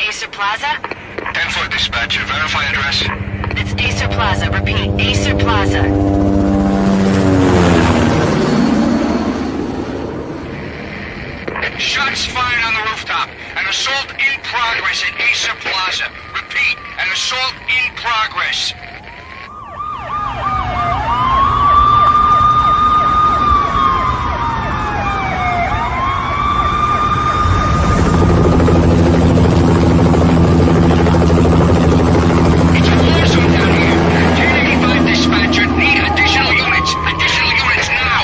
Acer Plaza? 10-4 dispatcher, verify address. It's Acer Plaza, repeat, Acer Plaza. Shots fired on the rooftop. An assault in progress at Acer Plaza. Repeat, an assault in progress. It's a war zone down here. 1085 dispatcher, need additional units. Additional units now.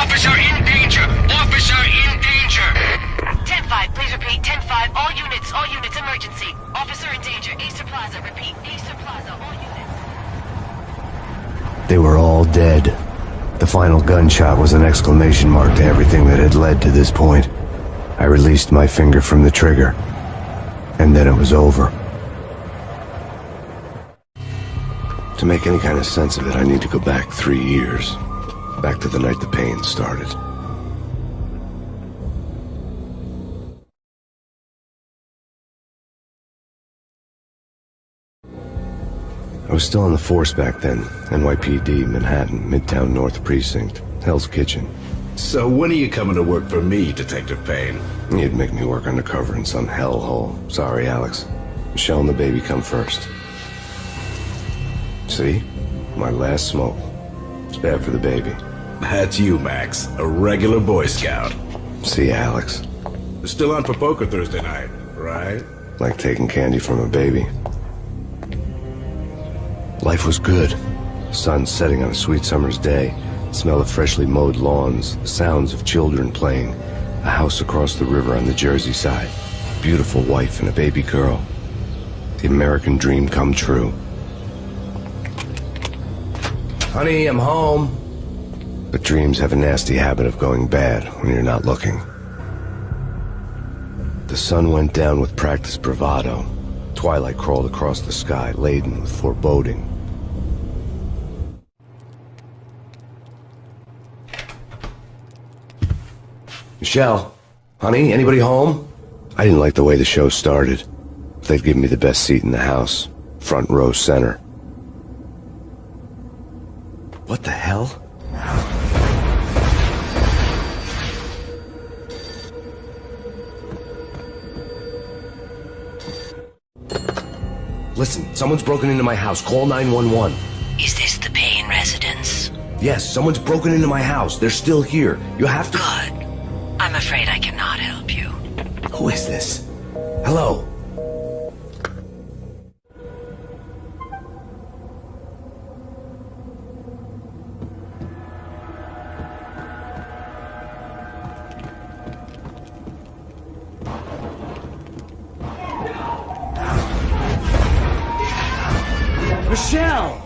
Officer in danger. Officer in danger. 10-5, please repeat, 10-5, all units, emergency. Officer in danger, Acer Plaza, repeat, Acer Plaza, all units. They were all dead. The final gunshot was an exclamation mark to everything that had led to this point. I released my finger from the trigger, and then it was over. To make any kind of sense of it, I need to go back 3 years. Back to the night the pain started. I was still on the force back then. NYPD, Manhattan, Midtown North Precinct, Hell's Kitchen. So when are you coming to work for me, Detective Payne? You'd make me work undercover in some hellhole. Sorry, Alex. Michelle and the baby come first. See? My last smoke. It's bad for the baby. That's you, Max. A regular Boy Scout. See, Alex. Still on for poker Thursday night, right? Like taking candy from a baby. Life was good. Sun setting on a sweet summer's day. Smell of freshly mowed lawns. The sounds of children playing. A house across the river on the Jersey side. Beautiful wife and a baby girl. The American dream come true. Honey, I'm home. But dreams have a nasty habit of going bad when you're not looking. The sun went down with practiced bravado. Twilight crawled across the sky, laden with foreboding. Michelle, honey, anybody home? I didn't like the way the show started. They'd give me the best seat in the house, front row center. What the hell? Listen, someone's broken into my house. Call 911. Is this the Payne residence? Yes, someone's broken into my house. They're still here. You have to... Good. I'm afraid I cannot help you. Who is this? Hello? Michelle!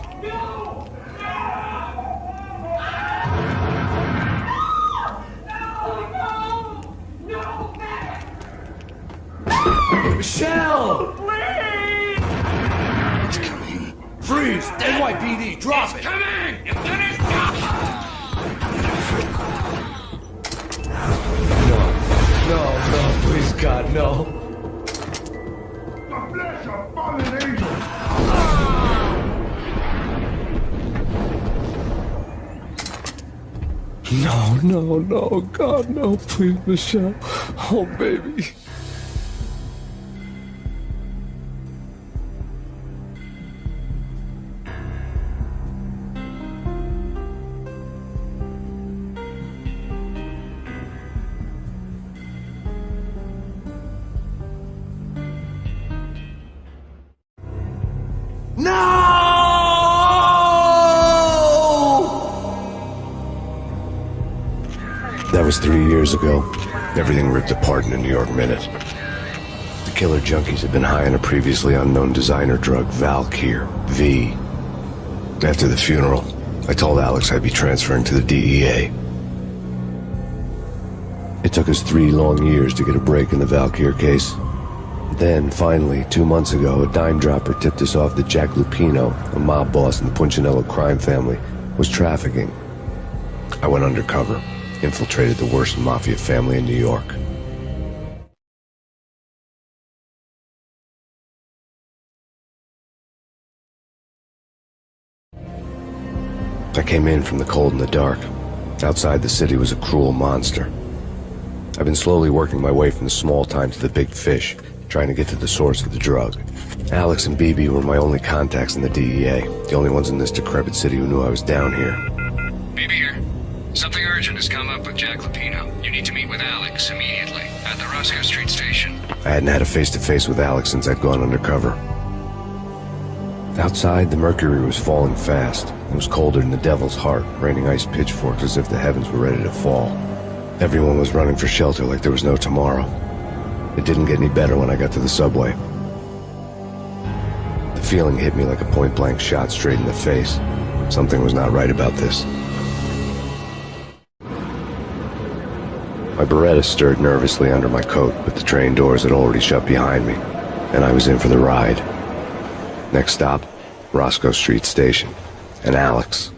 Michelle! Please! It's coming. Freeze! NYPD, drop it! Coming! You better stop! No, please, God, no. God bless your fallen angel! No, God, no, please, Michelle. Oh, baby. That was 3 years ago. Everything ripped apart in a New York minute. The killer junkies had been high on a previously unknown designer drug, Valkyr, V. After the funeral, I told Alex I'd be transferring to the DEA. It took us 3 long years to get a break in the Valkyr case. Then, finally, 2 months ago, a dime dropper tipped us off that Jack Lupino, a mob boss in the Punchinello crime family, was trafficking. I went undercover, infiltrated the worst mafia family in New York. I came in from the cold and the dark. Outside the city was a cruel monster. I've been slowly working my way from the small time to the big fish, trying to get to the source of the drug. Alex and BB were my only contacts in the DEA, the only ones in this decrepit city who knew I was down here. BB here. Something urgent has come up with Jack Lupino. You need to meet with Alex immediately at the Roscoe Street station. I hadn't had a face-to-face with Alex since I'd gone undercover. Outside, the mercury was falling fast. It was colder than the devil's heart, raining ice pitchforks as if the heavens were ready to fall. Everyone was running for shelter like there was no tomorrow. It didn't get any better when I got to the subway. The feeling hit me like a point-blank shot straight in the face. Something was not right about this. My Beretta stirred nervously under my coat, but the train doors had already shut behind me, and I was in for the ride. Next stop, Roscoe Street Station, and Alex.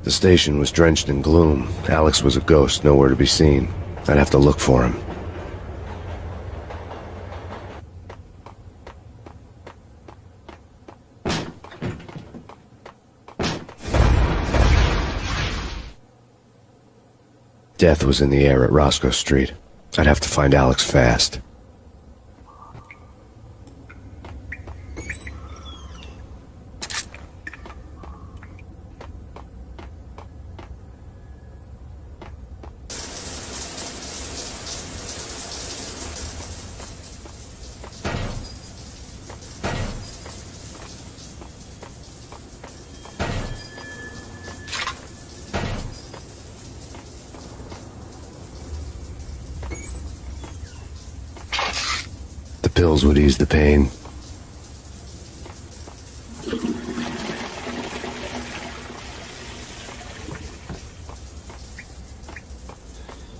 The station was drenched in gloom. Alex was a ghost, nowhere to be seen. I'd have to look for him. Death was in the air at Roscoe Street. I'd have to find Alex fast. The pills would ease the pain.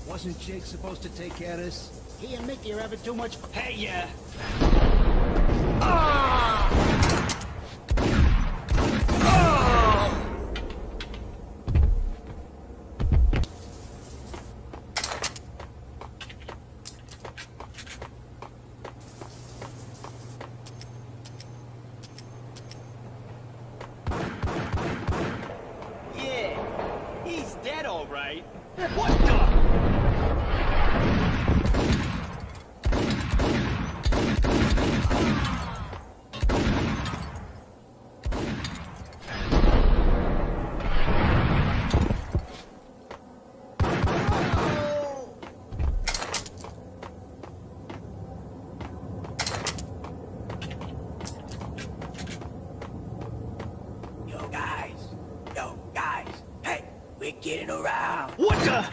Wasn't Jake supposed to take care of this? He and Mickey are having too much. Hey, yeah. Dead, all right. What the? Yo, guys, hey, we're getting around. What the?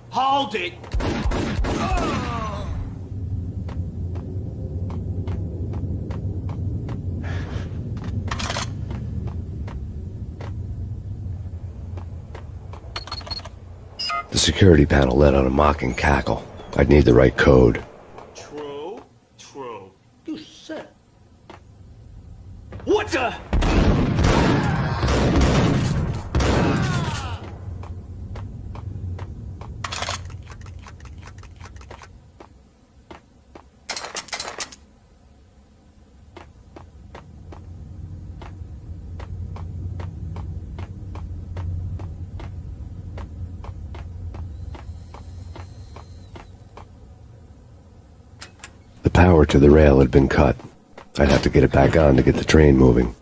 Hold it! The security panel let out a mocking cackle. I'd need the right code. True, true. You said. What the? The power to the rail had been cut. I'd have to get it back on to get the train moving.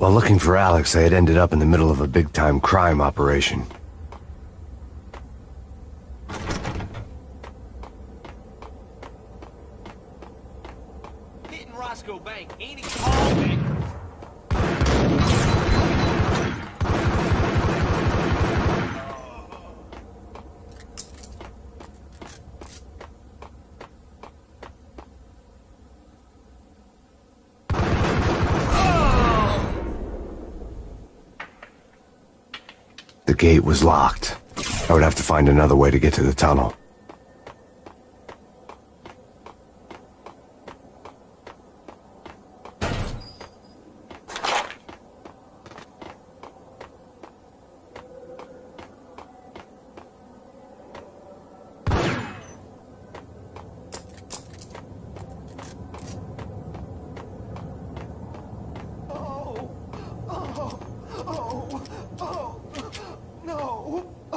While looking for Alex, I had ended up in the middle of a big-time crime operation. Hitting Roscoe Bank, ain't he called it? The gate was locked. I would have to find another way to get to the tunnel.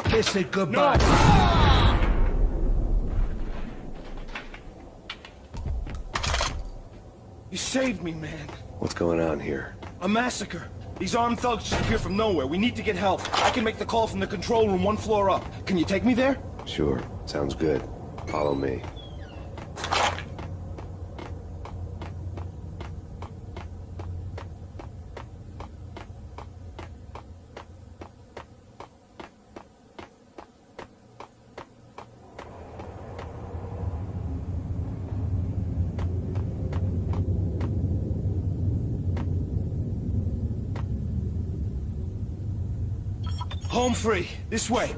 Kiss it goodbye. You saved me, man. What's going on here? A massacre. These armed thugs just appear from nowhere. We need to get help. I can make the call from the control room 1 floor up. Can you take me there? Sure, sounds good. Follow me. Home free. This way.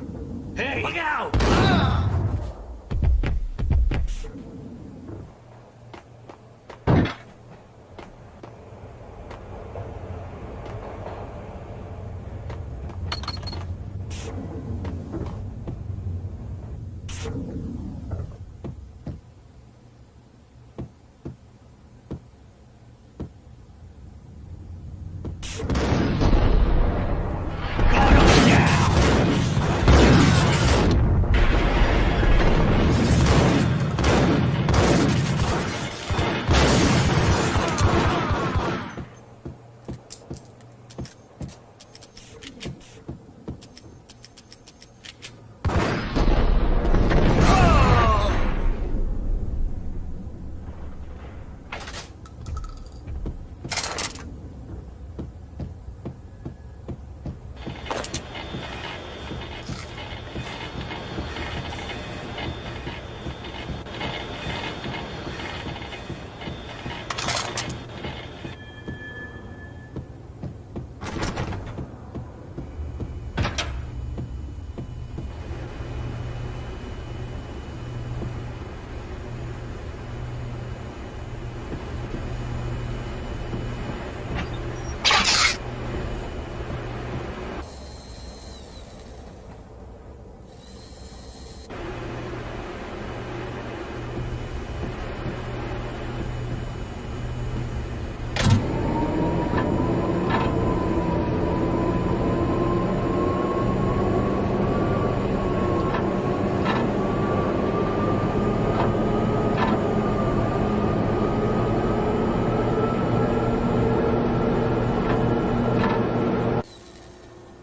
Hey! Look out!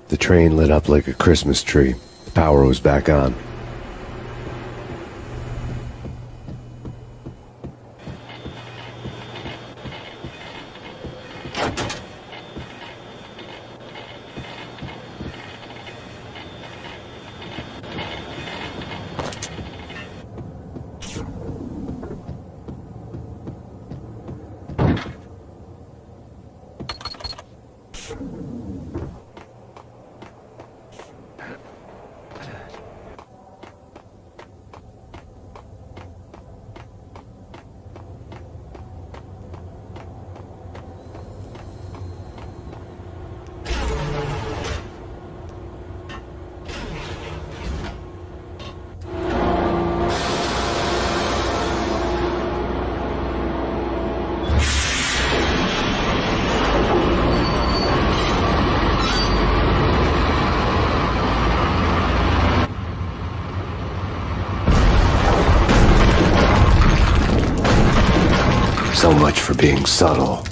The train lit up like a Christmas tree. The power was back on. So much for being subtle.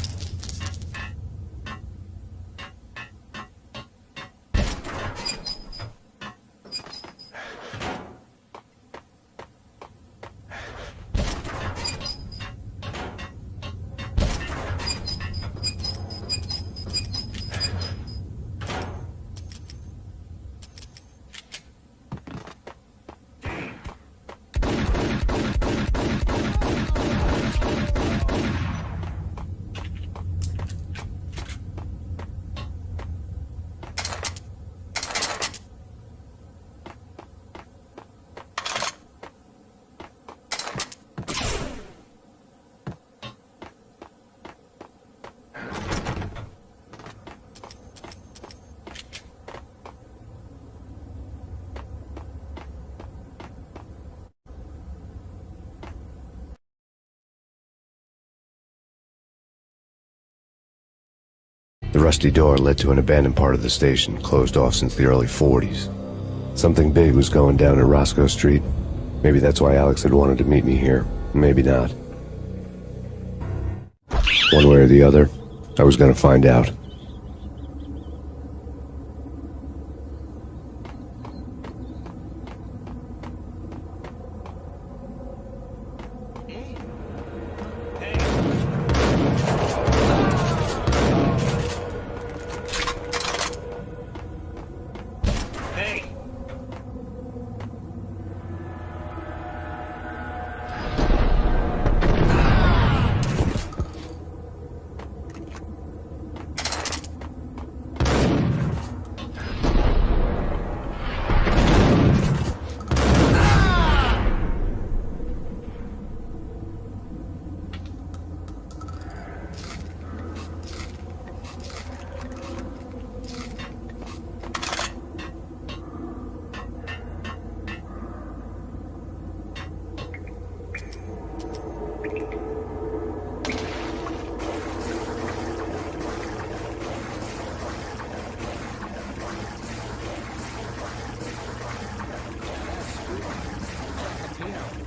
The rusty door led to an abandoned part of the station, closed off since the early 40s. Something big was going down at Roscoe Street. Maybe that's why Alex had wanted to meet me here. Maybe not. One way or the other, I was gonna find out.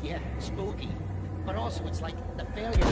Yeah, spooky. But also, it's like the failure.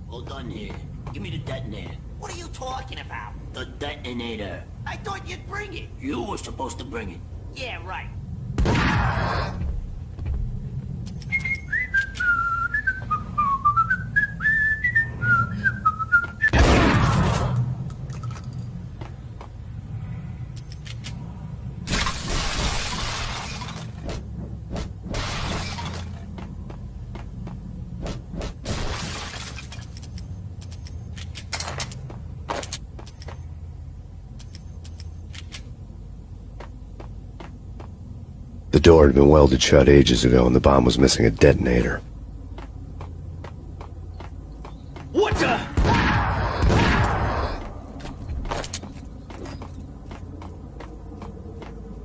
All done here. Give me the detonator. What are you talking about? The detonator. I thought you'd bring it. You were supposed to bring it. Yeah, right. The door had been welded shut ages ago, and the bomb was missing a detonator. What the?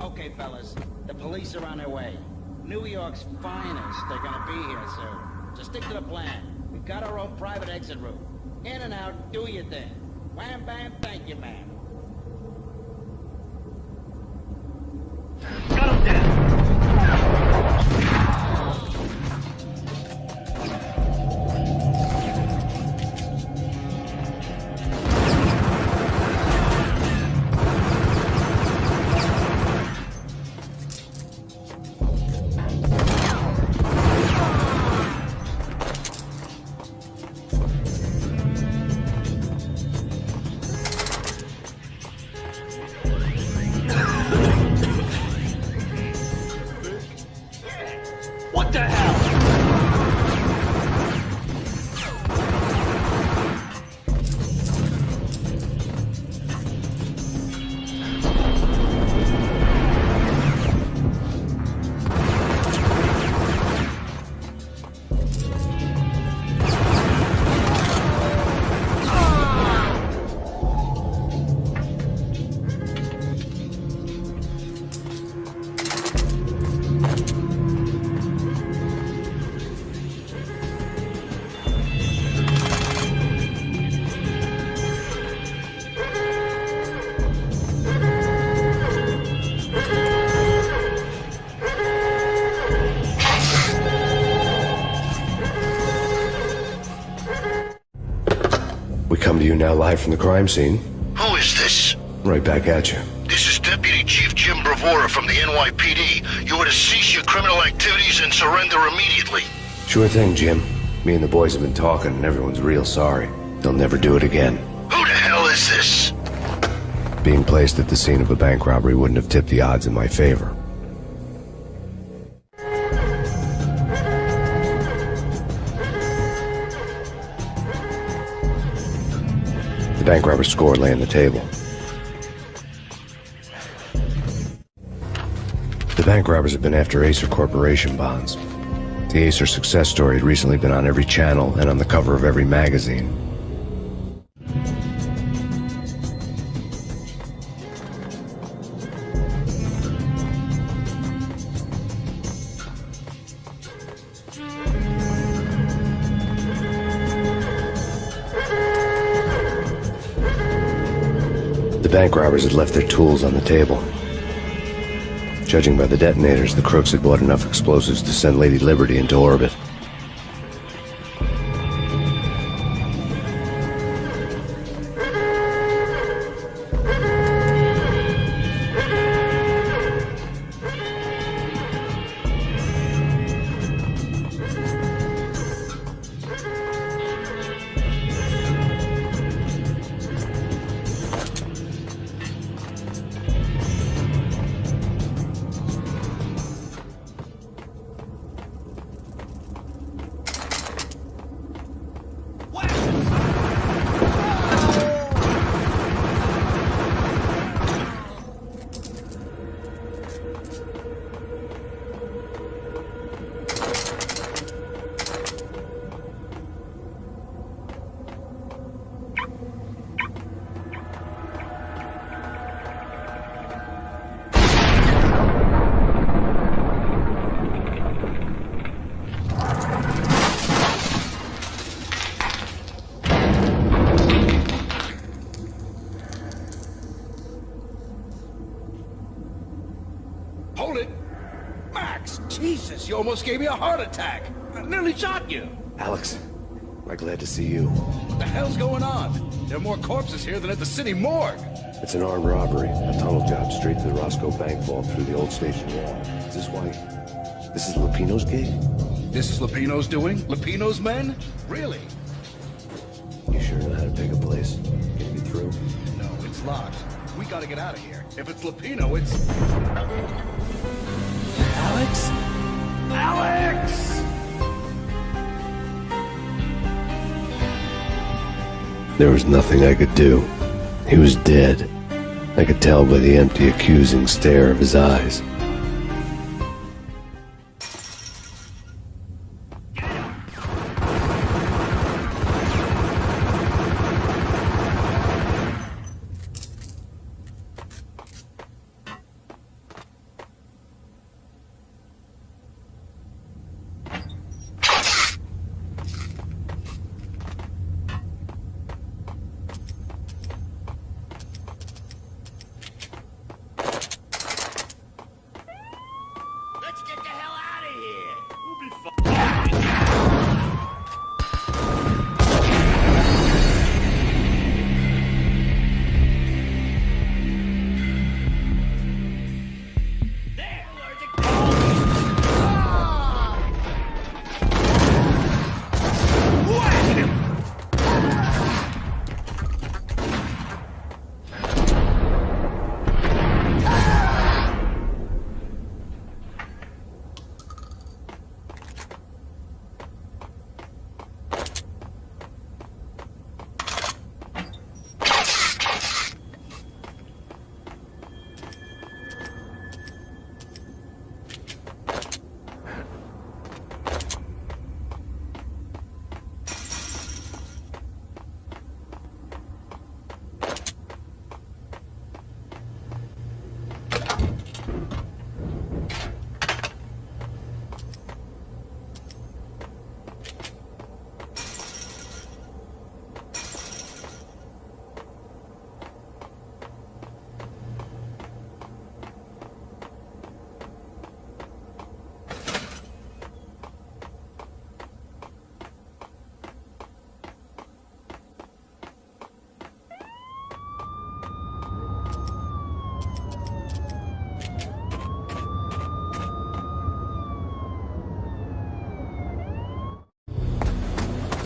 Okay, fellas. The police are on their way. New York's finest. They're gonna be here soon. So stick to the plan. We've got our own private exit route. In and out, do your thing. Wham bam, thank you, ma'am. Got him down. you now live from the crime scene. Who is this? Right back at you. This is Deputy Chief Jim Bravura from the NYPD. You are to cease your criminal activities and surrender immediately. Sure thing, Jim. Me and the boys have been talking, and everyone's real sorry. They'll never do it again. Who the hell is this? Being placed at the scene of a bank robbery wouldn't have tipped the odds in my favor. The bank robber's score lay on the table. The bank robbers have been after Acer Corporation bonds. The Acer success story had recently been on every channel and on the cover of every magazine. The bank robbers had left their tools on the table. Judging by the detonators, the crooks had bought enough explosives to send Lady Liberty into orbit. Hold it! Max! Jesus, you almost gave me a heart attack! I nearly shot you! Alex, I'm glad to see you. What the hell's going on? There are more corpses here than at the city morgue! It's an armed robbery, a tunnel job straight to the Roscoe Bank vault through the old station wall. Is this why... this is Lupino's gate? This is Lupino's doing? Lupino's men? Really? You sure know how to pick a place? Can you get through? No, it's locked. We gotta get out of here. If it's Lupino, it's... Alex? Alex! There was nothing I could do. He was dead. I could tell by the empty, accusing stare of his eyes.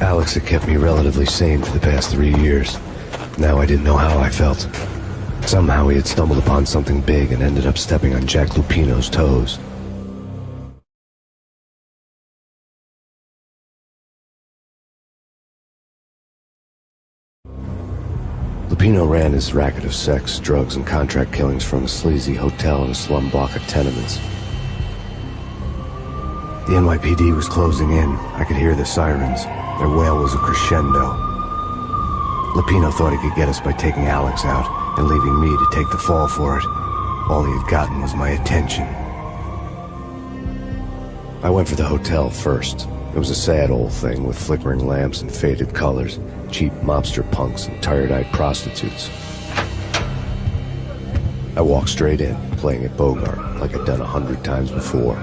Alex had kept me relatively sane for the past 3 years. Now I didn't know how I felt. Somehow he had stumbled upon something big and ended up stepping on Jack Lupino's toes. Lupino ran his racket of sex, drugs, and contract killings from a sleazy hotel in a slum block of tenements. The NYPD was closing in. I could hear the sirens. Their wail was a crescendo. Lupino thought he could get us by taking Alex out and leaving me to take the fall for it. All he had gotten was my attention. I went for the hotel first. It was a sad old thing with flickering lamps and faded colors, cheap mobster punks and tired-eyed prostitutes. I walked straight in, playing at Bogart like I'd done 100 times before.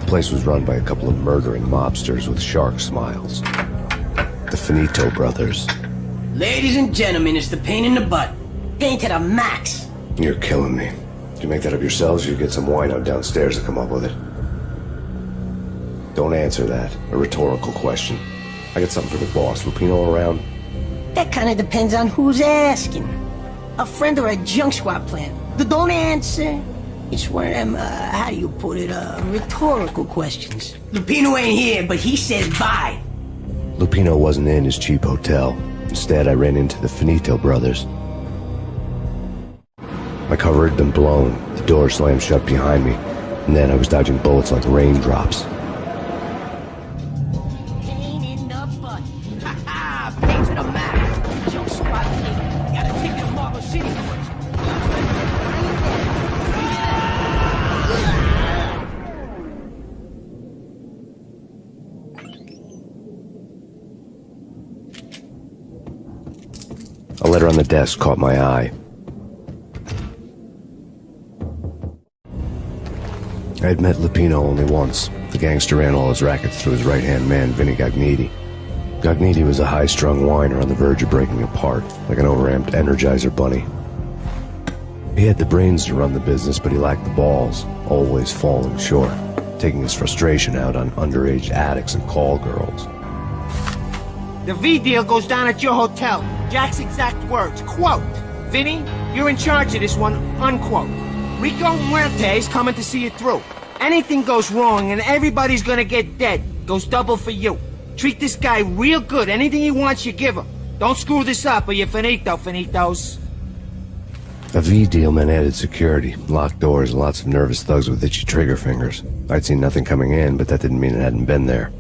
The place was run by a couple of murdering mobsters with shark smiles. The Finito brothers. Ladies and gentlemen, it's the pain in the butt. Pain to the max. You're killing me. Did you make that up yourselves, or you get some wino downstairs to come up with it? Don't answer that. A rhetorical question. I got something for the boss. Lupino around? That kind of depends on who's asking. A friend or a junk swap plan. Don't answer. It's one of them, how do you put it, rhetorical questions. Lupino ain't here, but he says bye. Lupino wasn't in his cheap hotel. Instead, I ran into the Finito brothers. My cover had been blown. The door slammed shut behind me, and then I was dodging bullets like raindrops. Pain in the butt. Ha ha! Pain to the max. Junk swap plan. Gotta take it to Marble City first. A letter on the desk caught my eye. I had met Lupino only once. The gangster ran all his rackets through his right-hand man, Vinny Gagniti. Gagniti was a high-strung whiner on the verge of breaking apart, like an overamped Energizer bunny. He had the brains to run the business, but he lacked the balls, always falling short, taking his frustration out on underage addicts and call girls. The V deal goes down at your hotel. Jack's exact words, quote, "Vinny, you're in charge of this one," unquote. Rico Muerte's coming to see it through. Anything goes wrong and everybody's gonna get dead. Goes double for you. Treat this guy real good. Anything he wants, you give him. Don't screw this up or you're finito, finitos. A V deal meant added security, locked doors, and lots of nervous thugs with itchy trigger fingers. I'd seen nothing coming in, but that didn't mean it hadn't been there.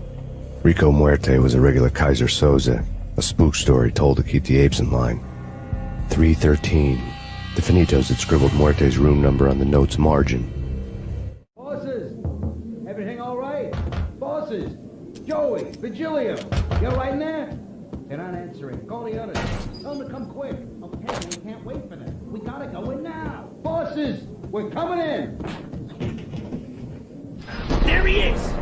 Rico Muerte was a regular Kaiser Soze, a spook story told to keep the apes in line. 313. The Finitos had scribbled Muerte's room number on the note's margin. Bosses! Everything all right? Bosses! Joey! Vigilio! You all right in there? They're not answering. Call the others. Tell them to come quick. Okay, we can't wait for them. We gotta go in now. Bosses! We're coming in! There he is!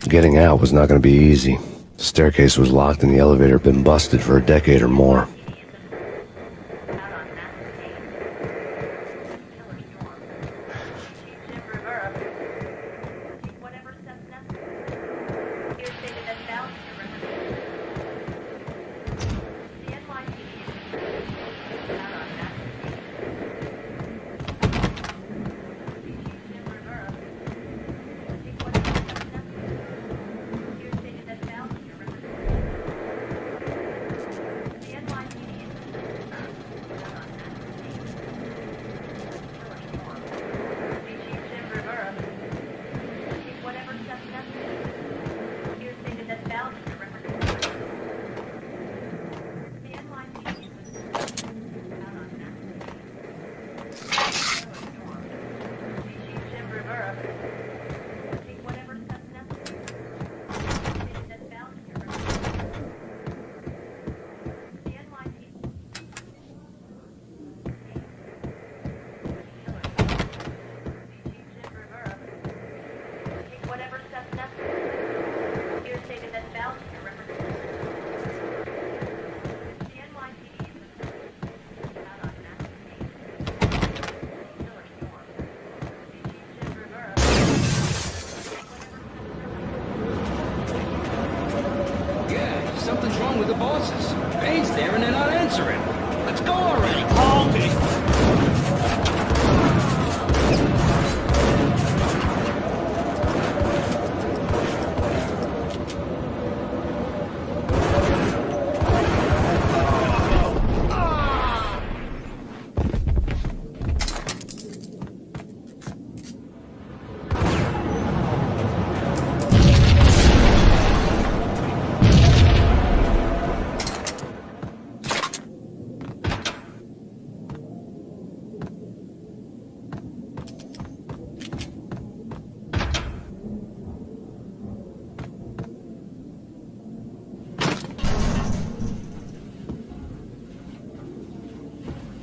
Getting out was not going to be easy. The staircase was locked and the elevator had been busted for a decade or more. Something's wrong with the bosses. Payne's there and they're not answering. Let's go already. Hold it!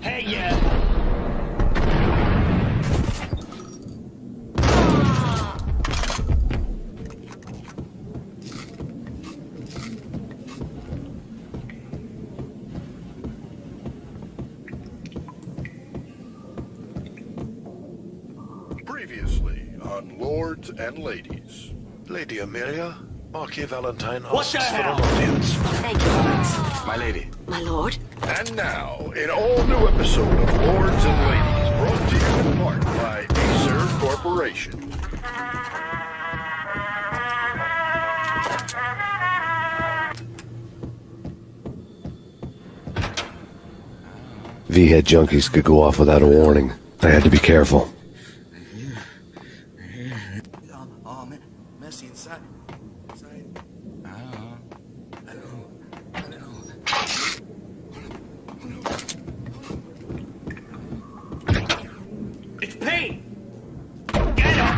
Hey, Previously on Lords and Ladies. Lady Amelia, Marquis Valentine What asks the for hell? an audience. Thank you, Lawrence. My lady. My lord. And now, an all-new episode of Lords and Ladies, brought to you in part by Acer Corporation. V-head junkies could go off without a warning. I had to be careful. Oh, messy inside. It's Payne! Get him!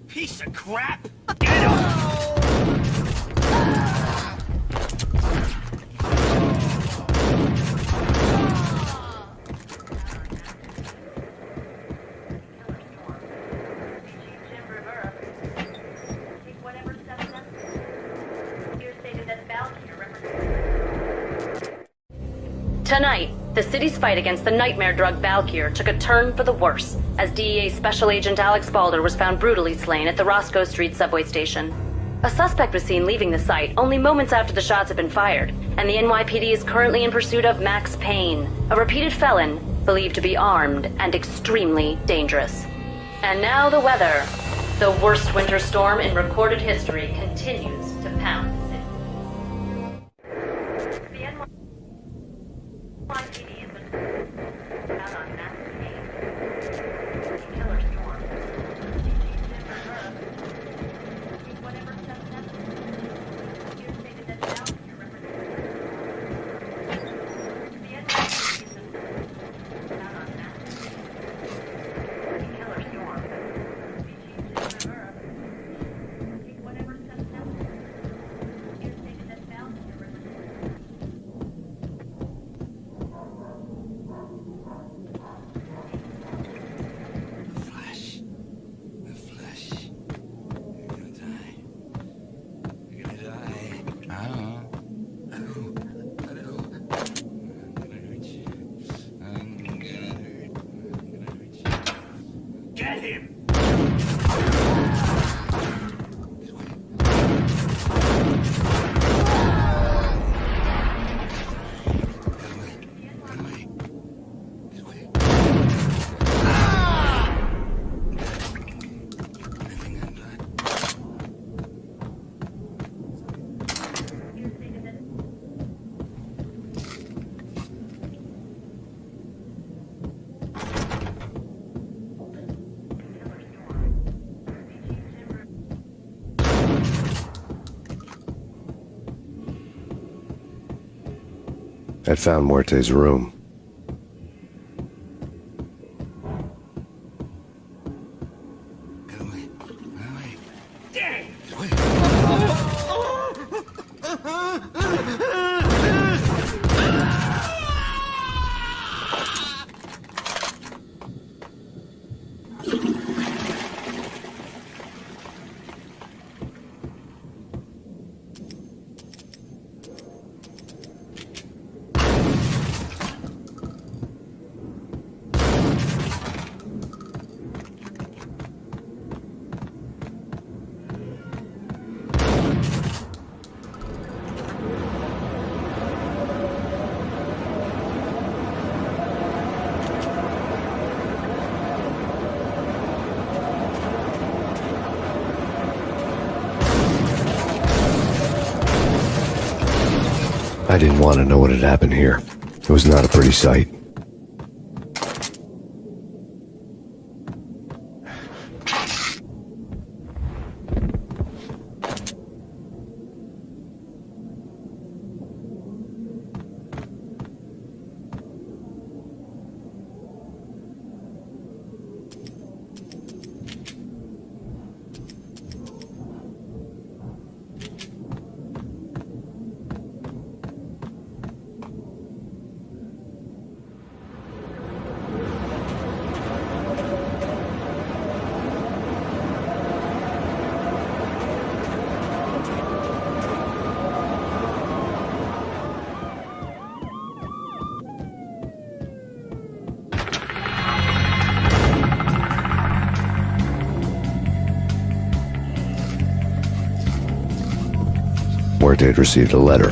Piece of crap! Get him! Tonight, the city's fight against the nightmare drug Valkyr took a turn for the worse, as DEA Special Agent Alex Balder was found brutally slain at the Roscoe Street subway station. A suspect was seen leaving the site only moments after the shots had been fired, and the NYPD is currently in pursuit of Max Payne, a repeated felon believed to be armed and extremely dangerous. And now the weather. The worst winter storm in recorded history continues to pound the city. The NYPD has been out on Max Payne. Killer storm. Whatever steps necessary. You stated that Valkyr represents the NYPD has been out on Max Payne. Killer storm. Whatever steps necessary. I'd found Muerte's room. I didn't want to know what had happened here. It was not a pretty sight. Muerte had received a letter.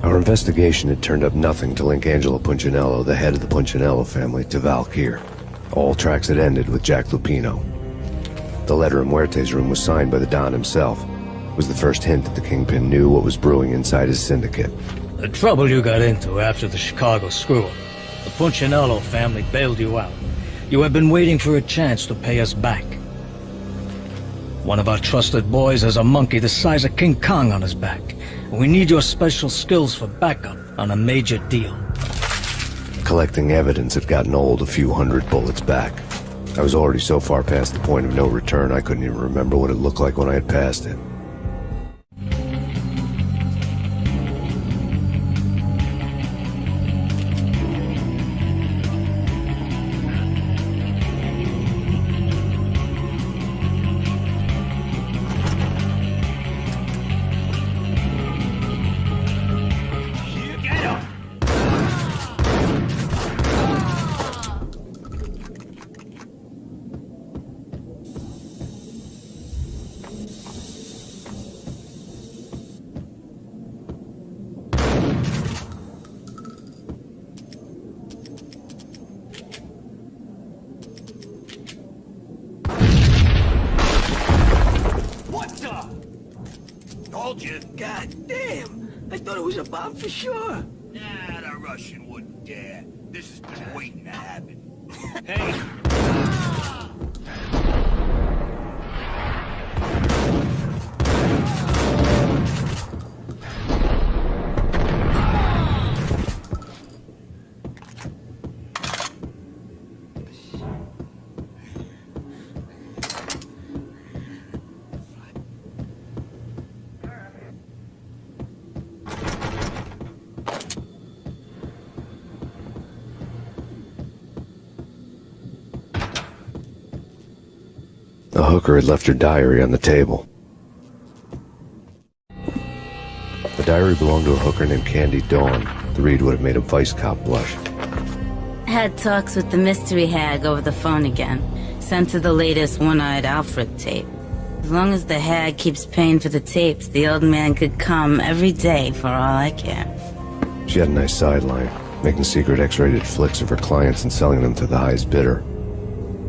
Our investigation had turned up nothing to link Angelo Punchinello, the head of the Punchinello family, to Valkyr. All tracks had ended with Jack Lupino. The letter in Muerte's room was signed by the Don himself. It was the first hint that the Kingpin knew what was brewing inside his syndicate. The trouble you got into after the Chicago screw-up. The Punchinello family bailed you out. You have been waiting for a chance to pay us back. One of our trusted boys has a monkey the size of King Kong on his back. We need your special skills for backup on a major deal. Collecting evidence had gotten old a few hundred bullets back. I was already so far past the point of no return I couldn't even remember what it looked like when I had passed it. Told you. God damn! I thought it was a bomb for sure. Nah, the Russian wouldn't dare. This has been waiting to happen. Hey! The hooker had left her diary on the table. The diary belonged to a hooker named Candy Dawn. The read would have made a vice cop blush. Had talks with the mystery hag over the phone again. Sent her the latest One-Eyed Alfred tape. As long as the hag keeps paying for the tapes, the old man could come every day for all I care. She had a nice sideline, making secret X-rated flicks of her clients and selling them to the highest bidder.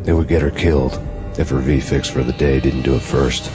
It would get her killed if her V-fix for the day didn't do it first.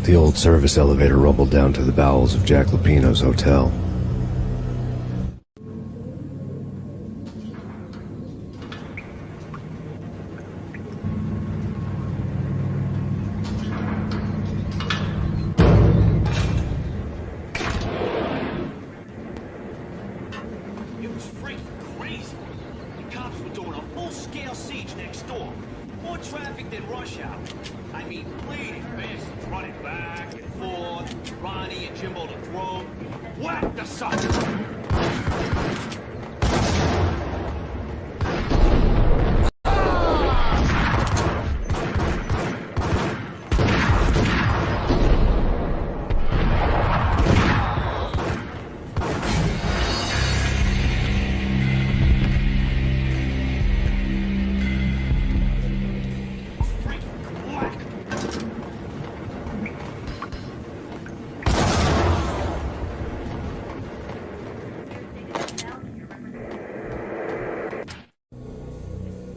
The old service elevator rumbled down to the bowels of Jack Lupino's hotel. It was freaking crazy. The cops were doing a full-scale siege next door. More traffic than rush hour. I mean, bleeding bastards running back and forth, Ronnie and Jimbo to throw. Whack the sucker!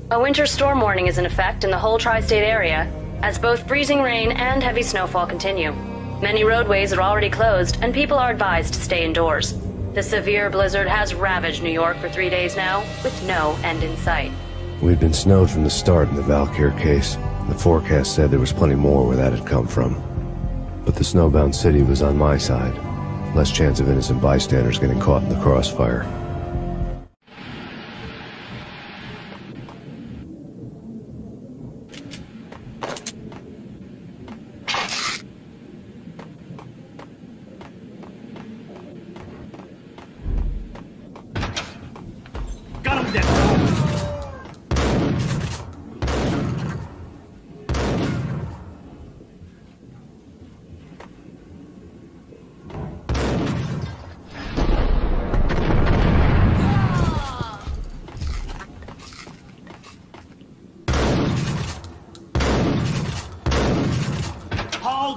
A winter storm warning is in effect in the whole tri-state area, as both freezing rain and heavy snowfall continue. Many roadways are already closed, and people are advised to stay indoors. The severe blizzard has ravaged New York for 3 days now, with no end in sight. We'd been snowed from the start in the Valkyr case. The forecast said there was plenty more where that had come from. But the snowbound city was on my side. Less chance of innocent bystanders getting caught in the crossfire.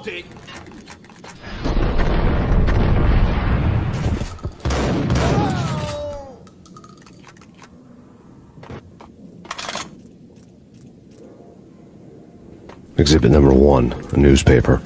Hold it. Exhibit number 1, a newspaper.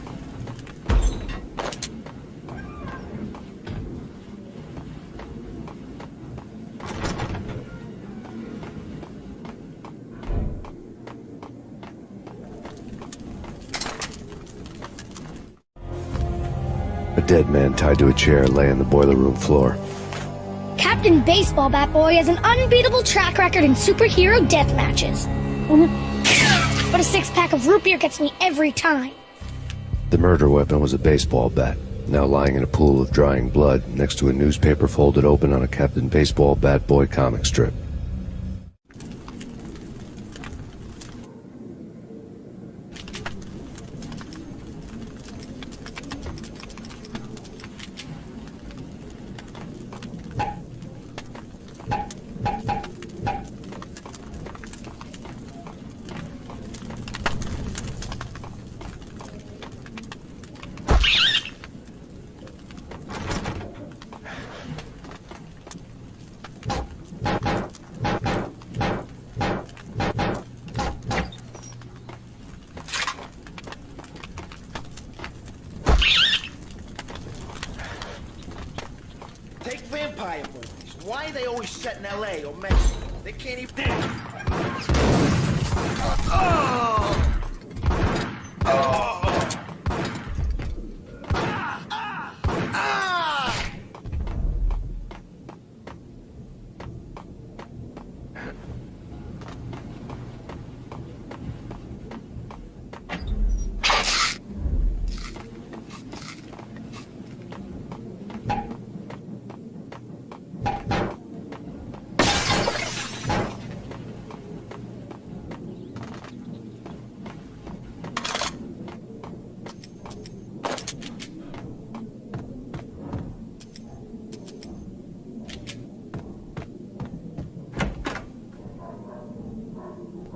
A dead man tied to a chair lay on the boiler room floor. Captain Baseball Bat Boy has an unbeatable track record in superhero death matches. But a six-pack of root beer gets me every time. The murder weapon was a baseball bat, now lying in a pool of drying blood next to a newspaper folded open on a Captain Baseball Bat Boy comic strip. Take vampire movies. Why are they always set in L.A. or Mexico? They can't even... Oh! Oh! Ah! Ah! Ah!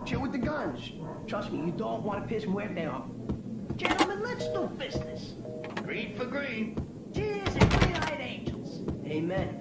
Chill with the guns. Trust me, you don't want to piss muerte off. Gentlemen, let's do business. Green for green. Cheers and green-eyed angels. Amen.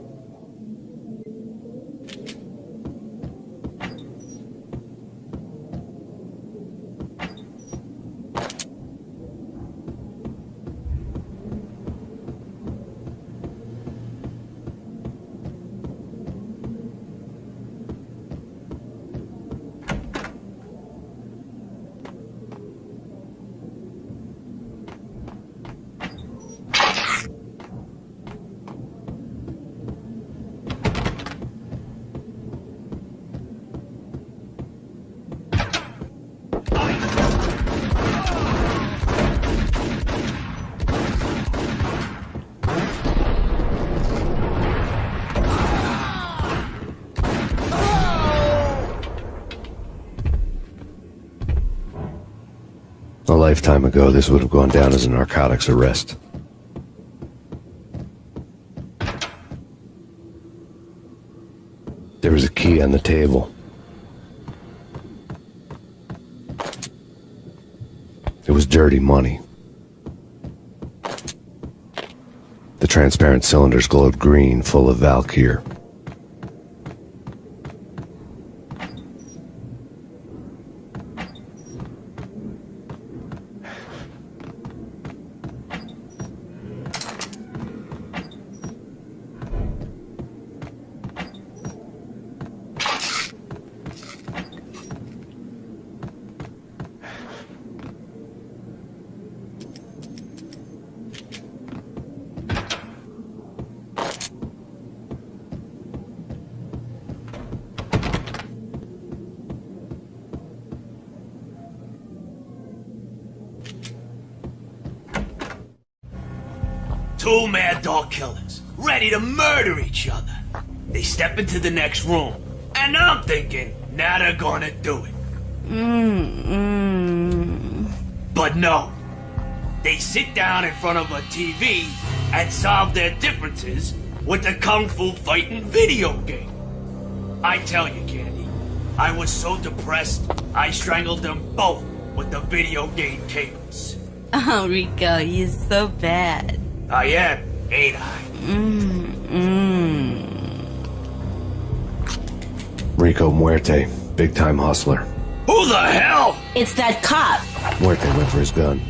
A lifetime ago, this would have gone down as a narcotics arrest. There was a key on the table. It was dirty money. The transparent cylinders glowed green, full of Valkyr. Two mad dog killers, ready to murder each other. They step into the next room, and I'm thinking, now they're gonna do it. But no. They sit down in front of a TV and solve their differences with a kung fu fighting video game. I tell you, Candy, I was so depressed, I strangled them both with the video game cables. Oh, Rico, you're so bad. I am, ain't I? Rico Muerte, big-time hustler. Who the hell? It's that cop. Muerte went for his gun.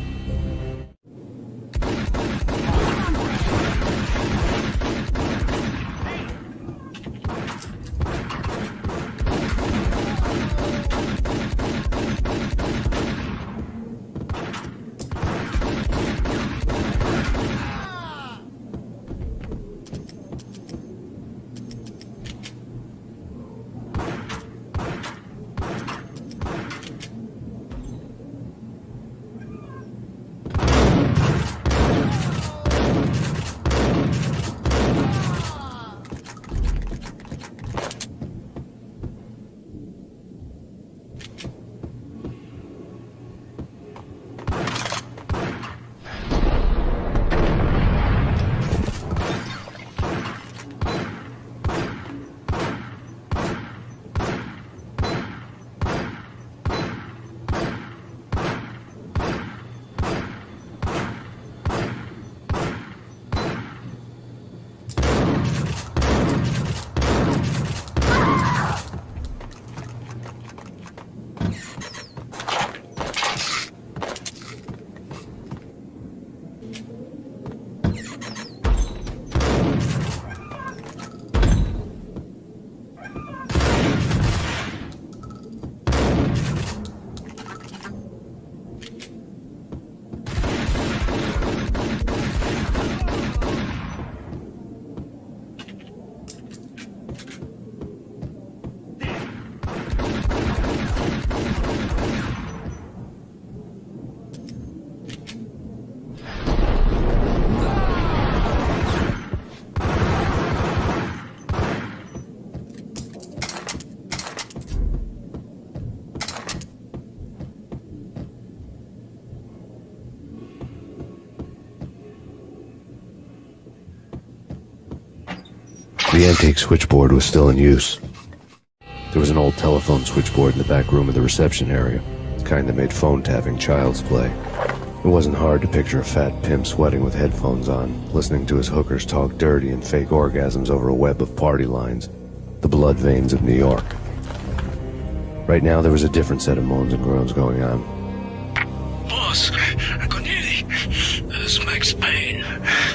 The antique switchboard was still in use. There was an old telephone switchboard in the back room of the reception area, the kind that made phone tapping child's play. It wasn't hard to picture a fat pimp sweating with headphones on, listening to his hookers talk dirty and fake orgasms over a web of party lines, the blood veins of New York. Right now there was a different set of moans and groans going on. Boss, Corneli, this is Max Payne.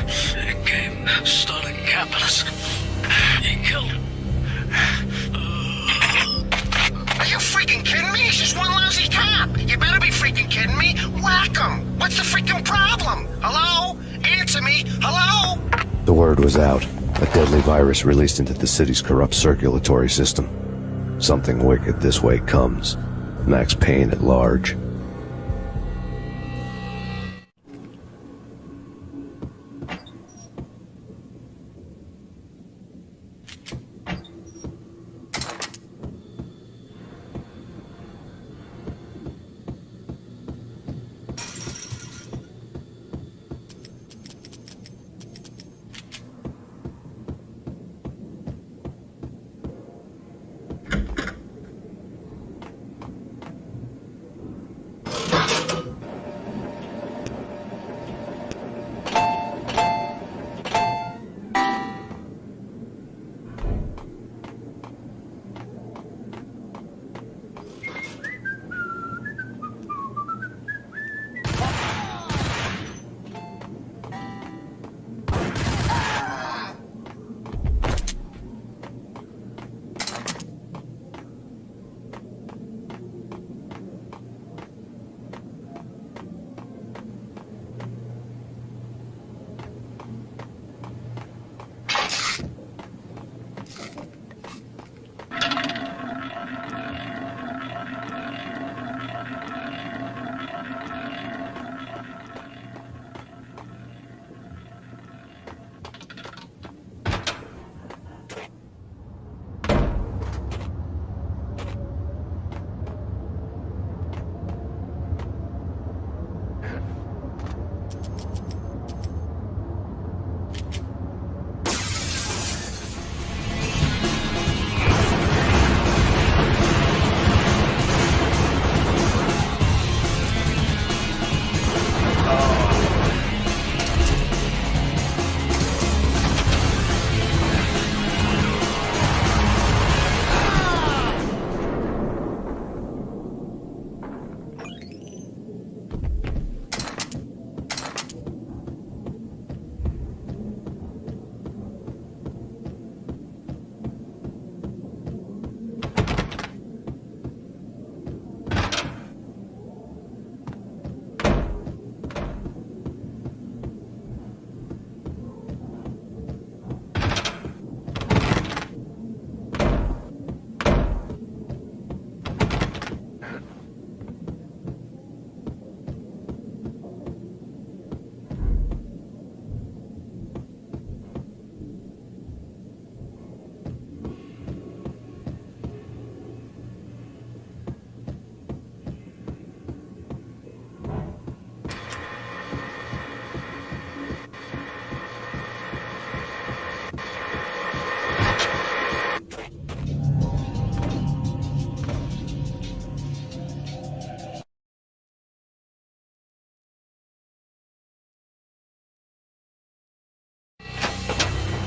He came, started capitalist. He killed him. Are you freaking kidding me? He's just one lousy cop. You better be freaking kidding me. Whack him. What's the freaking problem? Hello? Answer me. Hello? The word was out. A deadly virus released into the city's corrupt circulatory system. Something wicked this way comes. Max Payne at large.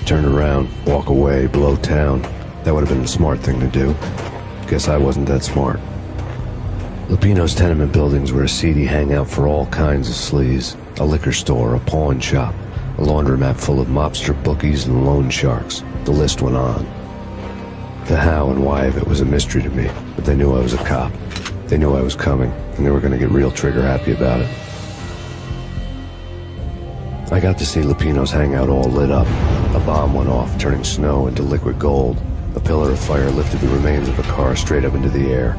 Turn around, walk away, blow town. That would have been the smart thing to do. Guess I wasn't that smart. Lupino's tenement buildings were a seedy hangout for all kinds of sleaze. A liquor store, a pawn shop, a laundromat full of mobster bookies and loan sharks. The list went on. The how and why of it was a mystery to me, but they knew I was a cop. They knew I was coming, and they were going to get real trigger-happy about it. I got to see Lupino's hangout all lit up. A bomb went off, turning snow into liquid gold. A pillar of fire lifted the remains of a car straight up into the air.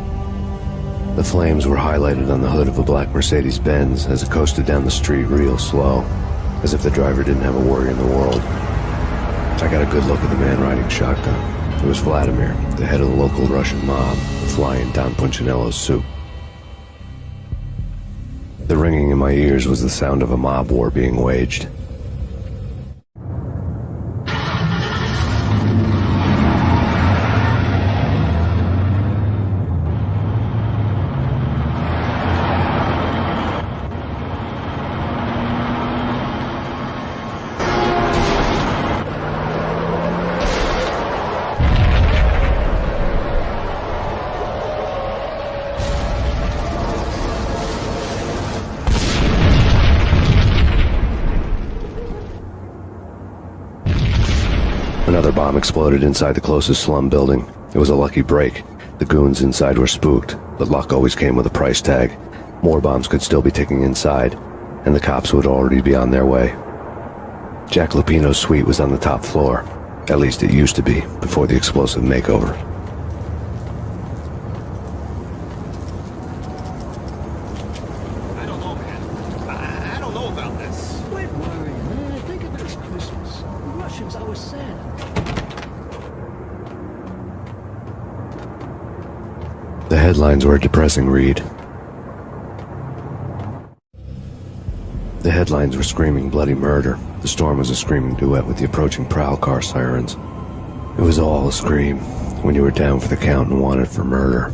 The flames were highlighted on the hood of a black Mercedes-Benz as it coasted down the street real slow, as if the driver didn't have a worry in the world. I got a good look at the man riding shotgun. It was Vladimir, the head of the local Russian mob, the fly in Don Punchinello's soup. The ringing in my ears was the sound of a mob war being waged. Another bomb exploded inside the closest slum building. It was a lucky break. The goons inside were spooked, but luck always came with a price tag. More bombs could still be ticking inside, and the cops would already be on their way. Jack Lupino's suite was on the top floor. At least it used to be, before the explosive makeover. I don't know, man. I don't know about this. Quit worrying, man. Think of it as Christmas. The Russians always said. The headlines were a depressing read. The headlines were screaming bloody murder. The storm was a screaming duet with the approaching prowl car sirens. It was all a scream when you were down for the count and wanted for murder.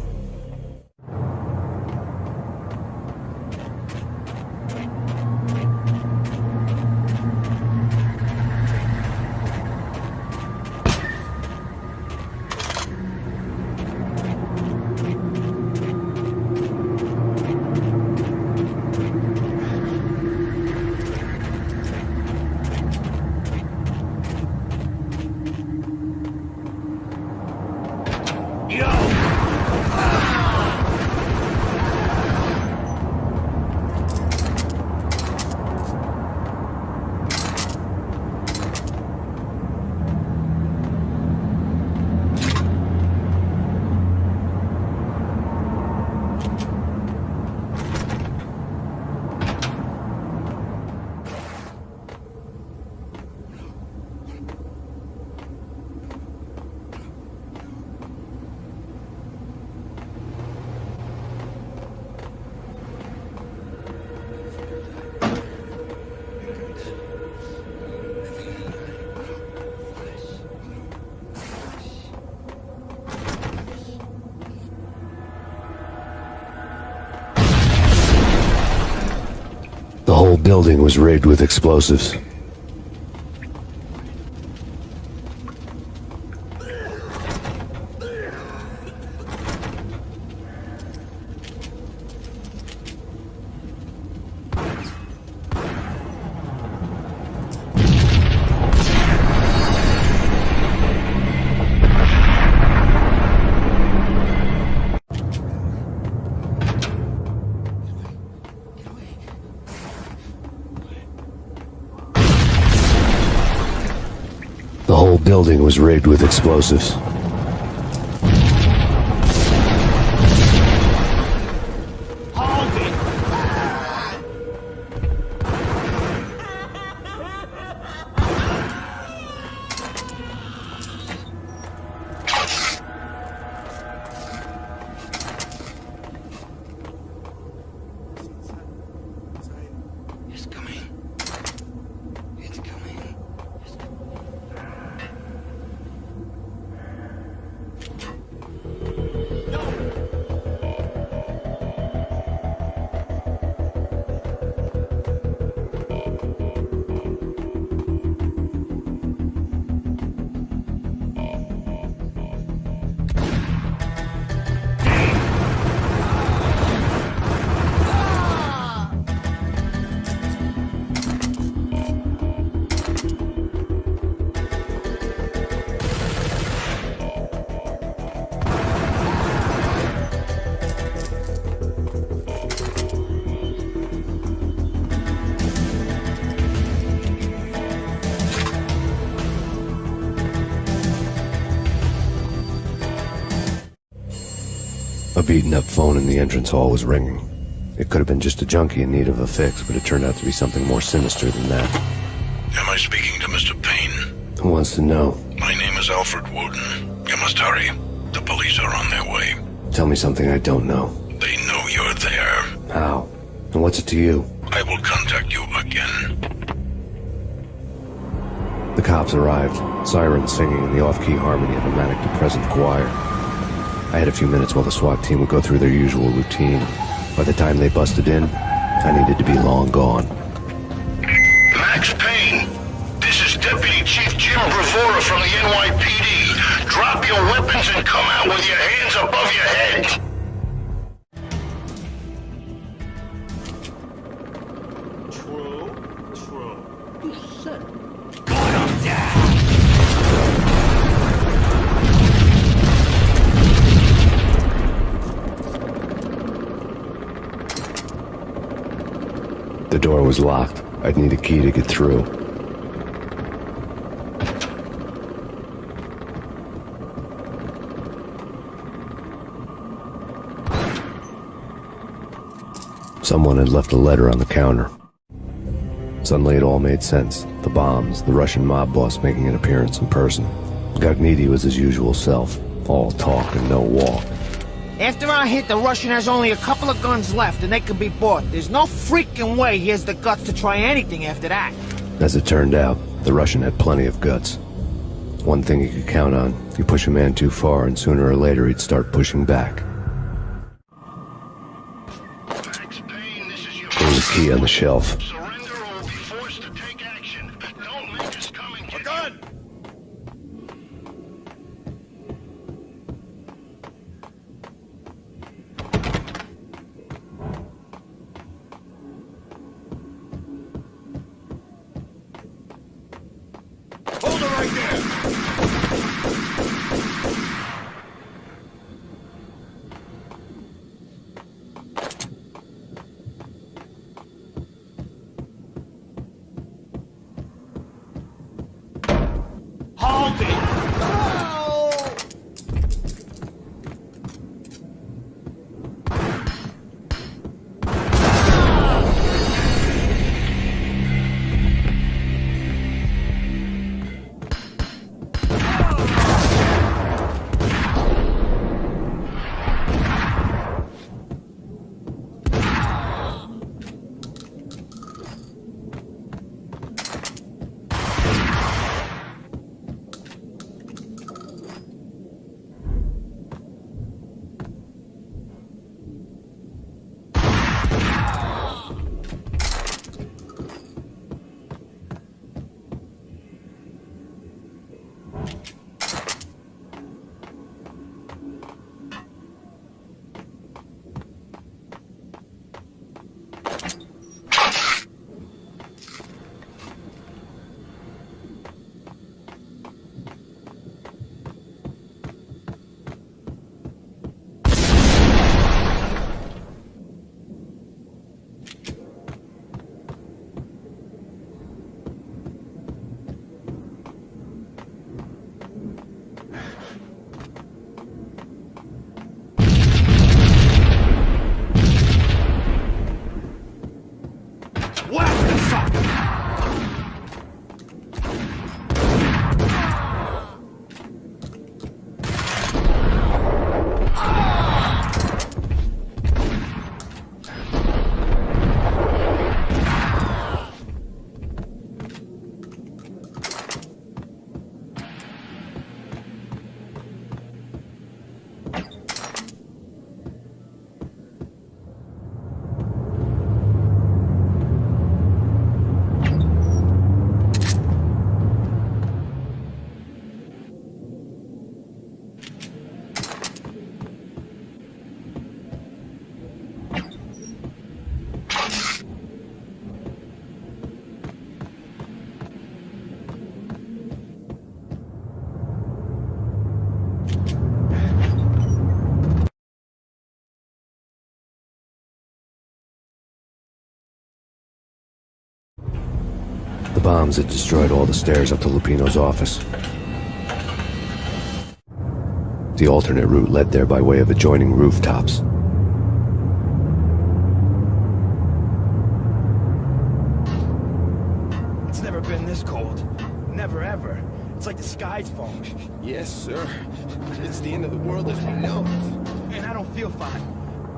The whole building was rigged with explosives. The whole building was rigged with explosives. A beaten-up phone in the entrance hall was ringing. It could have been just a junkie in need of a fix, but it turned out to be something more sinister than that. Am I speaking to Mr. Payne? Who wants to know? My name is Alfred Woden. You must hurry. The police are on their way. Tell me something I don't know. They know you're there. How? And what's it to you? I will contact you again. The cops arrived, sirens singing in the off-key harmony of a manic-depressive choir. I had a few minutes while the SWAT team would go through their usual routine. By the time they busted in, I needed to be long gone. Max Payne, this is Deputy Chief Jim Bravura from the NYPD. Drop your weapons and come out with your hands above your head. True. You said it. Put him down! The door was locked. I'd need a key to get through. Someone had left a letter on the counter. Suddenly it all made sense. The bombs, the Russian mob boss making an appearance in person. Gagniti was his usual self. All talk and no walk. After our hit, the Russian has only a couple of guns left, and they can be bought. There's no freaking way he has the guts to try anything after that. As it turned out, the Russian had plenty of guts. One thing you could count on, you push a man too far, and sooner or later he'd start pushing back. There was a key on the shelf. Surrender or we'll be forced to take action. Don't make us come and get you. Hold it right there! Hold it! The bombs had destroyed all the stairs up to Lupino's office. The alternate route led there by way of adjoining rooftops. It's never been this cold. Never ever. It's like the sky's falling. Yes, sir. It's the end of the world as we know it. And I don't feel fine.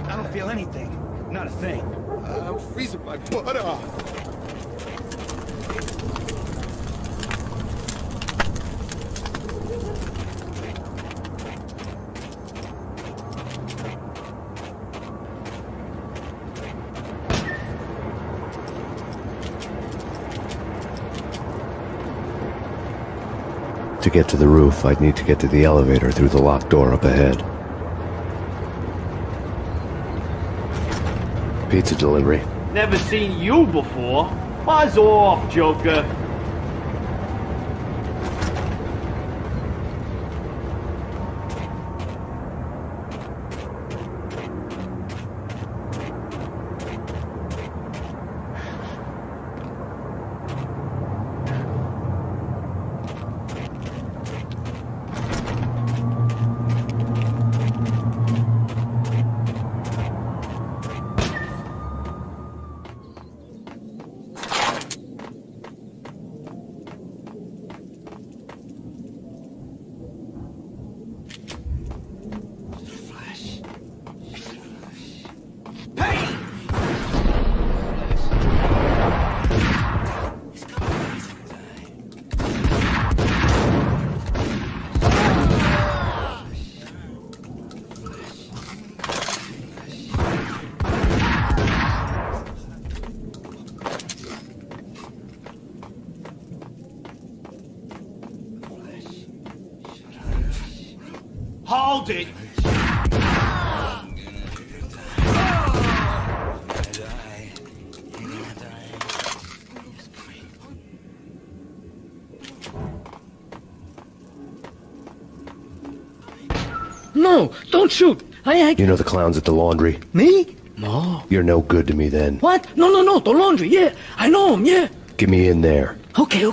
I don't feel anything. Not a thing. I'm freezing my butt off. To get to the roof, I'd need to get to the elevator through the locked door up ahead. Pizza delivery. Never seen you before. Buzz off, Joker. Hold it! No, don't shoot. You know the clowns at the laundry? Me? No. You're no good to me then. What? No, the laundry, yeah. I know him, yeah. Get me in there. Okay.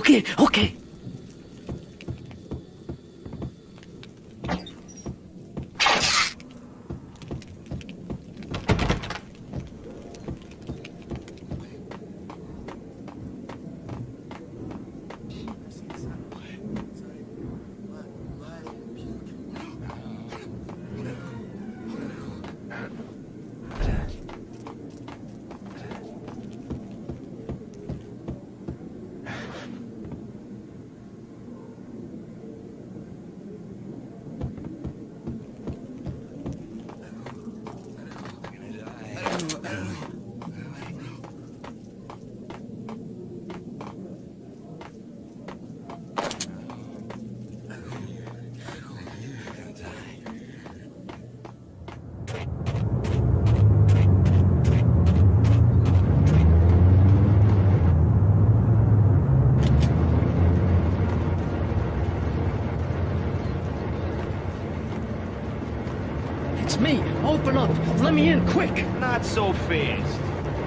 It's me. Open up. Let me in, quick. Not so fast.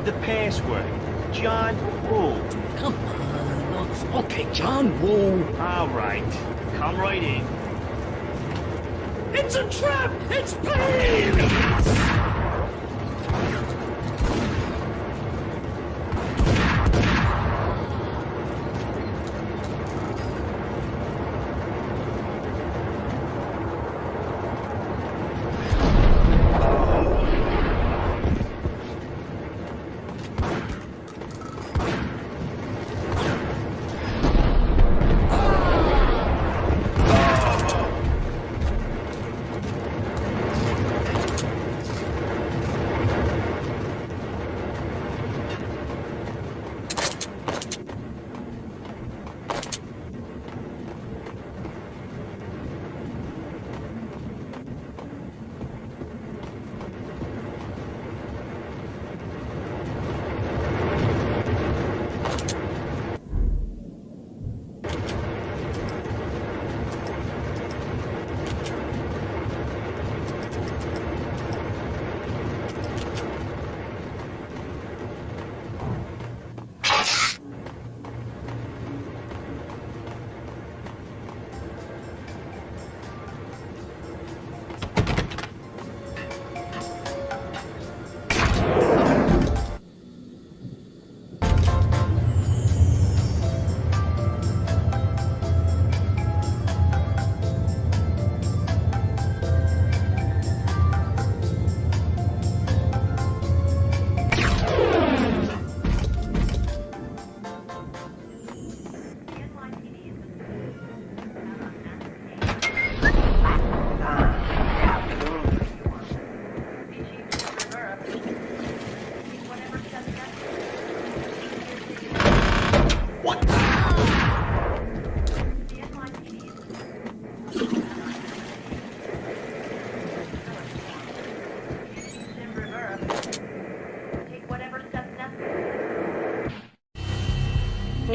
The password. John Woo. Come on. Okay, John Woo. All right. Come right in. It's a trap! It's Payne!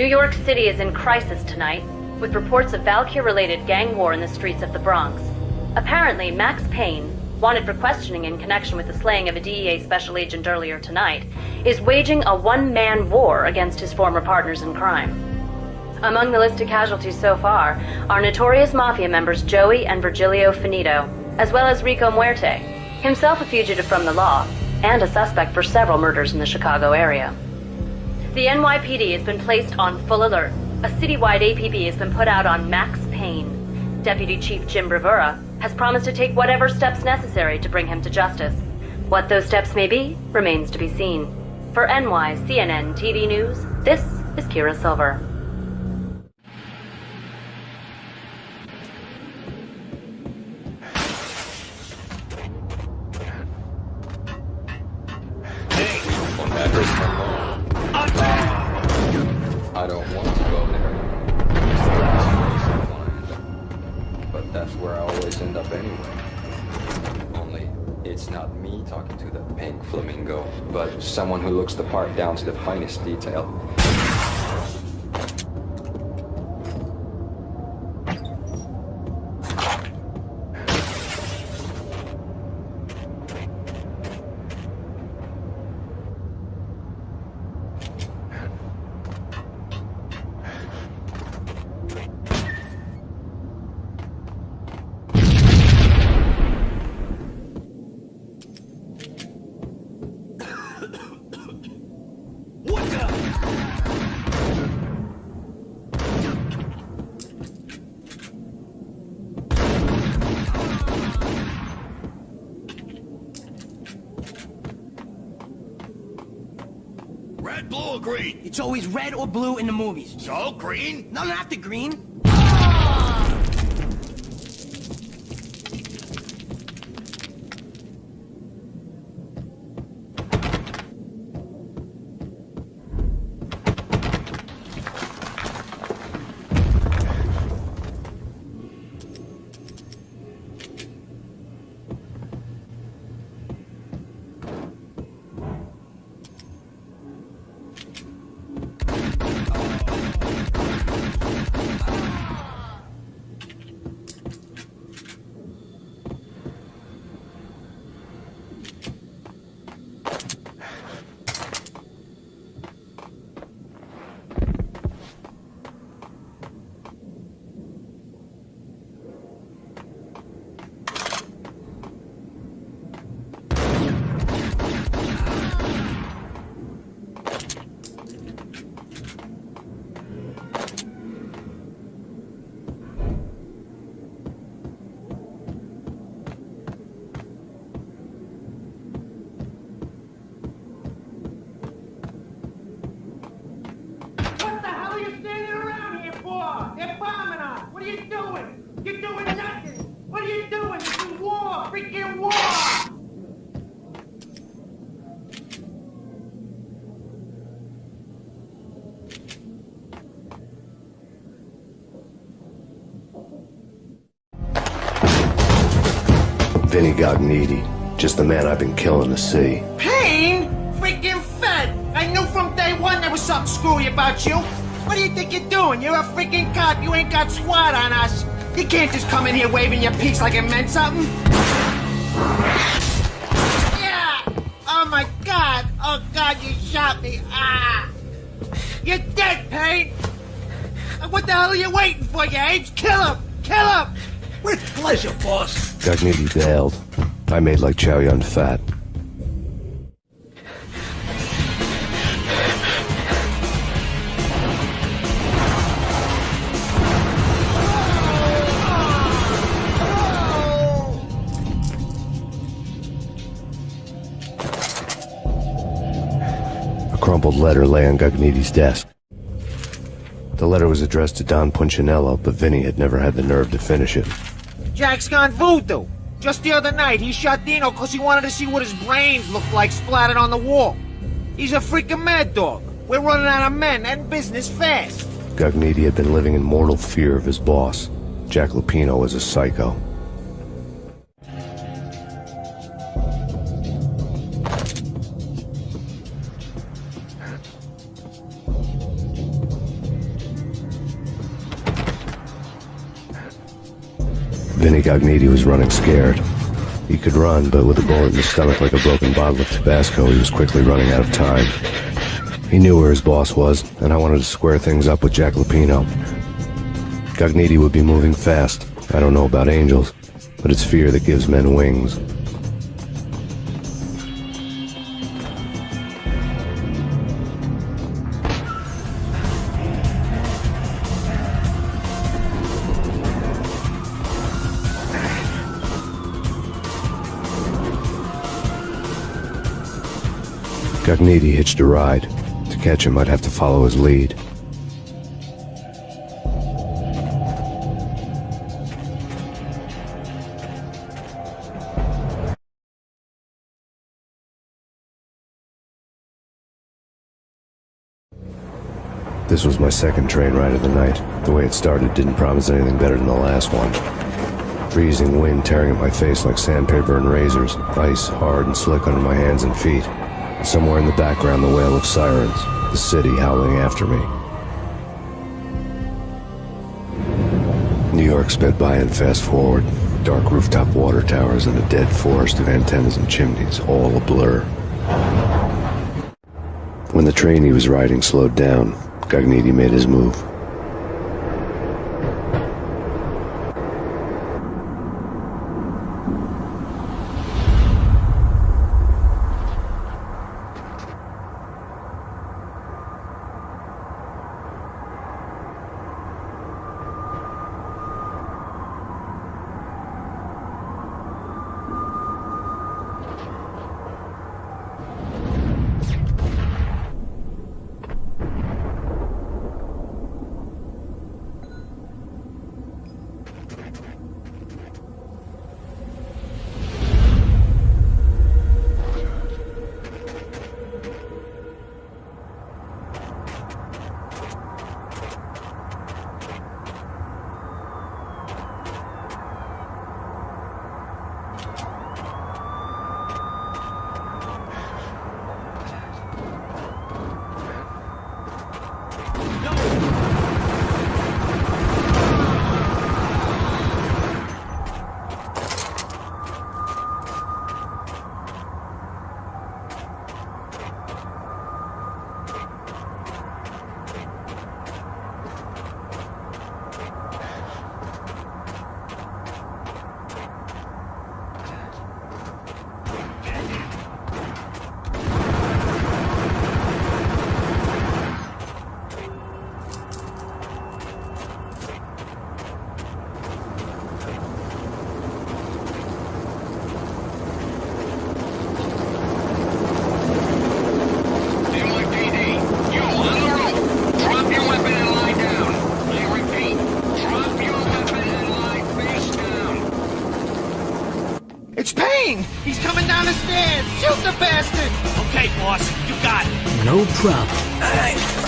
New York City is in crisis tonight, with reports of Valkyr-related gang war in the streets of the Bronx. Apparently, Max Payne, wanted for questioning in connection with the slaying of a DEA special agent earlier tonight, is waging a one-man war against his former partners in crime. Among the listed casualties so far are notorious mafia members Joey and Virgilio Finito, as well as Rico Muerte, himself a fugitive from the law, and a suspect for several murders in the Chicago area. The NYPD has been placed on full alert. A citywide APB has been put out on Max Payne. Deputy Chief Jim Bravura has promised to take whatever steps necessary to bring him to justice. What those steps may be remains to be seen. For NYCNN TV News, this is Kira Silver. I don't want to go there. But that's where I always end up anyway. Only, it's not me talking to the pink flamingo, but someone who looks the part down to the finest detail. Red, blue, or green? It's always red or blue in the movies. So, green? No, not the green. What are you doing? You're doing nothing! What are you doing? This is war! Freaking war! Vinny Gognitti, just the man I've been killing to see. Payne? Freaking fed! I knew from day one there was something screwy about you. What do you think you're doing? You're a freaking cop. You ain't got SWAT on us. You can't just come in here waving your piece like it meant something. Yeah! Oh my God! Oh God, you shot me! Ah! You're dead, Payne! What the hell are you waiting for, you apes? Kill him! Kill him! With pleasure, boss. Gognitti bailed. I made like Chow Yun Fat. A crumpled letter lay on Gognitti's desk. The letter was addressed to Don Punchinello, but Vinny had never had the nerve to finish it. Jack's gone voodoo. Just the other night, he shot Dino because he wanted to see what his brains looked like splattered on the wall. He's a freaking mad dog. We're running out of men and business fast. Gognitti had been living in mortal fear of his boss. Jack Lupino was a psycho. Vinny Gognitti was running scared. He could run, but with a bullet in his stomach like a broken bottle of Tabasco, he was quickly running out of time. He knew where his boss was, and I wanted to square things up with Jack Lupino. Gognitti would be moving fast. I don't know about angels, but it's fear that gives men wings. Gognitti hitched a ride. To catch him, I'd have to follow his lead. This was my second train ride of the night. The way it started didn't promise anything better than the last one. Freezing wind tearing at my face like sandpaper and razors, ice hard and slick under my hands and feet. Somewhere in the background, the wail of sirens, the city howling after me. New York sped by and fast forward. Dark rooftop water towers and a dead forest of antennas and chimneys, all a blur. When the train he was riding slowed down, Gognitti made his move. It's Payne! He's coming down the stairs! Shoot the bastard! Okay, boss, you got it. No problem. All right.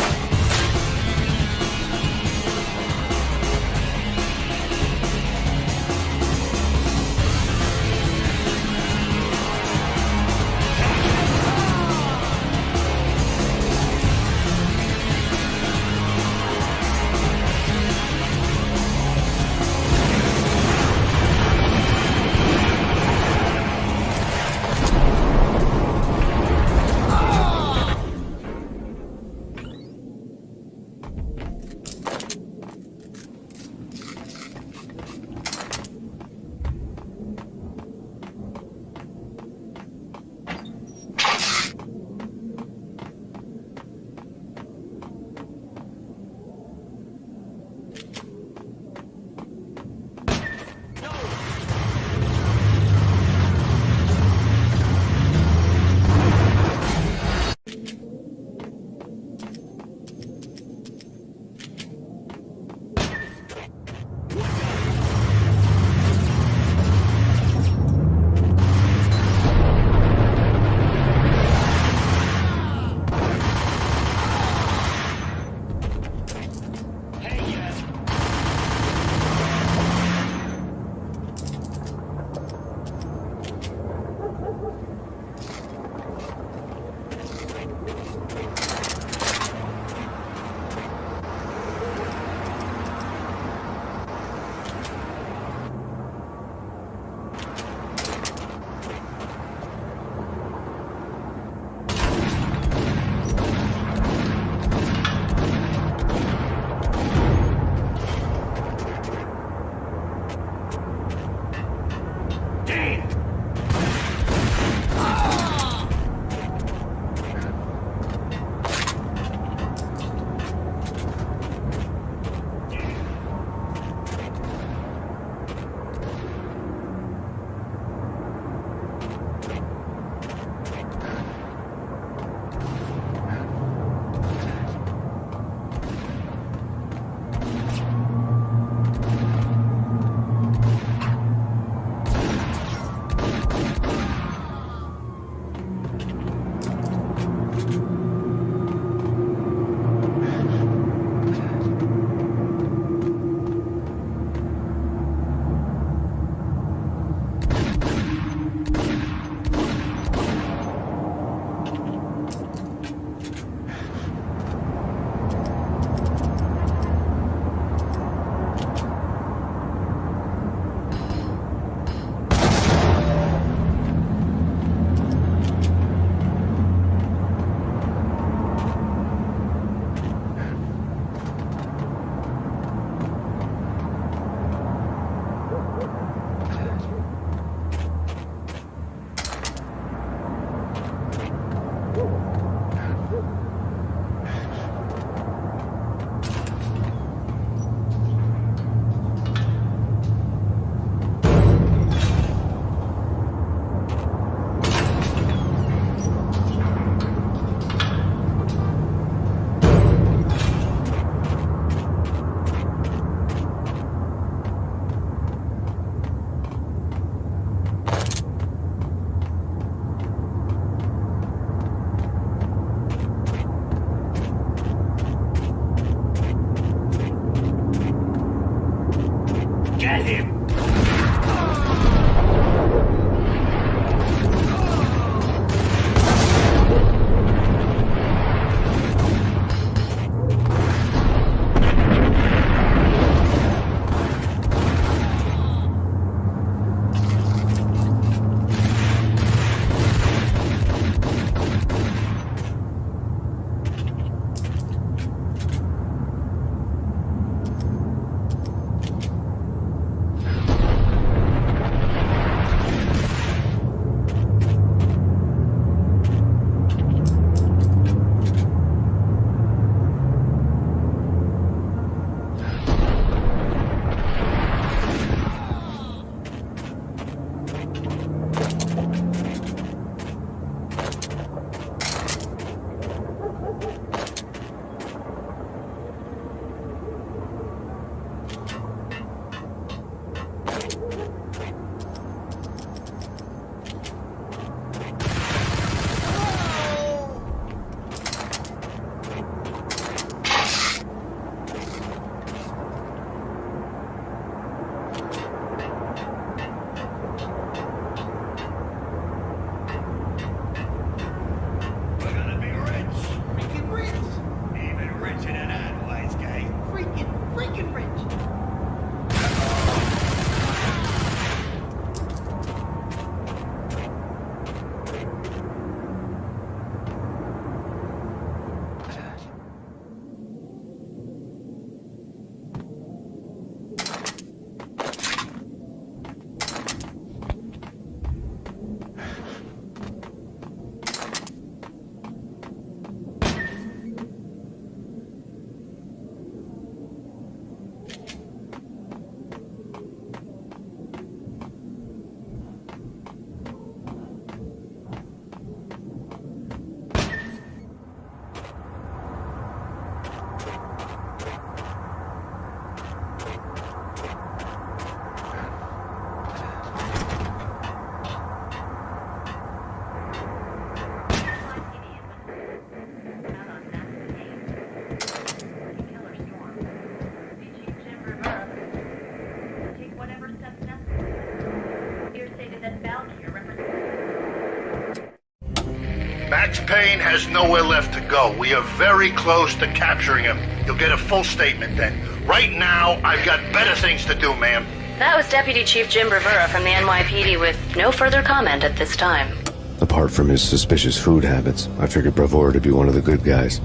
Max Payne has nowhere left to go. We are very close to capturing him. You'll get a full statement then. Right now, I've got better things to do, ma'am. That was Deputy Chief Jim Rivera from the NYPD with no further comment at this time. Apart from his suspicious food habits, I figured Bravura to be one of the good guys.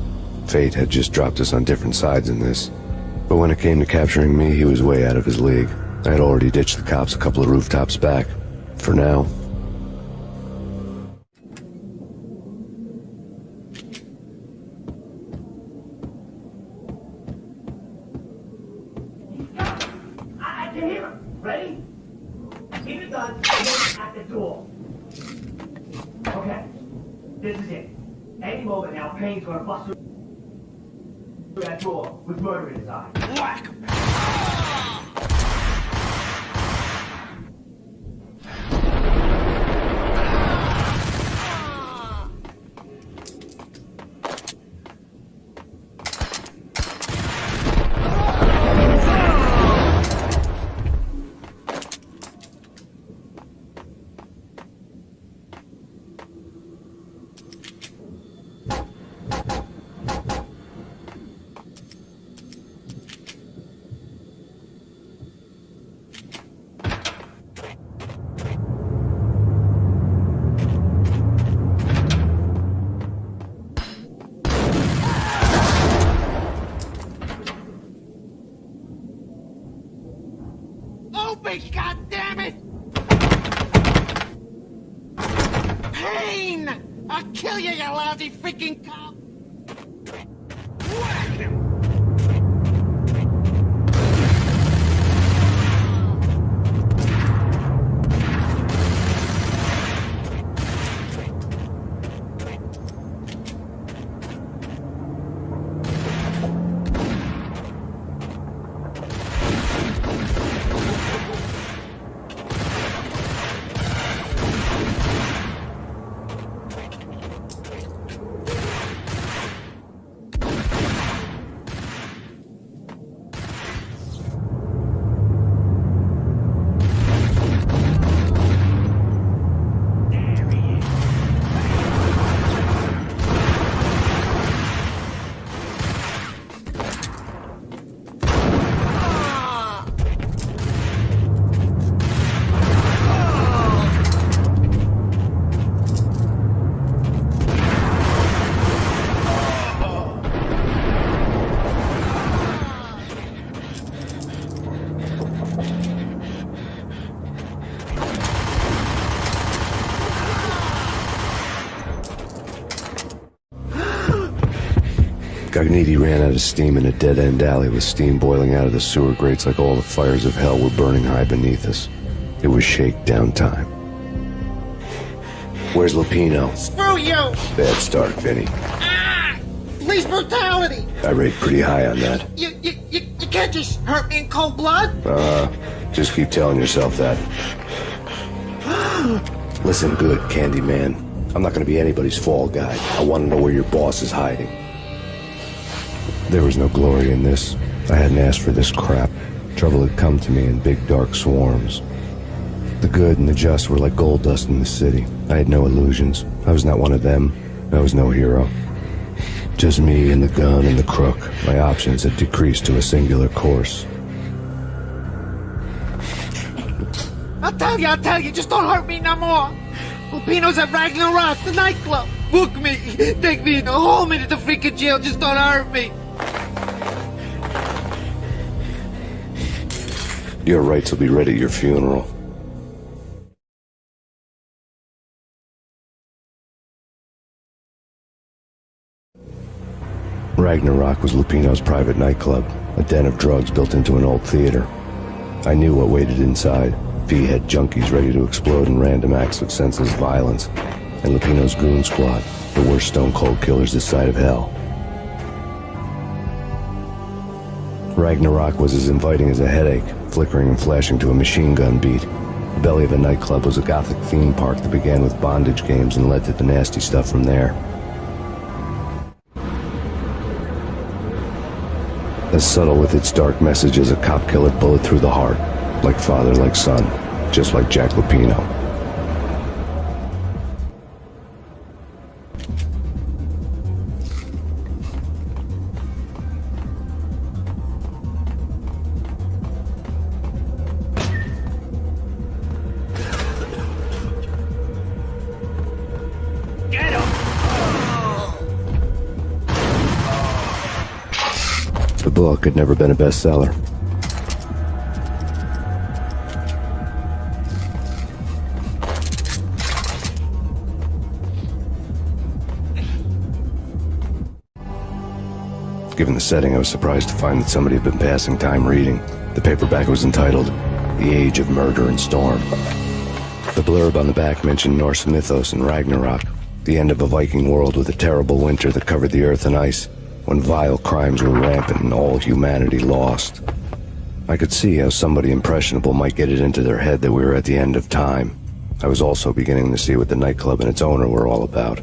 Fate had just dropped us on different sides in this. But when it came to capturing me, he was way out of his league. I had already ditched the cops a couple of rooftops back. For now. I can hear him. Ready? Keep it done. At the door. Okay. This is it. Any moment now, Payne's gonna bust through that door with murder in his eye. Whack! God damn it! Payne! I'll kill you, you lousy freaking cop! Whack him! Gagniti ran out of steam in a dead-end alley with steam boiling out of the sewer grates like all the fires of hell were burning high beneath us. It was shakedown time. Where's Lupino? Screw you! Bad start, Vinny. Ah! Police brutality! I rate pretty high on that. You can't just hurt me in cold blood! Just keep telling yourself that. Listen good, Candyman. I'm not gonna be anybody's fall guy. I want to know where your boss is hiding. There was no glory in this. I hadn't asked for this crap. Trouble had come to me in big dark swarms. The good and the just were like gold dust in the city. I had no illusions. I was not one of them. I was no hero. Just me and the gun and the crook. My options had decreased to a singular course. I'll tell you, just don't hurt me no more. Lupino's at Ragnarök, the nightclub. Book me, take me, hold me to the freaking jail, just don't hurt me. Your rights will be ready at your funeral. Ragnarök was Lupino's private nightclub, a den of drugs built into an old theater. I knew what waited inside. V-head junkies ready to explode in random acts of senseless violence. And Lupino's goon squad, the worst stone-cold killers this side of hell. Ragnarök was as inviting as a headache, flickering and flashing to a machine gun beat. The belly of a nightclub was a gothic theme park that began with bondage games and led to the nasty stuff from there. As subtle with its dark message as a cop killer bullet through the heart. Like father, like son. Just like Jack Lupino. book had never been a bestseller. Given the setting, I was surprised to find that somebody had been passing time reading. The paperback was entitled The Age of Murder and Storm. The blurb on the back mentioned Norse mythos and Ragnarök, the end of a Viking world with a terrible winter that covered the earth in ice, when vile crimes were rampant and all humanity lost. I could see how somebody impressionable might get it into their head that we were at the end of time. I was also beginning to see what the nightclub and its owner were all about.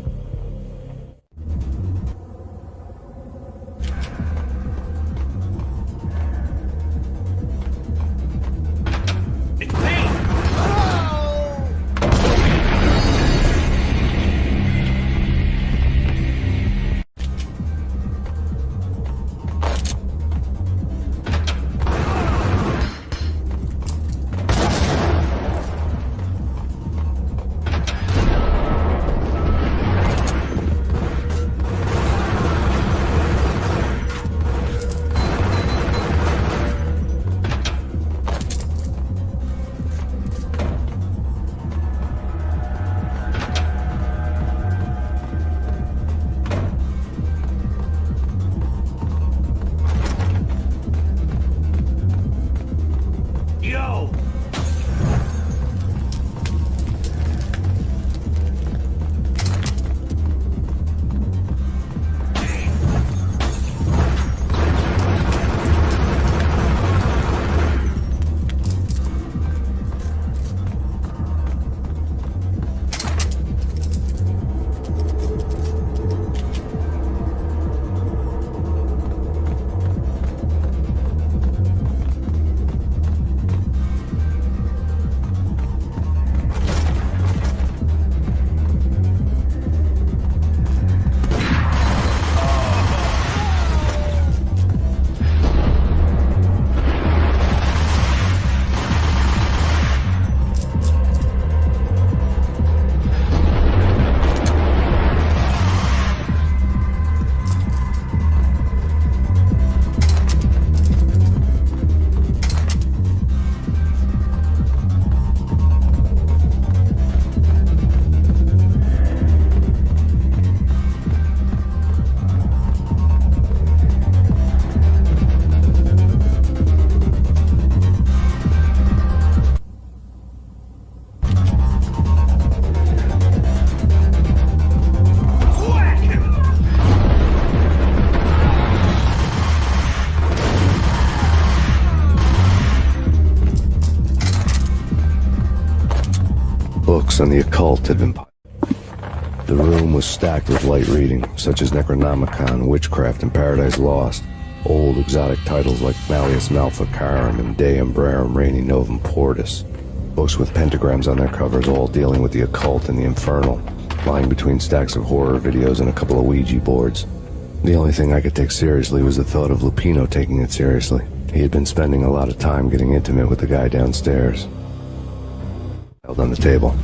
Books on the occult had been piled. The room was stacked with light reading, such as Necronomicon, Witchcraft, and Paradise Lost. Old exotic titles like Malleus Maleficarum and De Umbrarum Reini Novum Portus. Books with pentagrams on their covers, all dealing with the occult and the infernal, lying between stacks of horror videos and a couple of Ouija boards. The only thing I could take seriously was the thought of Lupino taking it seriously. He had been spending a lot of time getting intimate with the guy downstairs. Held on the table.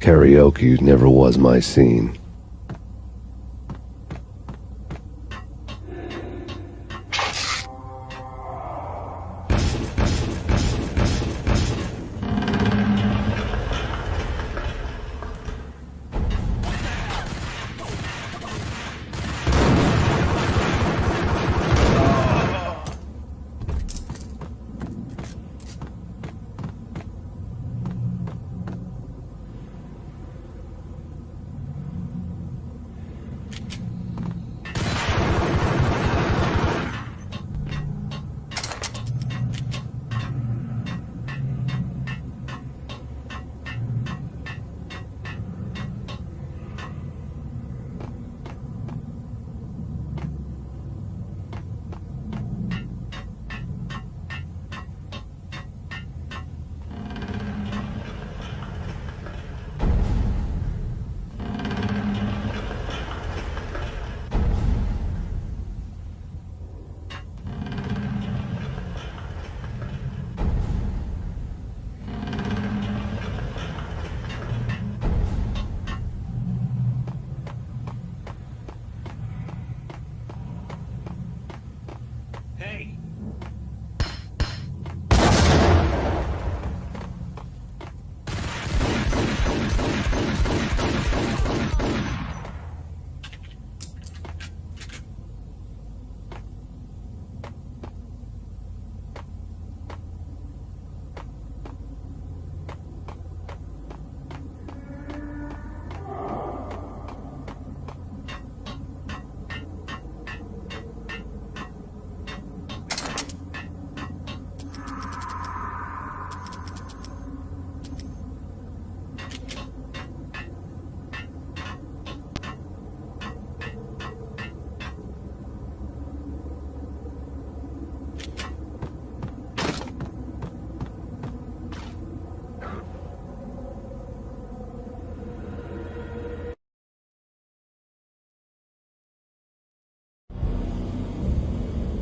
Karaoke never was my scene.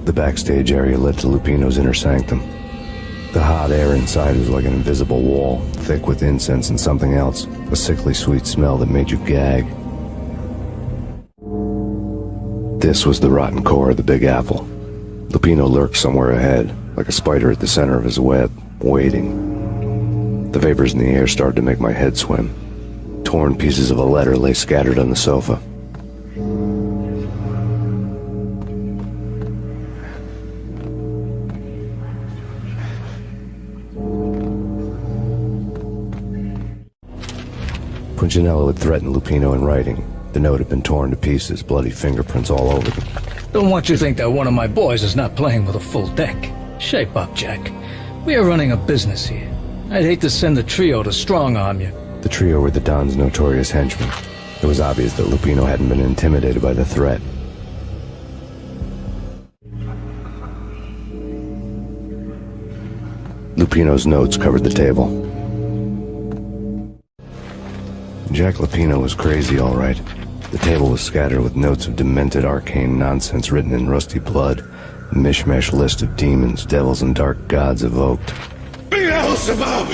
The backstage area led to Lupino's inner sanctum. The hot air inside was like an invisible wall, thick with incense and something else, a sickly sweet smell that made you gag. This was the rotten core of the Big Apple. Lupino lurked somewhere ahead, like a spider at the center of his web, waiting. The vapors in the air started to make my head swim. Torn pieces of a letter lay scattered on the sofa. Punchinello had threatened Lupino in writing. The note had been torn to pieces, bloody fingerprints all over them. Don't want you to think that one of my boys is not playing with a full deck. Shape up, Jack. We are running a business here. I'd hate to send the trio to strong-arm you. The trio were the Don's notorious henchmen. It was obvious that Lupino hadn't been intimidated by the threat. Lupino's notes covered the table. Jack Lupino was crazy, all right. The table was scattered with notes of demented arcane nonsense written in rusty blood. A mishmash list of demons, devils, and dark gods evoked. Beelzebub!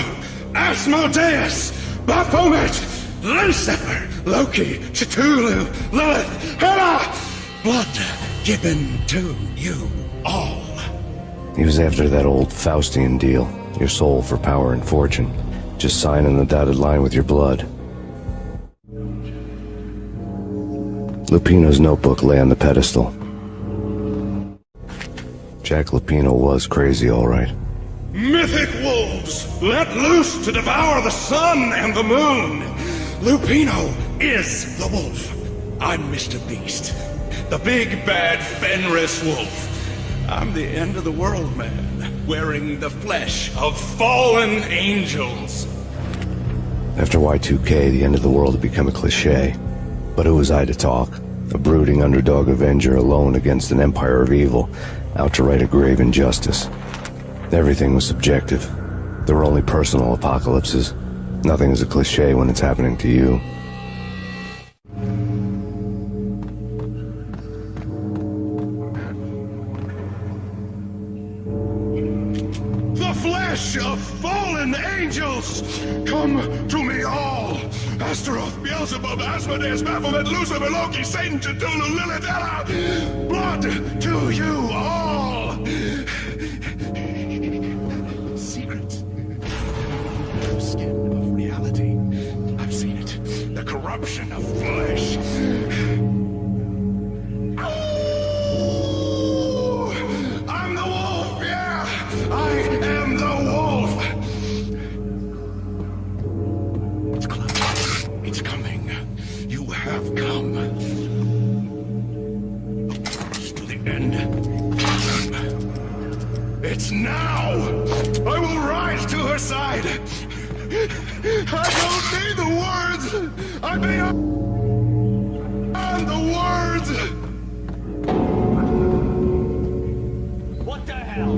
Asmodeus! Baphomet! Lucifer! Loki! Cthulhu! Lilith! Hela! Blood given to you all. He was after that old Faustian deal. Your soul for power and fortune. Just sign on the dotted line with your blood. Lupino's notebook lay on the pedestal. Jack Lupino was crazy, all right. Mythic wolves, let loose to devour the sun and the moon. Lupino is the wolf. I'm Mr. Beast, the big bad Fenris wolf. I'm the end of the world man, wearing the flesh of fallen angels. After Y2K, the end of the world had become a cliche. But who was I to talk? A brooding underdog avenger alone against an empire of evil, out to right a grave injustice. Everything was subjective. There were only personal apocalypses. Nothing is a cliche when it's happening to you. The flesh of fallen angels! Come to me all! Astaroth, Beelzebub, Asmodeus, Baphomet, Lucifer, Loki, Satan, Cthulhu, Lilith, Ella! Blood to you all! Secrets. The skin of reality. I've seen it. The corruption of flesh. Oh, I'm the wolf, yeah! I am the wolf! It's close. It's coming. You have come. To the end. It's now! I will rise to her side! I don't need the words! I beyond the words! What the hell?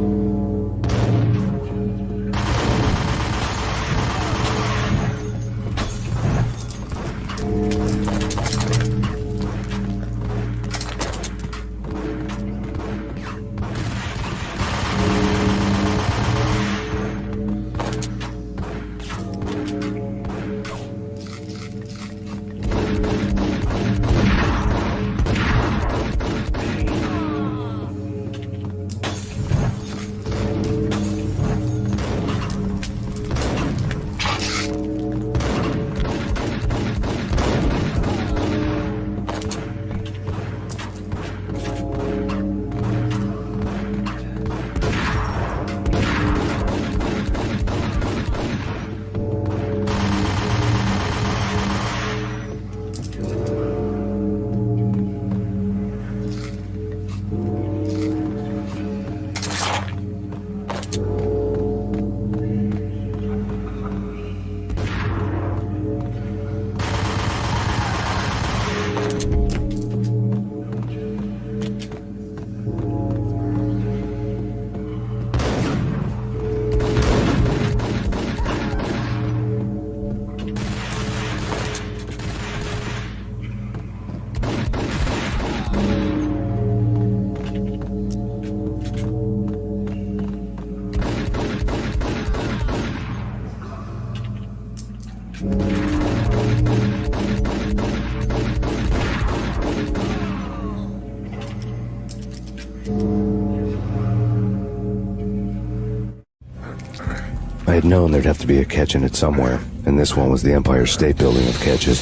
I had known there'd have to be a catch in it somewhere, and this one was the Empire State Building of catches.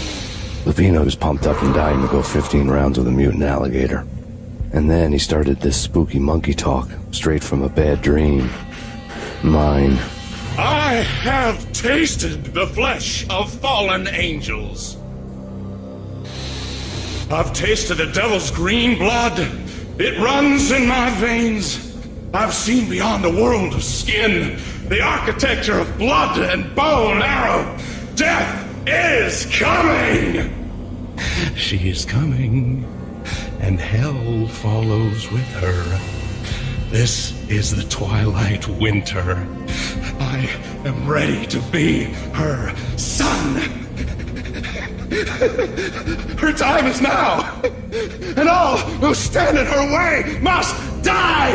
Lupino was pumped up and dying to go 15 rounds with a mutant alligator. And then he started this spooky monkey talk, straight from a bad dream. Mine. I have tasted the flesh of fallen angels. I've tasted the devil's green blood. It runs in my veins. I've seen beyond the world of skin, the architecture of blood and bow and arrow. Death is coming! She is coming, and hell follows with her. This is the twilight winter. I am ready to be her son. Her time is now, and all who stand in her way must die!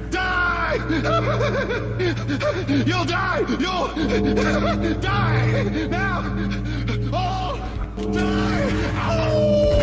Die! You'll die! You'll die! Now! All die! Oh!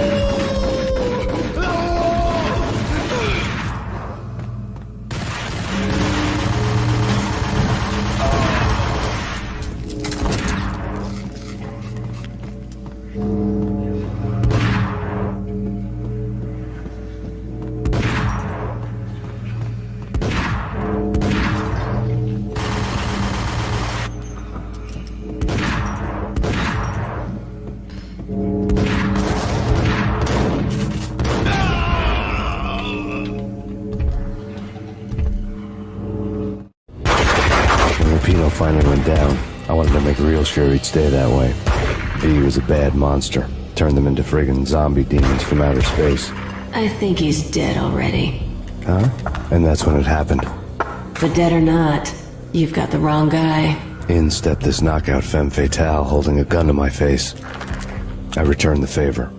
Finally went down. I wanted to make real sure he'd stay that way. V was a bad monster. Turned them into friggin' zombie demons from outer space. I think he's dead already. Huh? And that's when it happened. But dead or not, you've got the wrong guy. In stepped this knockout femme fatale holding a gun to my face. I returned the favor.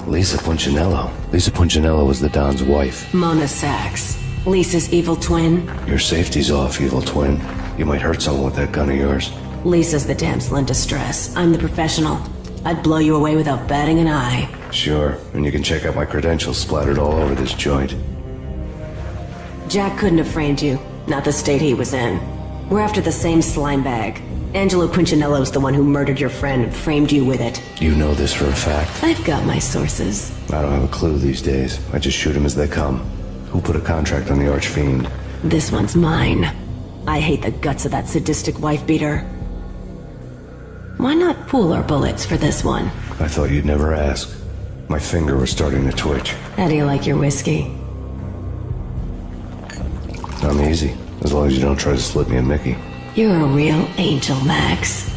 Lisa Punchinello. Lisa Punchinello was the Don's wife. Mona Sachs. Lisa's evil twin. Your safety's off, evil twin. You might hurt someone with that gun of yours. Lisa's the damsel in distress. I'm the professional. I'd blow you away without batting an eye. Sure, and you can check out my credentials splattered all over this joint. Jack couldn't have framed you. Not the state he was in. We're after the same slime bag. Angelo Punchinello's the one who murdered your friend and framed you with it. You know this for a fact? I've got my sources. I don't have a clue these days. I just shoot them as they come. Who put a contract on the Archfiend? This one's mine. I hate the guts of that sadistic wife-beater. Why not pool our bullets for this one? I thought you'd never ask. My finger was starting to twitch. How do you like your whiskey? I'm easy, as long as you don't try to slip me a Mickey. You're a real angel, Max.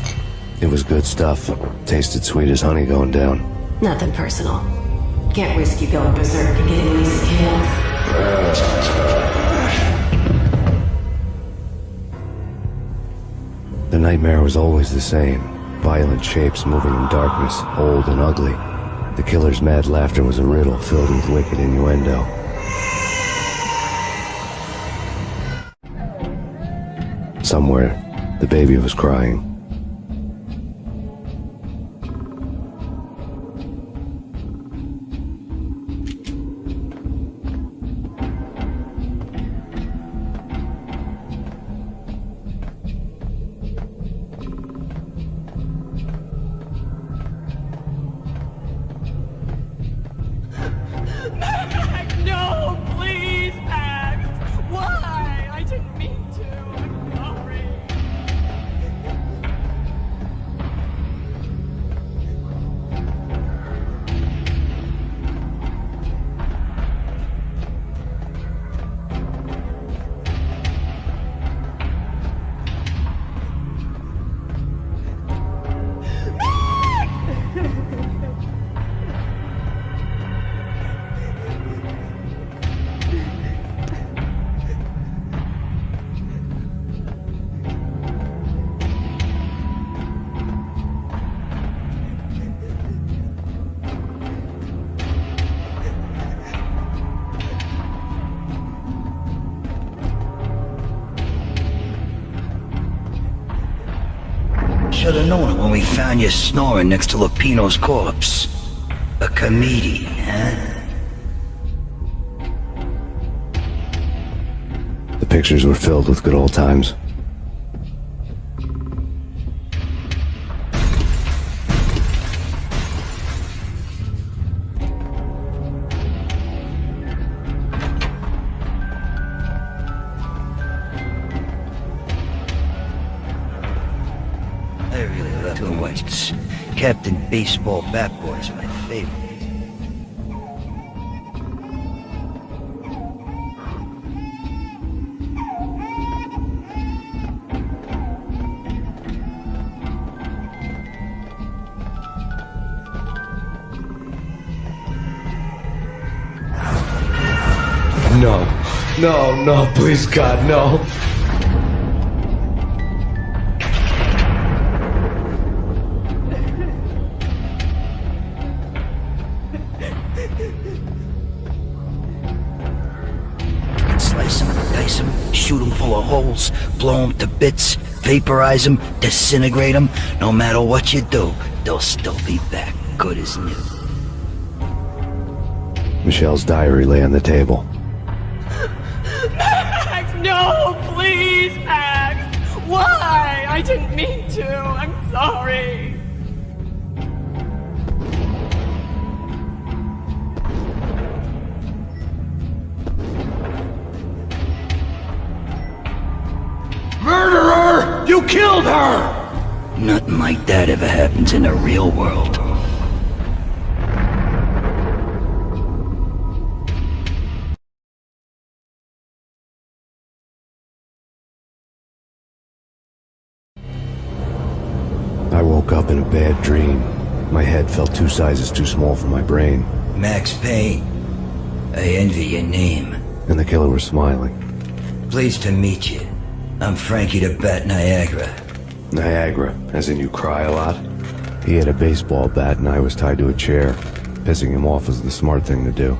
It was good stuff. Tasted sweet as honey going down. Nothing personal. Can't risk you going berserk and getting Lisa killed. The nightmare was always the same. Violent shapes moving in darkness, old and ugly. The killer's mad laughter was a riddle filled with wicked innuendo. Somewhere, the baby was crying. Max, no, please, Max. Why? I didn't mean to. I'm sorry. Should have known it when we found you snoring next to Lupino's corpse. A comedian, huh? The pictures were filled with good old times. I really love the whites. Captain Baseball Bat Boy's my favorite. No. No, no, please God, no. Slice them, dice them, shoot them full of holes, blow them to bits, vaporize them, disintegrate them. No matter what you do, they'll still be back, good as new. Michelle's diary lay on the table. Max, no, please, Max. Why? I didn't mean to. I'm sorry. Murderer! You killed her! Nothing like that ever happens in the real world. I woke up in a bad dream. My head felt 2 sizes too small for my brain. Max Payne. I envy your name. And the killer was smiling. Pleased to meet you. I'm Frankie the Bat Niagara. Niagara, as in you cry a lot? He had a baseball bat and I was tied to a chair. Pissing him off was the smart thing to do.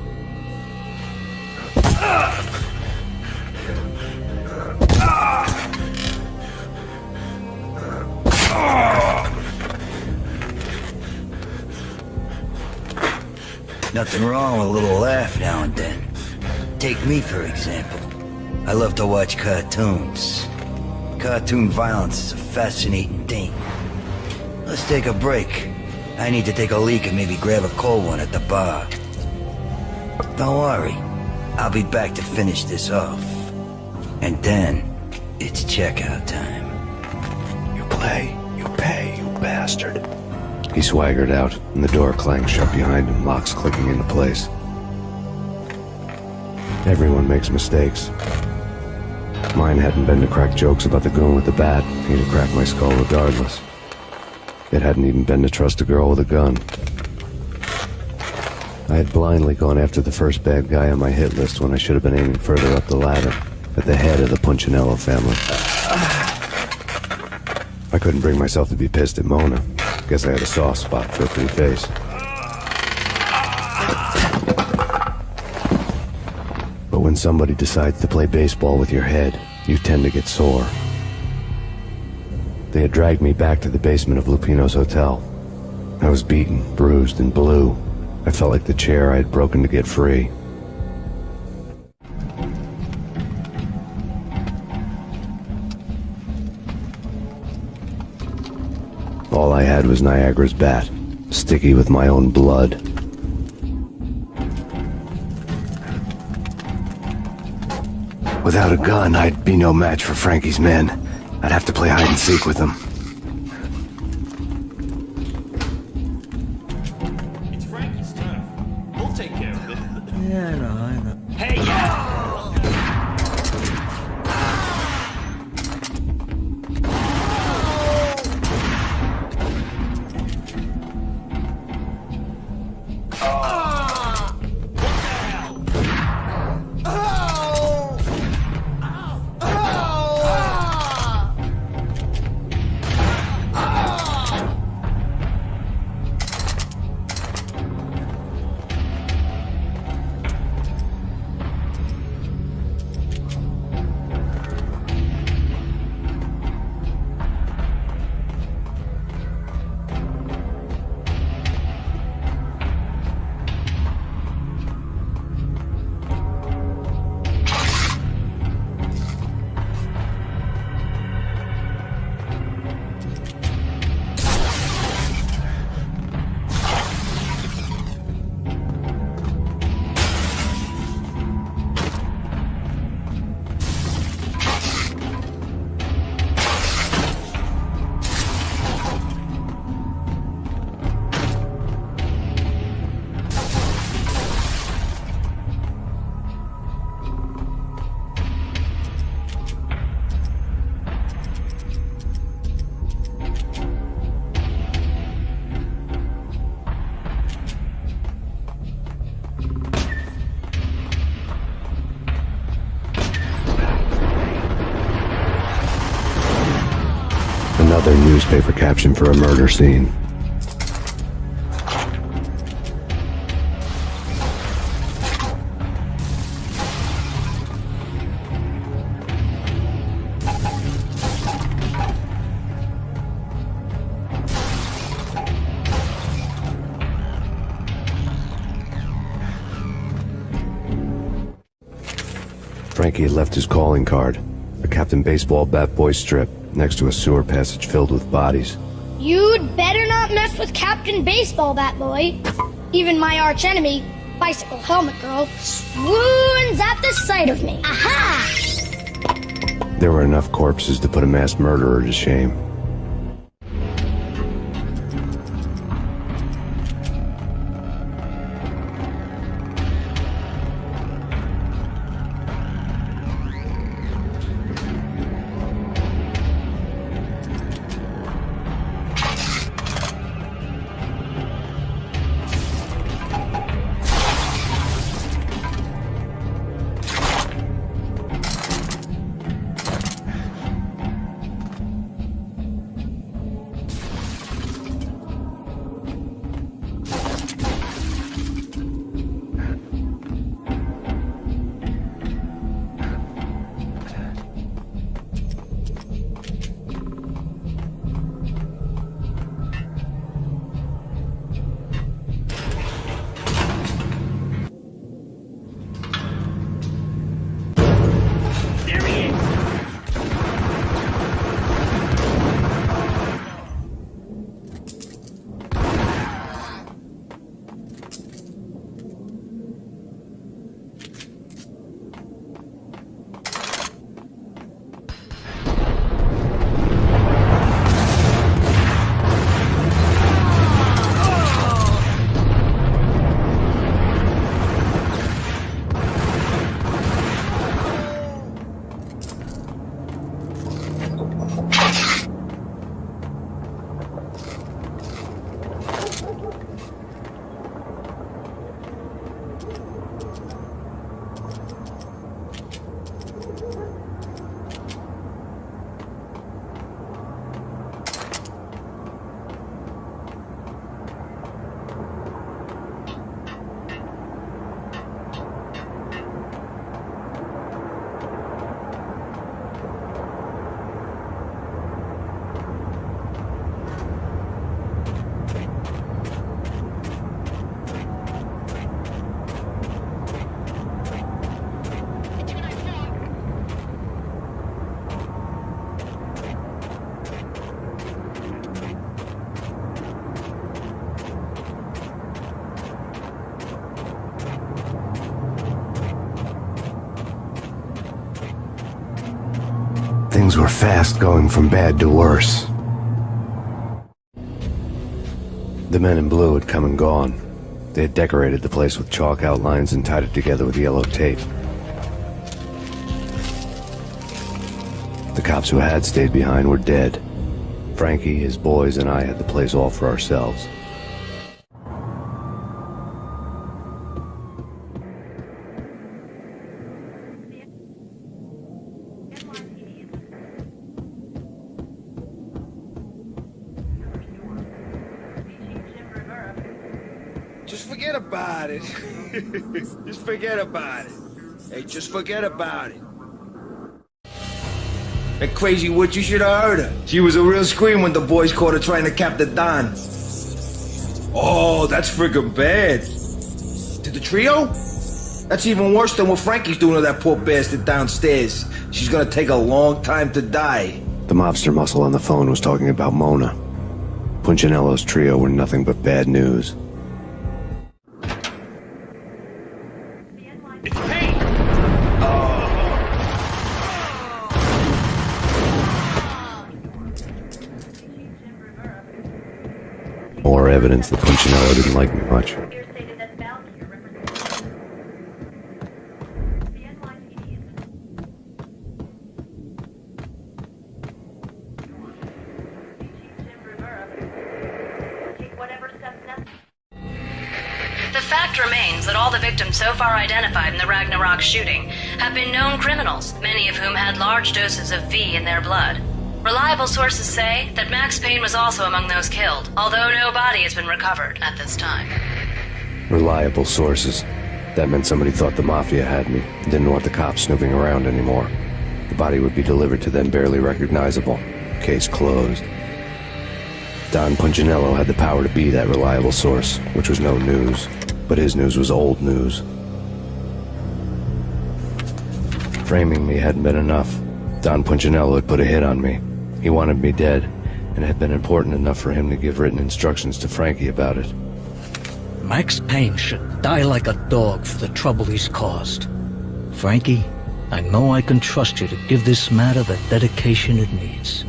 Nothing wrong with a little laugh now and then. Take me, for example. I love to watch cartoons. Cartoon violence is a fascinating thing. Let's take a break. I need to take a leak and maybe grab a cold one at the bar. Don't worry. I'll be back to finish this off. And then, it's checkout time. You play, you pay, you bastard. He swaggered out, and the door clanged shut behind him, locks clicking into place. Everyone makes mistakes. Mine hadn't been to crack jokes about the goon with the bat. He'd have cracked my skull regardless. It hadn't even been to trust a girl with a gun. I had blindly gone after the first bad guy on my hit list when I should have been aiming further up the ladder, at the head of the Punchinello family. I couldn't bring myself to be pissed at Mona. Guess I had a soft spot for a pretty face. But when somebody decides to play baseball with your head, you tend to get sore. They had dragged me back to the basement of Lupino's hotel. I was beaten, bruised, and blue. I felt like the chair I had broken to get free. All I had was Niagara's bat, sticky with my own blood. Without a gun, I'd be no match for Frankie's men. I'd have to play hide and seek with them. It's Frankie's turf. We'll take care of it. Yeah, I know. Hey, yeah! Another newspaper caption for a murder scene. Frankie had left his calling card, a Captain Baseball Bat Boy strip, next to a sewer passage filled with bodies. You'd better not mess with Captain Baseball Bat Boy. Even my archenemy, Bicycle Helmet Girl, swoons at the sight of me. Aha! There were enough corpses to put a mass murderer to shame. Things were fast going from bad to worse. The men in blue had come and gone. They had decorated the place with chalk outlines and tied it together with yellow tape. The cops who had stayed behind were dead. Frankie, his boys, and I had the place all for ourselves. Just forget about it. Just forget about it. Hey, just forget about it. That crazy witch, you should have heard her. She was a real scream when the boys caught her trying to cap the Don. Oh, that's friggin' bad. To the trio? That's even worse than what Frankie's doing to that poor bastard downstairs. She's gonna take a long time to die. The mobster muscle on the phone was talking about Mona. Punchinello's trio were nothing but bad news. It's Payne! More evidence that Punchinello didn't like me much. The fact remains that all the victims so far identified in the Ragnarök shooting have been known criminals, many of whom had large doses of V in their blood. Reliable sources say that Max Payne was also among those killed, although no body has been recovered at this time. Reliable sources. That meant somebody thought the Mafia had me, and didn't want the cops snooping around anymore. The body would be delivered to them barely recognizable. Case closed. Don Punchinello had the power to be that reliable source, which was no news. But his news was old news. Framing me hadn't been enough. Don Punchinello had put a hit on me. He wanted me dead, and it had been important enough for him to give written instructions to Frankie about it. Max Payne should die like a dog for the trouble he's caused. Frankie, I know I can trust you to give this matter the dedication it needs.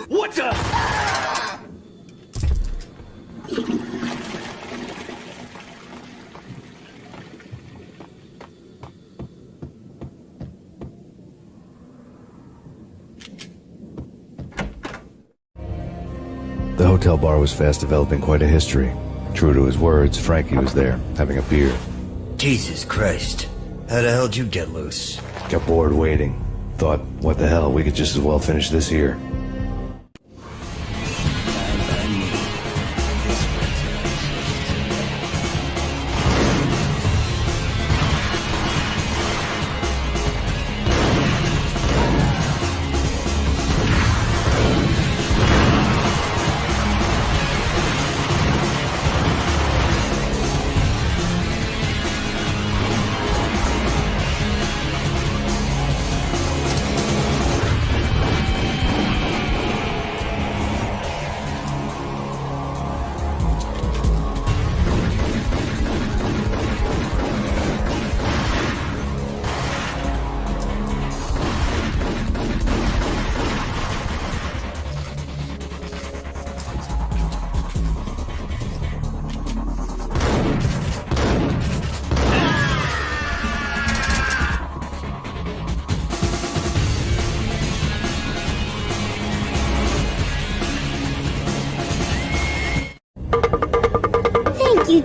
What the? The hotel bar was fast developing quite a history. True to his words, Frankie was there, having a beer. Jesus Christ. How the hell did you get loose? Got bored waiting. Thought, what the hell, we could just as well finish this here.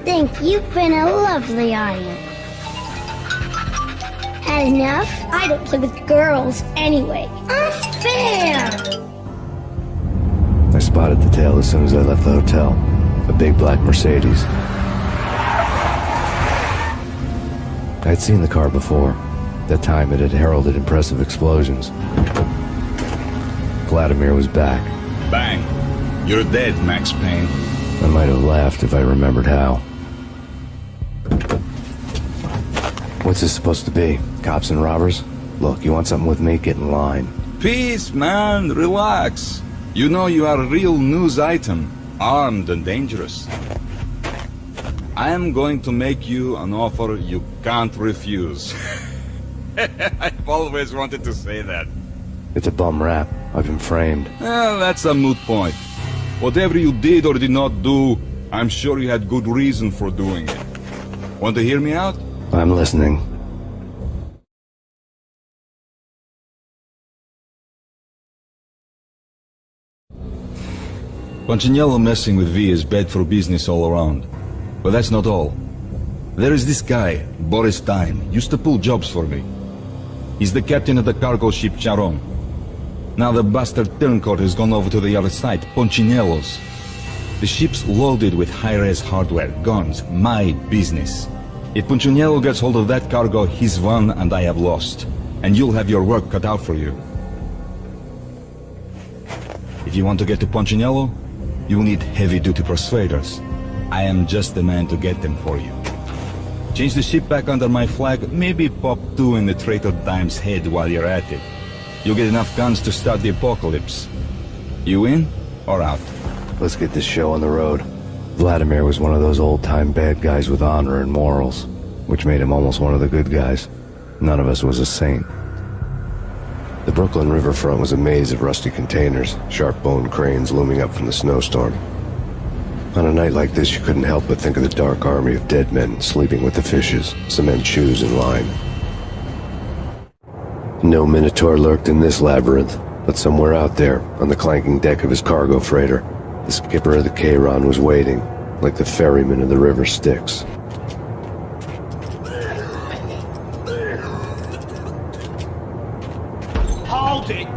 Thank you. You've been a lovely audience. Had enough? I don't play with girls anyway. Unfair! I spotted the tail as soon as I left the hotel. A big black Mercedes. I'd seen the car before. That time it had heralded impressive explosions. Vladimir was back. Bang. You're dead, Max Payne. I might have laughed if I remembered how. What's this supposed to be? Cops and robbers? Look, you want something with me? Get in line. Peace, man. Relax. You know you are a real news item. armed and dangerous. I am going to make you an offer you can't refuse. I've always wanted to say that. It's a bum rap. I've been framed. Well, that's a moot point. Whatever you did or did not do, I'm sure you had good reason for doing it. Want to hear me out? I'm listening. Punchinello messing with V is bad for business all around. But that's not all. There is this guy, Boris Time, used to pull jobs for me. He's the captain of the cargo ship Charon. Now the bastard turncoat has gone over to the other side, Punchinello's. The ship's loaded with high-res hardware, guns, my business. If Punchinello gets hold of that cargo, he's won and I have lost. And you'll have your work cut out for you. If you want to get to Punchinello, you'll need heavy-duty persuaders. I am just the man to get them for you. Change the ship back under my flag, maybe pop 2 in the traitor Dime's head while you're at it. You'll get enough guns to start the apocalypse. You in or out? Let's get this show on the road. Vladimir was one of those old-time bad guys with honor and morals, which made him almost one of the good guys. None of us was a saint. The Brooklyn riverfront was a maze of rusty containers, sharp-boned cranes looming up from the snowstorm. On a night like this, you couldn't help but think of the dark army of dead men sleeping with the fishes, cement shoes in line. No Minotaur lurked in this labyrinth, but somewhere out there, on the clanking deck of his cargo freighter, the skipper of the Chiron was waiting, like the ferryman of the river Styx. Hold it!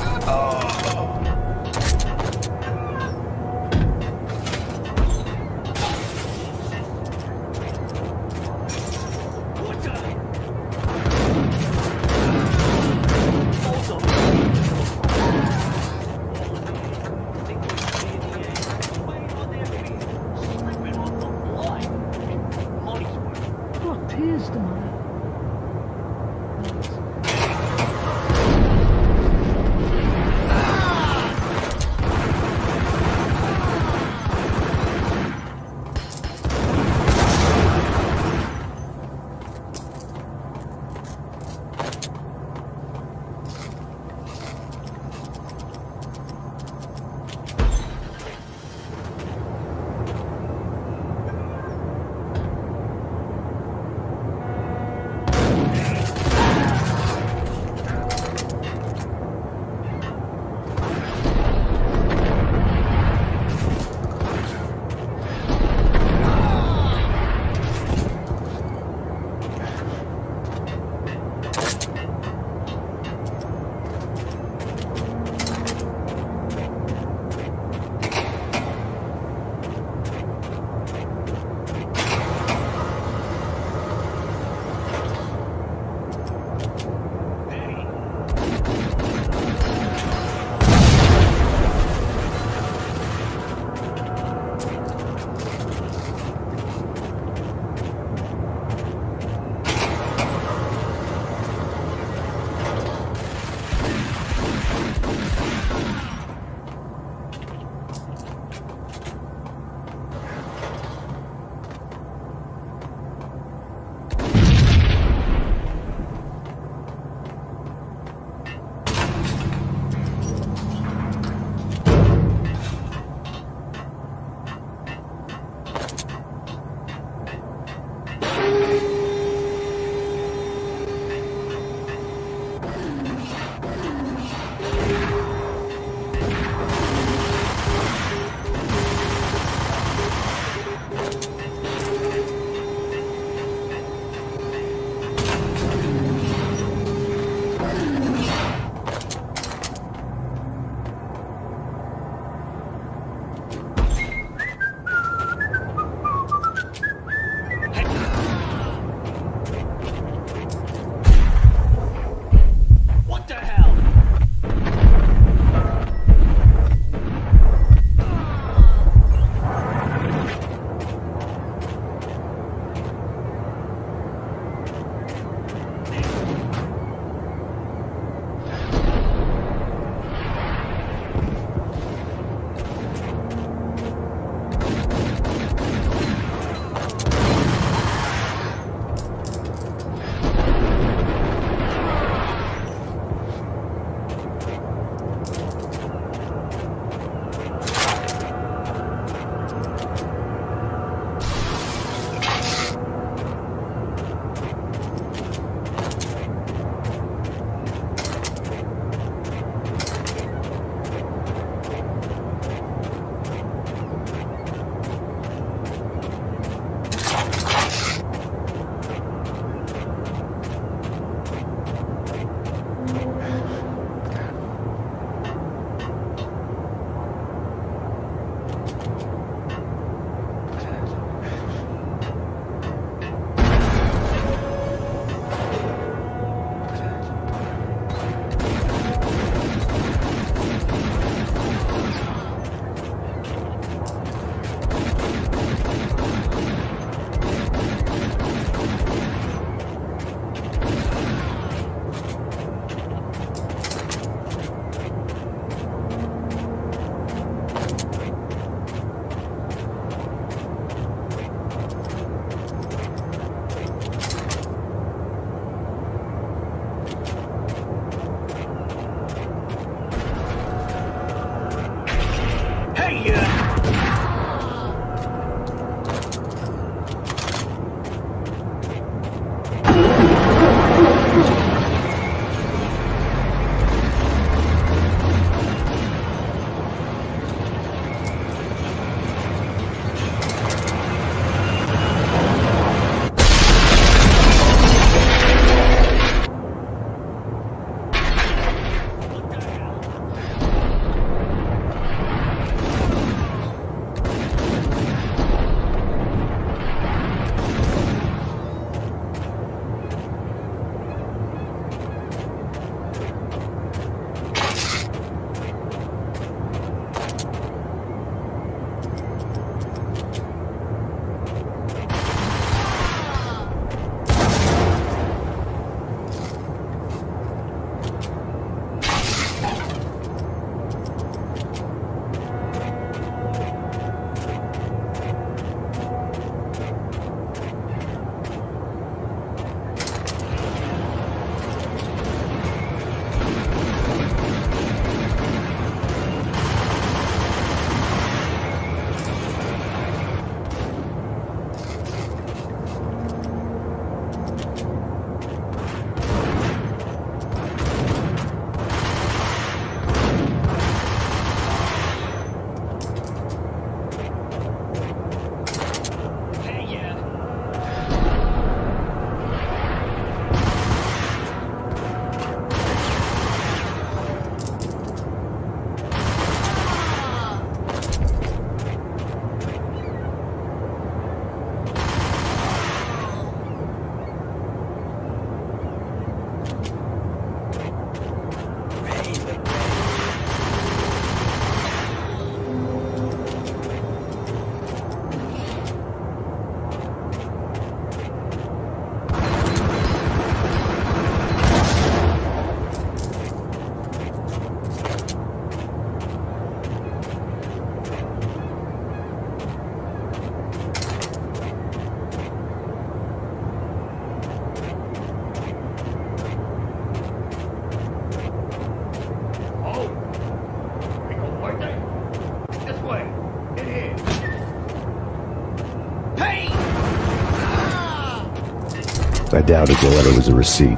I doubted the letter was a receipt.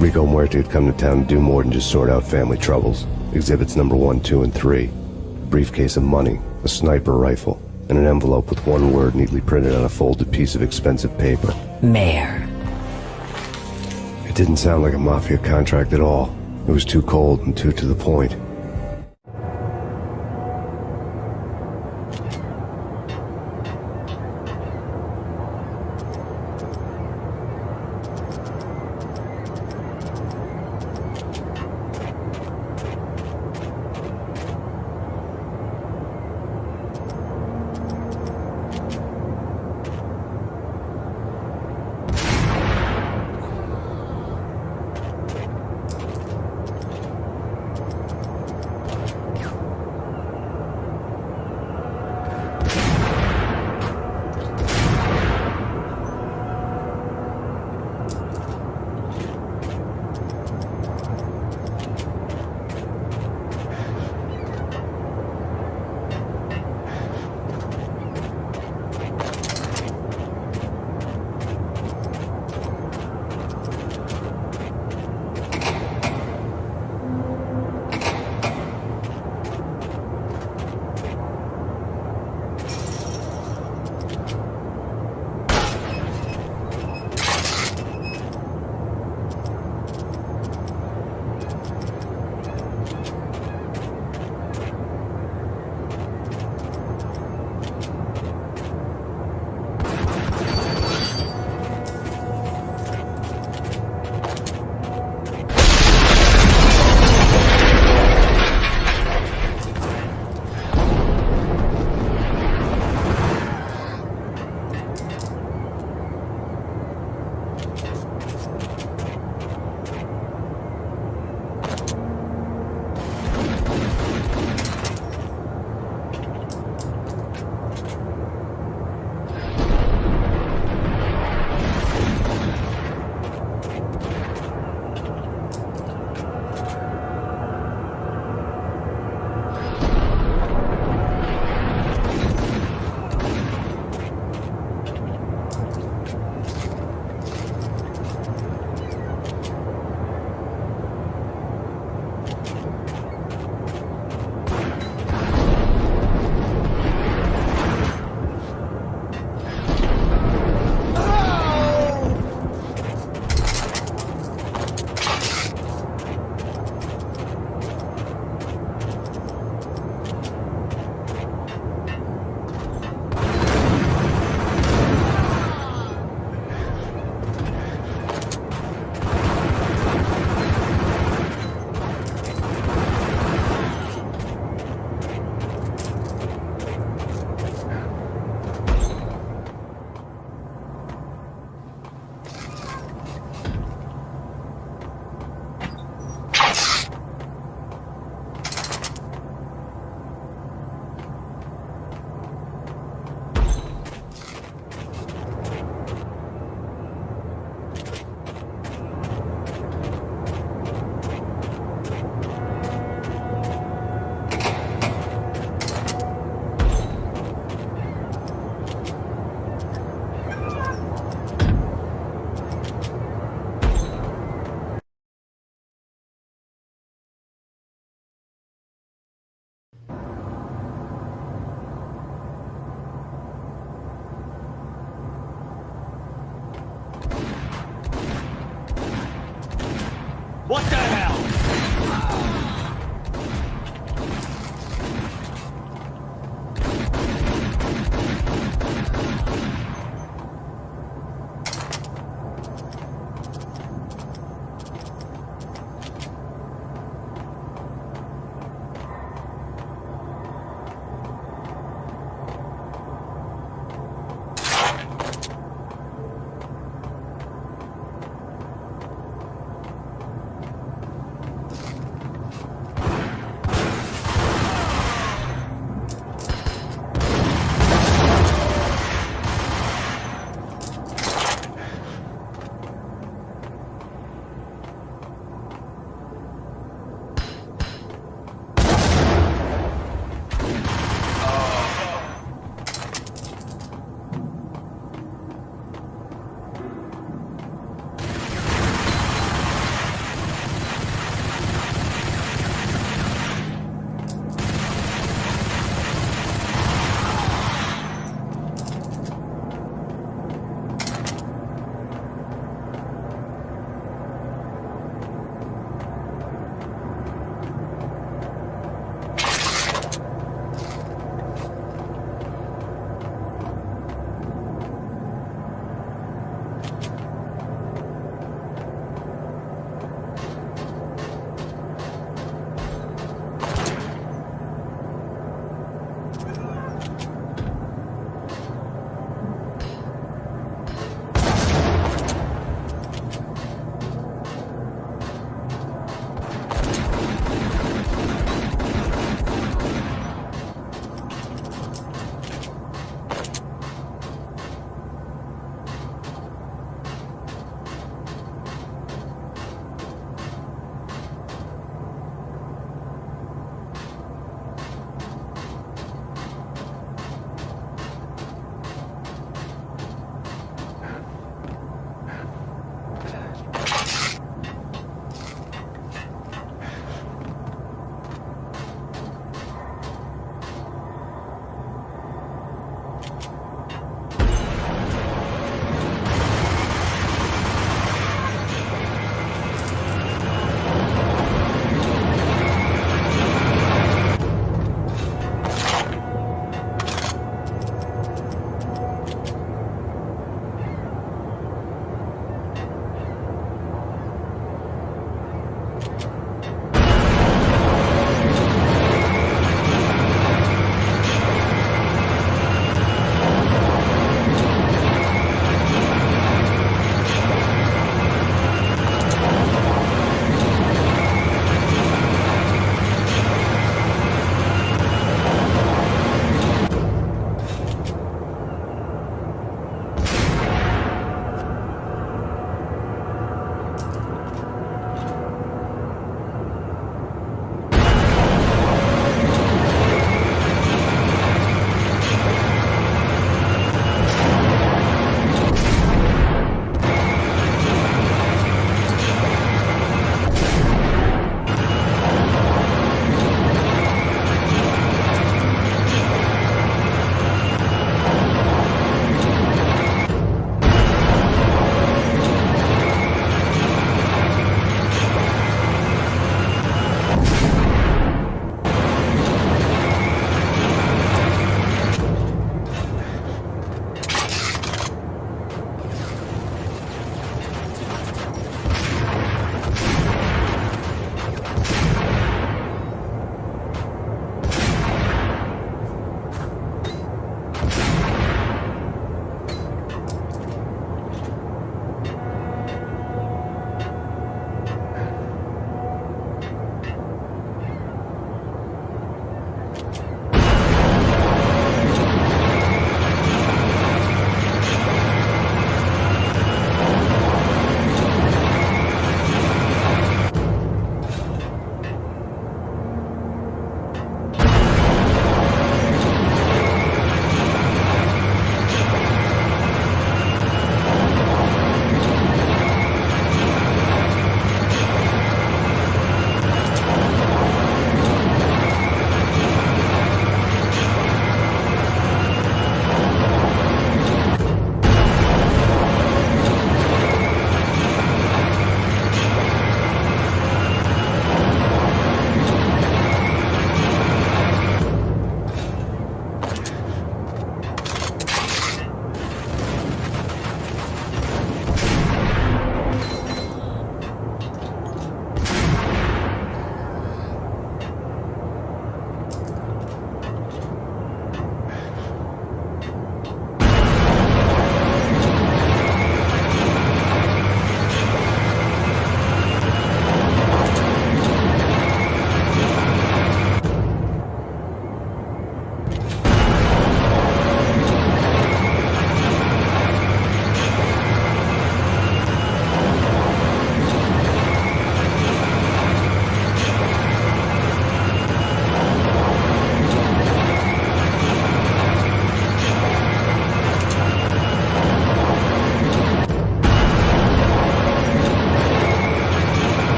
Rico Muerte had come to town to do more than just sort out family troubles. Exhibits number 1, 2, and 3. A briefcase of money, a sniper rifle, and an envelope with one word neatly printed on a folded piece of expensive paper. Mayor. It didn't sound like a mafia contract at all. It was too cold and too to the point.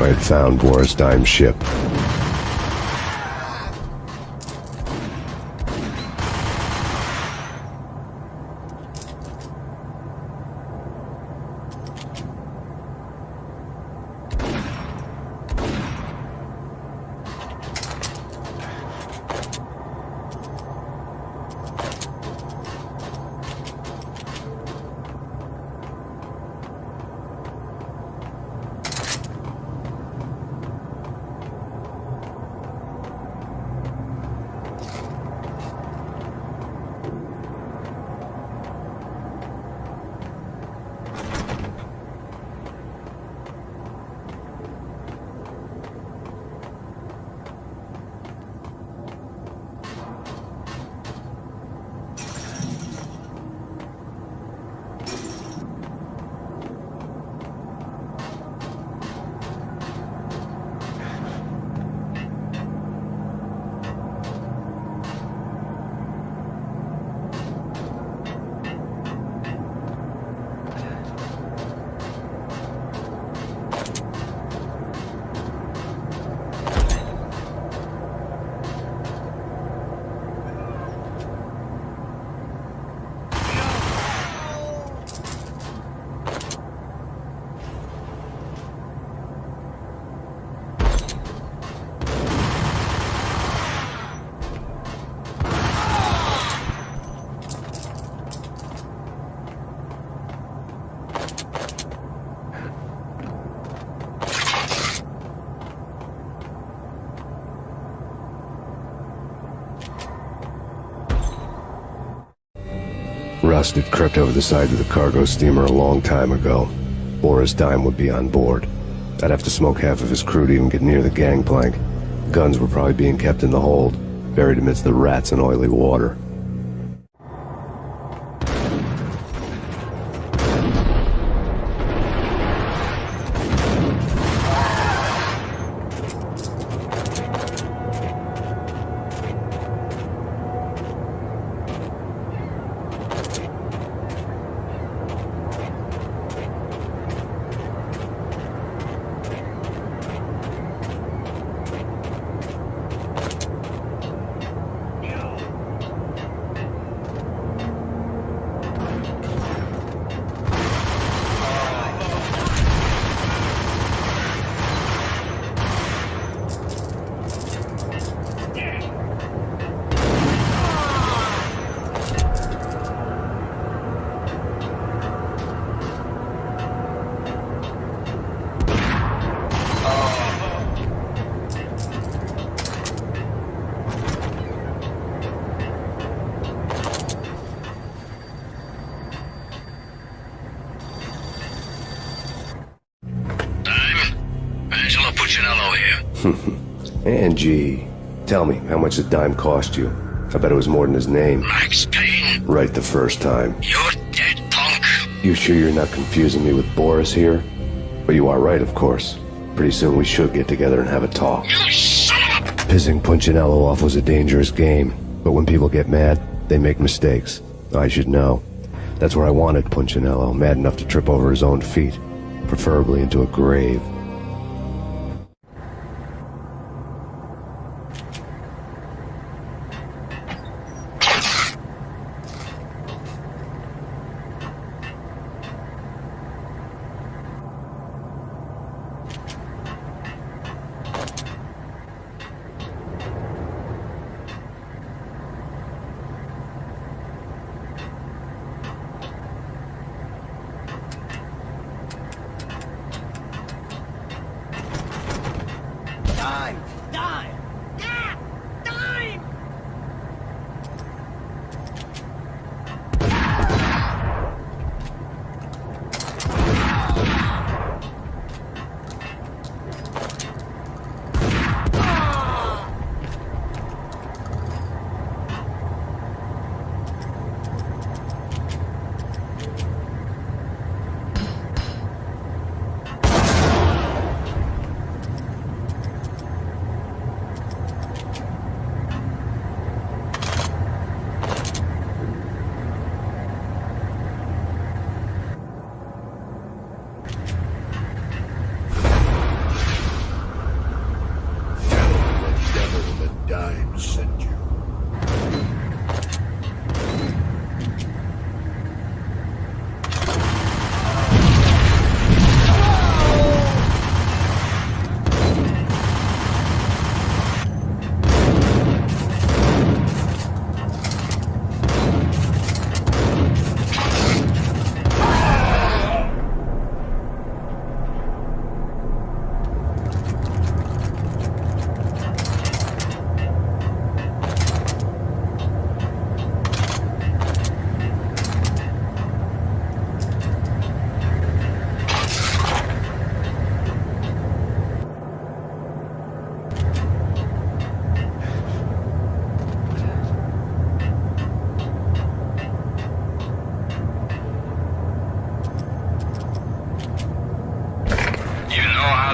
I had found Boris Dime's ship. Rust had crept over the side of the cargo steamer a long time ago. Boris Dime would be on board. I'd have to smoke half of his crew to even get near the gangplank. Guns were probably being kept in the hold, buried amidst the rats and oily water. And gee, tell me, how much did Dime cost you? I bet it was more than his name. Max Payne. Right the first time. You're dead, punk. You sure you're not confusing me with Boris here? But you are right, of course. Pretty soon we should get together and have a talk. You son of a... Pissing Punchinello off was a dangerous game, but when people get mad, they make mistakes. I should know. That's where I wanted Punchinello, mad enough to trip over his own feet, preferably into a grave.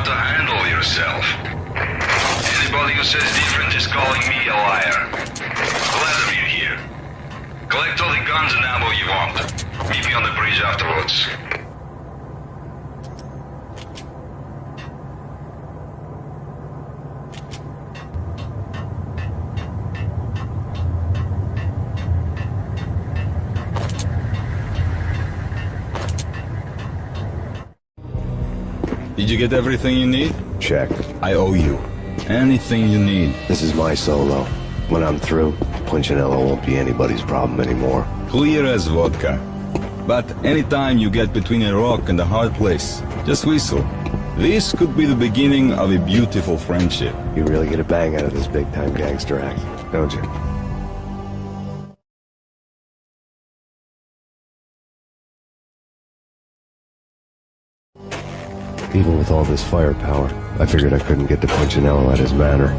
to handle yourself. Anybody who says different is calling me a liar. Glad of you here. Collect all the guns and ammo you want. Meet me on the bridge afterwards. Did you get everything you need? Check. I owe you. Anything you need. This is my solo. When I'm through, Punchinello won't be anybody's problem anymore. Clear as vodka. But anytime you get between a rock and a hard place, just whistle. This could be the beginning of a beautiful friendship. You really get a bang out of this big-time gangster act, don't you? Even with all this firepower, I figured I couldn't get to Punchinello at his manor.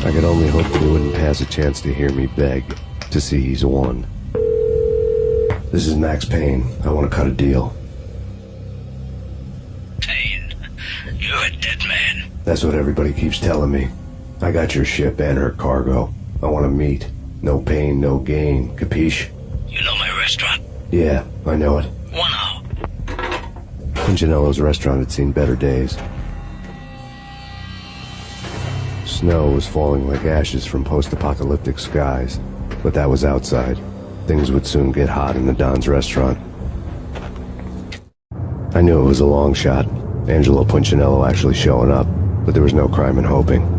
I could only hope that he wouldn't pass a chance to hear me beg to see he's won. This is Max Payne. I want to cut a deal. Payne, you're a dead man. That's what everybody keeps telling me. I got your ship and her cargo. I want to meet. No pain, no gain. Capiche? You know my restaurant? Yeah, I know it. 1 hour. Punchinello's restaurant had seen better days. Snow was falling like ashes from post-apocalyptic skies, but that was outside. Things would soon get hot in the Don's restaurant. I knew it was a long shot, Angelo Punchinello actually showing up, but there was no crime in hoping.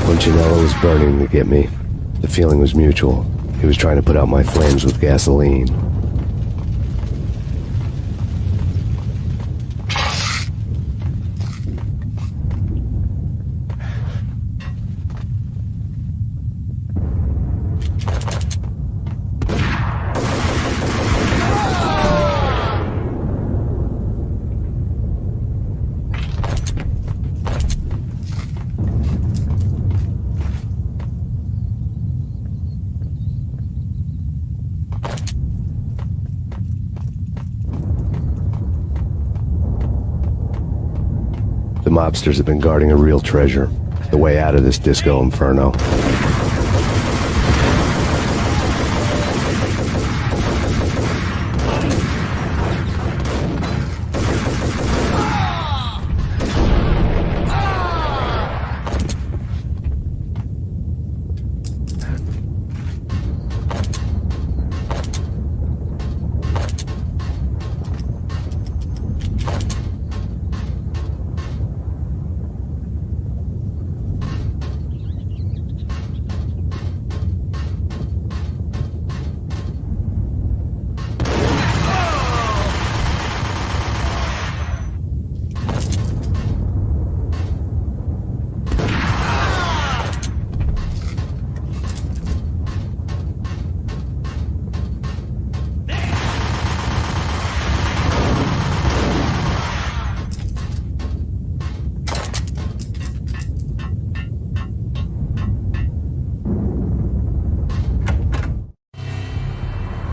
Punchinello was burning to get me. The feeling was mutual. He was trying to put out my flames with gasoline. The mobsters have been guarding a real treasure, the way out of this disco inferno.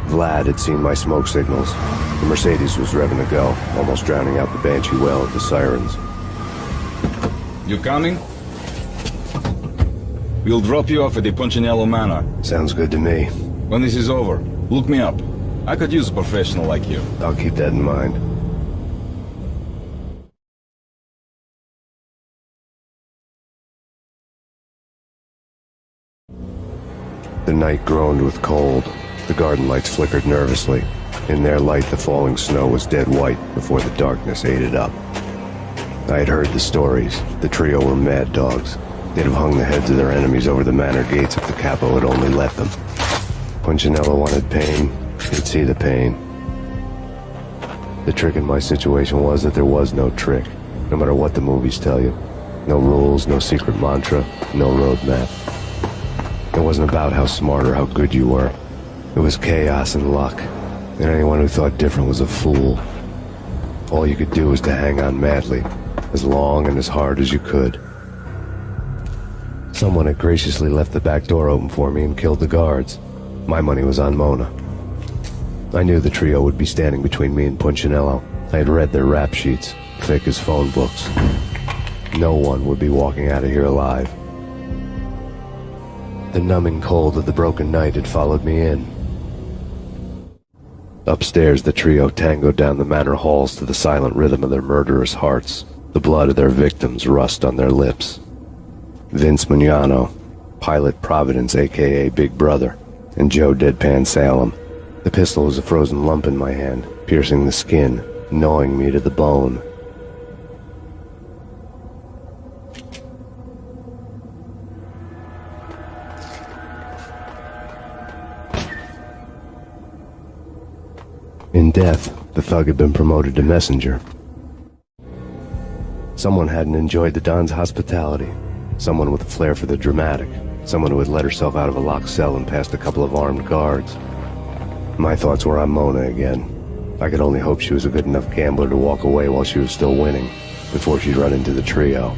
Vlad had seen my smoke signals. The Mercedes was revving to go, almost drowning out the Banshee well of the sirens. You coming? We'll drop you off at the Punchinello Manor. Sounds good to me. When this is over, look me up. I could use a professional like you. I'll keep that in mind. The night groaned with cold. The garden lights flickered nervously. In their light, the falling snow was dead white before the darkness ate it up. I had heard the stories. The trio were mad dogs. They'd have hung the heads of their enemies over the manor gates if the capo had only let them. Punchinello wanted pain. He'd see the pain. The trick in my situation was that there was no trick, no matter what the movies tell you. No rules, no secret mantra, no roadmap. It wasn't about how smart or how good you were. It was chaos and luck, and anyone who thought different was a fool. All you could do was to hang on madly, as long and as hard as you could. Someone had graciously left the back door open for me and killed the guards. My money was on Mona. I knew the trio would be standing between me and Punchinello. I had read their rap sheets, thick as phone books. No one would be walking out of here alive. The numbing cold of the broken night had followed me in. Upstairs, the trio tangoed down the manor halls to the silent rhythm of their murderous hearts. The blood of their victims rust on their lips. Vince Mugnano, Pilot Providence, a.k.a. Big Brother, and Joe Deadpan Salem. The pistol was a frozen lump in my hand, piercing the skin, gnawing me to the bone. In death, the thug had been promoted to messenger. Someone hadn't enjoyed the Don's hospitality. Someone with a flair for the dramatic. Someone who had let herself out of a locked cell and past a couple of armed guards. My thoughts were on Mona again. I could only hope she was a good enough gambler to walk away while she was still winning, before she'd run into the trio.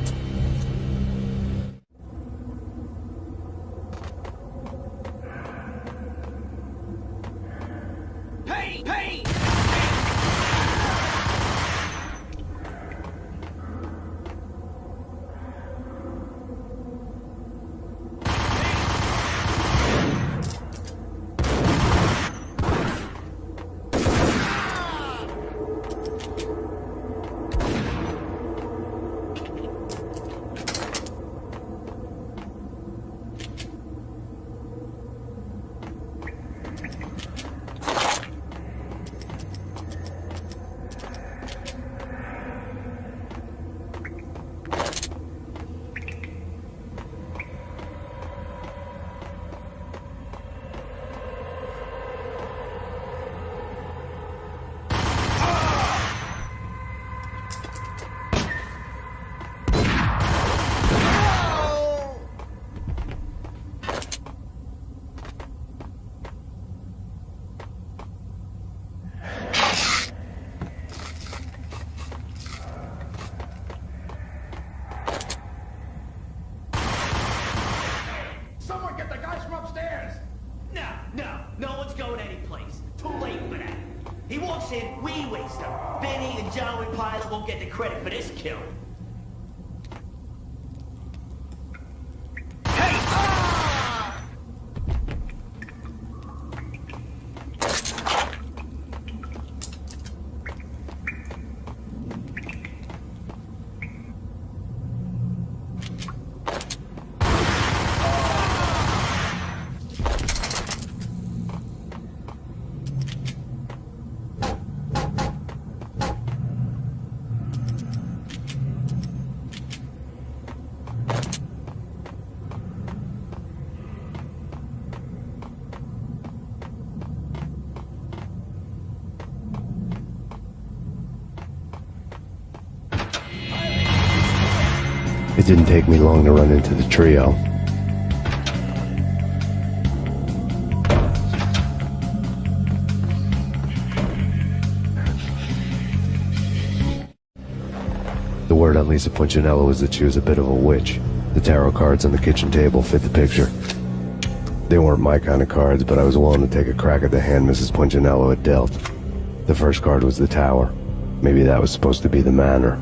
No one's going anyplace. Too late for that. He walks in, we waste him. Benny and Joe and Pilot won't get the credit for this kill. It didn't take me long to run into the trio. The word on Lisa Punchinello was that she was a bit of a witch. The tarot cards on the kitchen table fit the picture. They weren't my kind of cards, but I was willing to take a crack at the hand Mrs. Punchinello had dealt. The first card was the Tower. Maybe that was supposed to be the manor.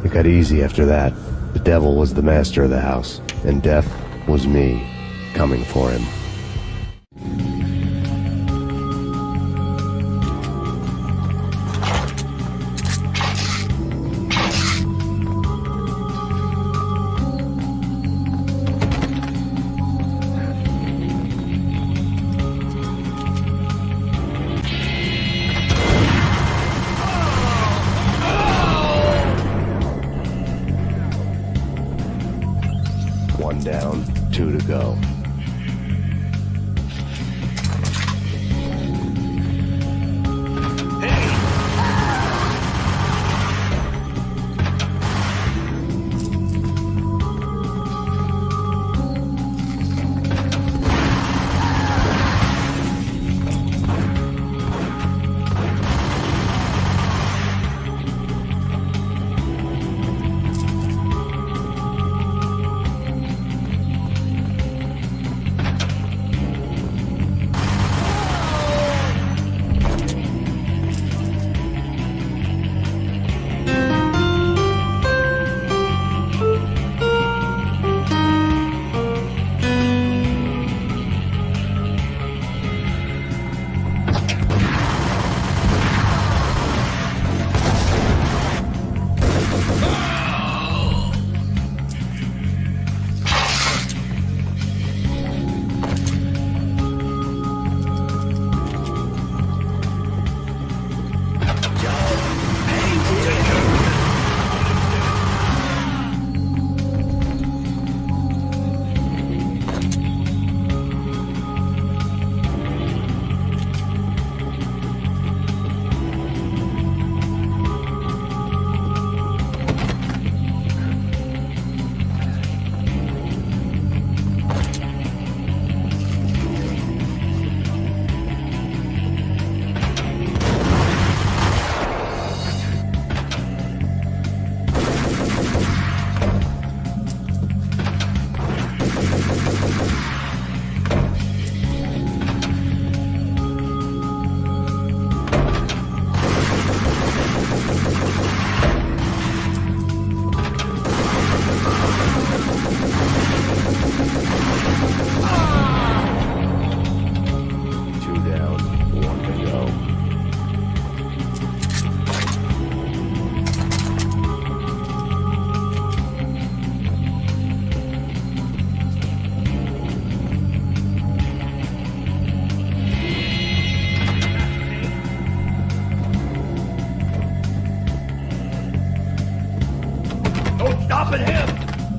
It got easy after that. The devil was the master of the house, and death was me, coming for him.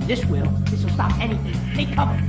This will stop anything. Take cover.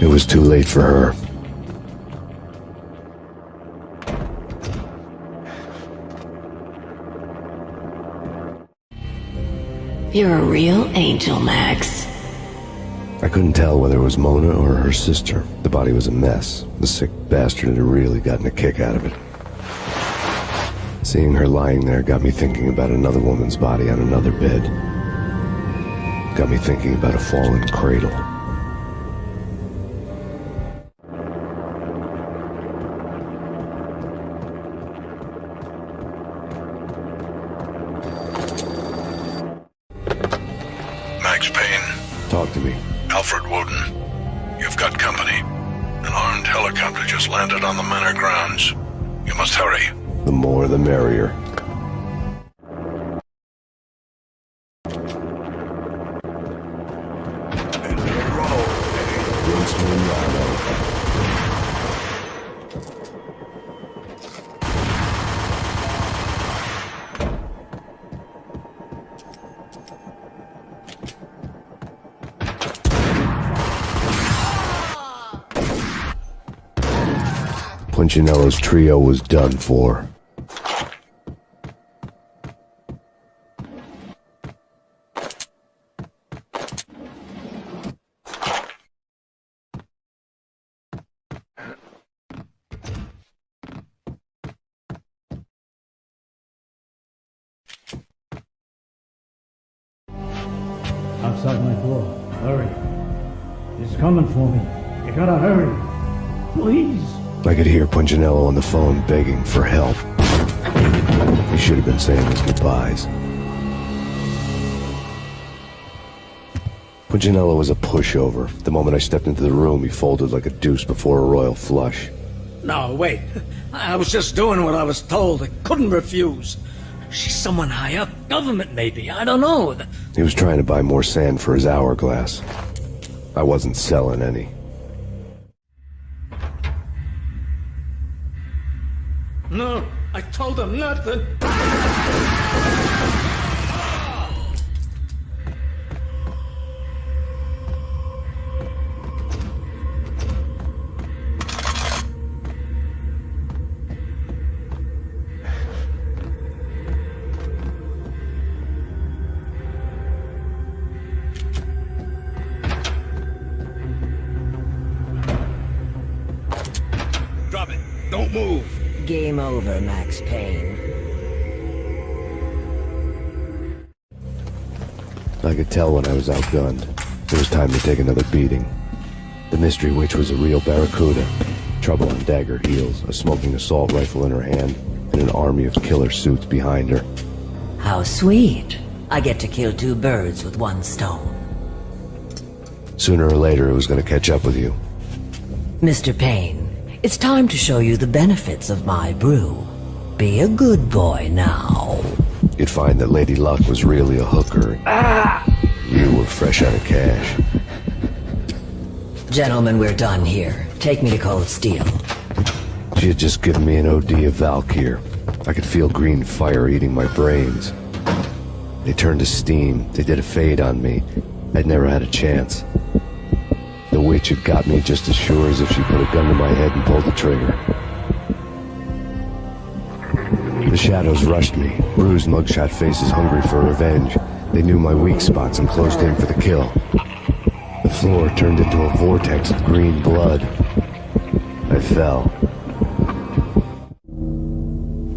It was too late for her. You're a real angel, Max. I couldn't tell whether it was Mona or her sister. The body was a mess. The sick bastard had really gotten a kick out of it. Seeing her lying there got me thinking about another woman's body on another bed. Got me thinking about a fallen cradle. Max Payne. Talk to me. Alfred Woden. You've got company. An armed helicopter just landed on the manor grounds. You must hurry. The more the merrier. Punchinello's trio was done for. Outside my door. Hurry. He's coming for me. You gotta hurry. Please. I could hear Punchinello on the phone begging for help. He should have been saying his goodbyes. Punchinello was a pushover. The moment I stepped into the room, he folded like a deuce before a royal flush. No, wait. I was just doing what I was told. I couldn't refuse. She's someone high up. Government, maybe. I don't know. He was trying to buy more sand for his hourglass. I wasn't selling any. No, I told him nothing. Drop it. Don't move. Game over, Max Payne. I could tell when I was outgunned. It was time to take another beating. The mystery witch was a real barracuda. Trouble on dagger heels, a smoking assault rifle in her hand, and an army of killer suits behind her. How sweet. I get to kill two birds with one stone. Sooner or later, it was going to catch up with you. Mr. Payne, it's time to show you the benefits of my brew. Be a good boy now. You'd find that Lady Luck was really a hooker. You were fresh out of cash. Gentlemen, we're done here. Take me to Cold Steel. She had just given me an OD of Valkyr. I could feel green fire eating my brains. They turned to steam. They did a fade on me. I'd never had a chance. The witch bitch had got me just as sure as if she put a gun to my head and pulled the trigger. The shadows rushed me, bruised mugshot faces hungry for revenge. They knew my weak spots and closed in for the kill. The floor turned into a vortex of green blood. I fell.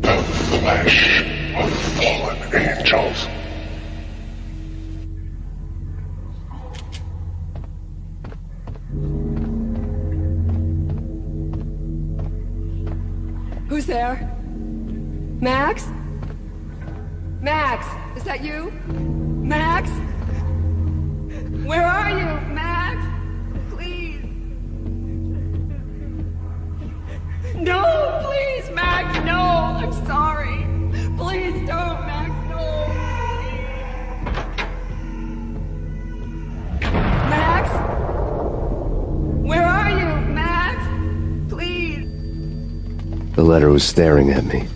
The flesh of fallen angels. Who's there? Max? Max, is that you? Max? Where are you, Max? Please. No, please, Max, no. I'm sorry. Please don't, Max, no. Max? Where are you, Max? Please. The letter was staring at me.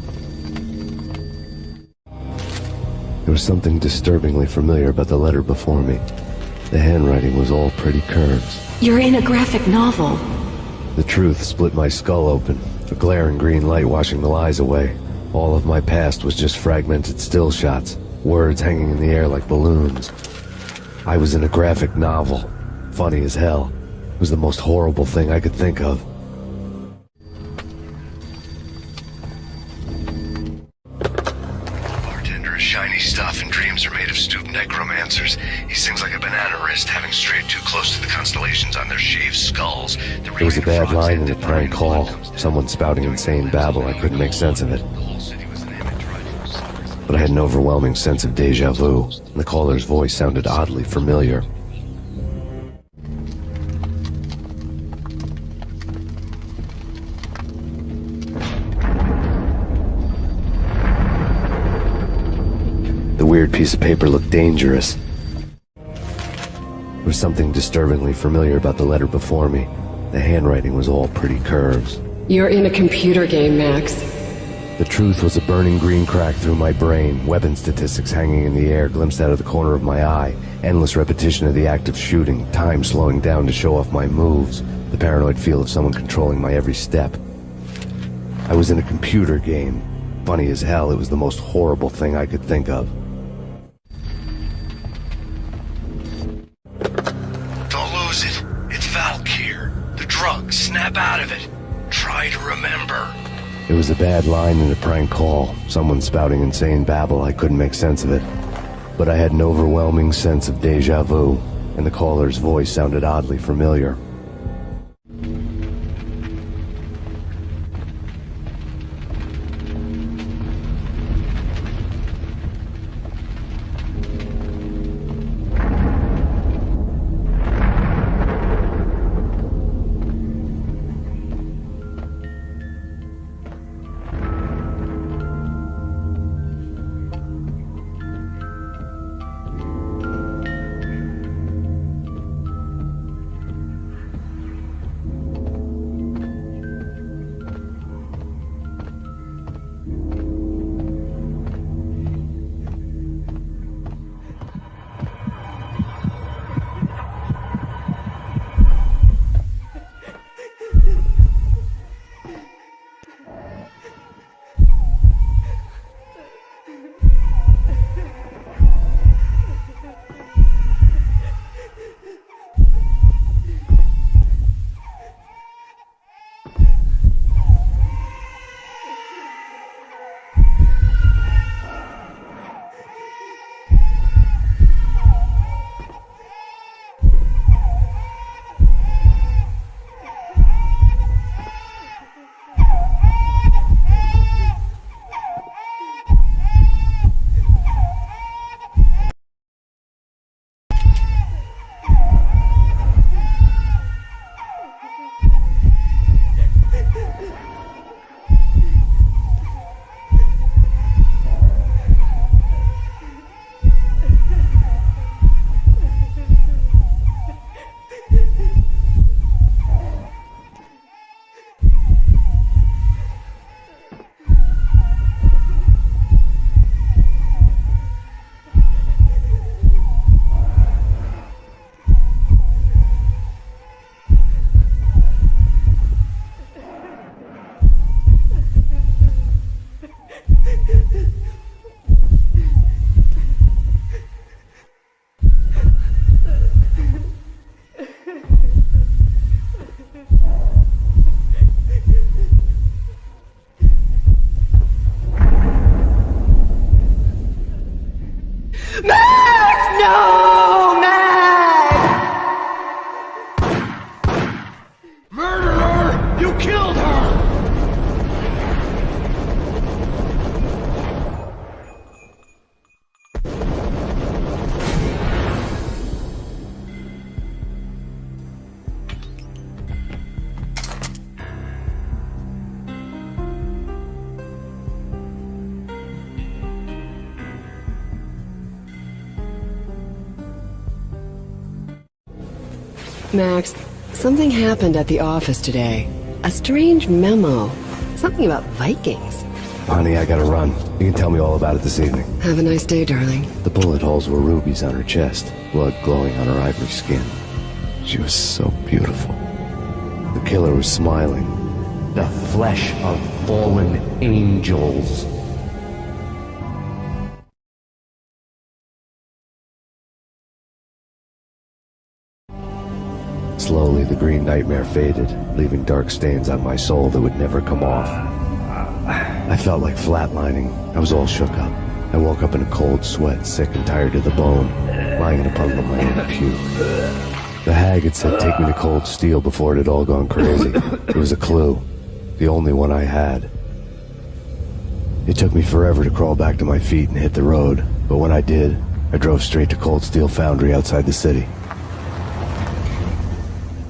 There was something disturbingly familiar about the letter before me. The handwriting was all pretty curves. You're in a graphic novel. The truth split my skull open, a glaring green light washing the lies away. All of my past was just fragmented still shots, words hanging in the air like balloons. I was in a graphic novel. Funny as hell. It was the most horrible thing I could think of. Shiny stuff and dreams are made of stooped necromancers. He sings like a banana wrist, having strayed too close to the constellations on their shaved skulls. There was a bad line in a prank call. Someone spouting insane babble. I couldn't make sense of it. But I had an overwhelming sense of deja vu, and the caller's voice sounded oddly familiar. The weird piece of paper looked dangerous. There was something disturbingly familiar about the letter before me. The handwriting was all pretty curves. You're in a computer game, Max. The truth was a burning green crack through my brain, weapon statistics hanging in the air glimpsed out of the corner of my eye, endless repetition of the act of shooting, time slowing down to show off my moves, the paranoid feel of someone controlling my every step. I was in a computer game. Funny as hell, it was the most horrible thing I could think of. It's Valkyr. The drug. Snap out of it. Try to remember. It was a bad line in a prank call. Someone spouting insane babble. I couldn't make sense of it. But I had an overwhelming sense of deja vu, and the caller's voice sounded oddly familiar. Max! No! Max! Murderer! You killed her! Max, something happened at the office today. A strange memo. Something about Vikings. Honey, I gotta run. You can tell me all about it this evening. Have a nice day, darling. The bullet holes were rubies on her chest, blood glowing on her ivory skin. She was so beautiful. The killer was smiling. The flesh of fallen angels. Slowly, the green nightmare faded, leaving dark stains on my soul that would never come off. I felt like flatlining. I was all shook up. I woke up in a cold sweat, sick and tired to the bone, lying in a puddle of my own puke. The hag had said take me to Cold Steel before it had all gone crazy. It was a clue. The only one I had. It took me forever to crawl back to my feet and hit the road, but when I did, I drove straight to Cold Steel Foundry outside the city.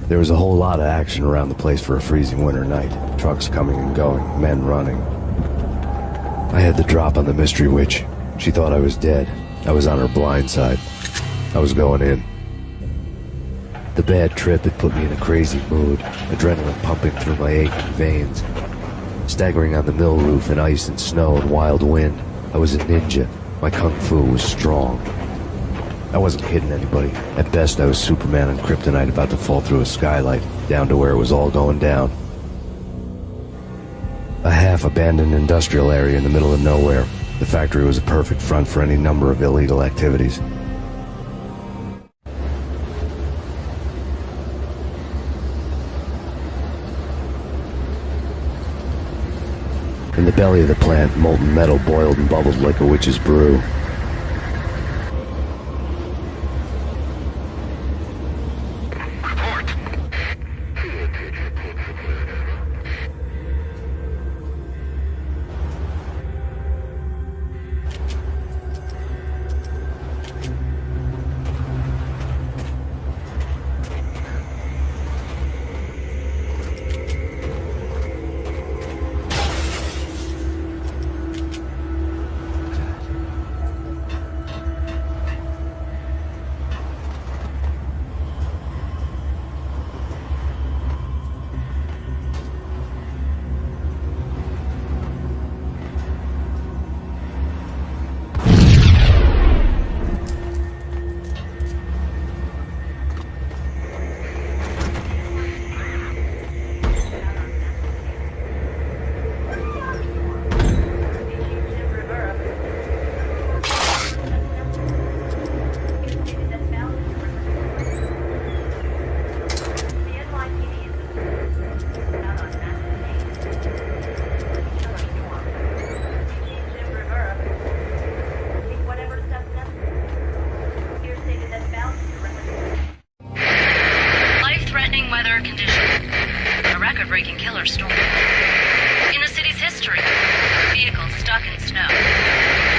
There was a whole lot of action around the place for a freezing winter night. Trucks coming and going, men running. I had the drop on the mystery witch. She thought I was dead. I was on her blind side. I was going in. The bad trip had put me in a crazy mood, adrenaline pumping through my aching veins. Staggering on the mill roof in ice and snow and wild wind, I was a ninja. My kung fu was strong. I wasn't hitting anybody. At best, I was Superman on Kryptonite about to fall through a skylight, down to where it was all going down. A half-abandoned industrial area in the middle of nowhere. The factory was a perfect front for any number of illegal activities. In the belly of the plant, molten metal boiled and bubbled like a witch's brew. Weather conditions. A record-breaking killer storm. In the city's history, vehicles stuck in snow.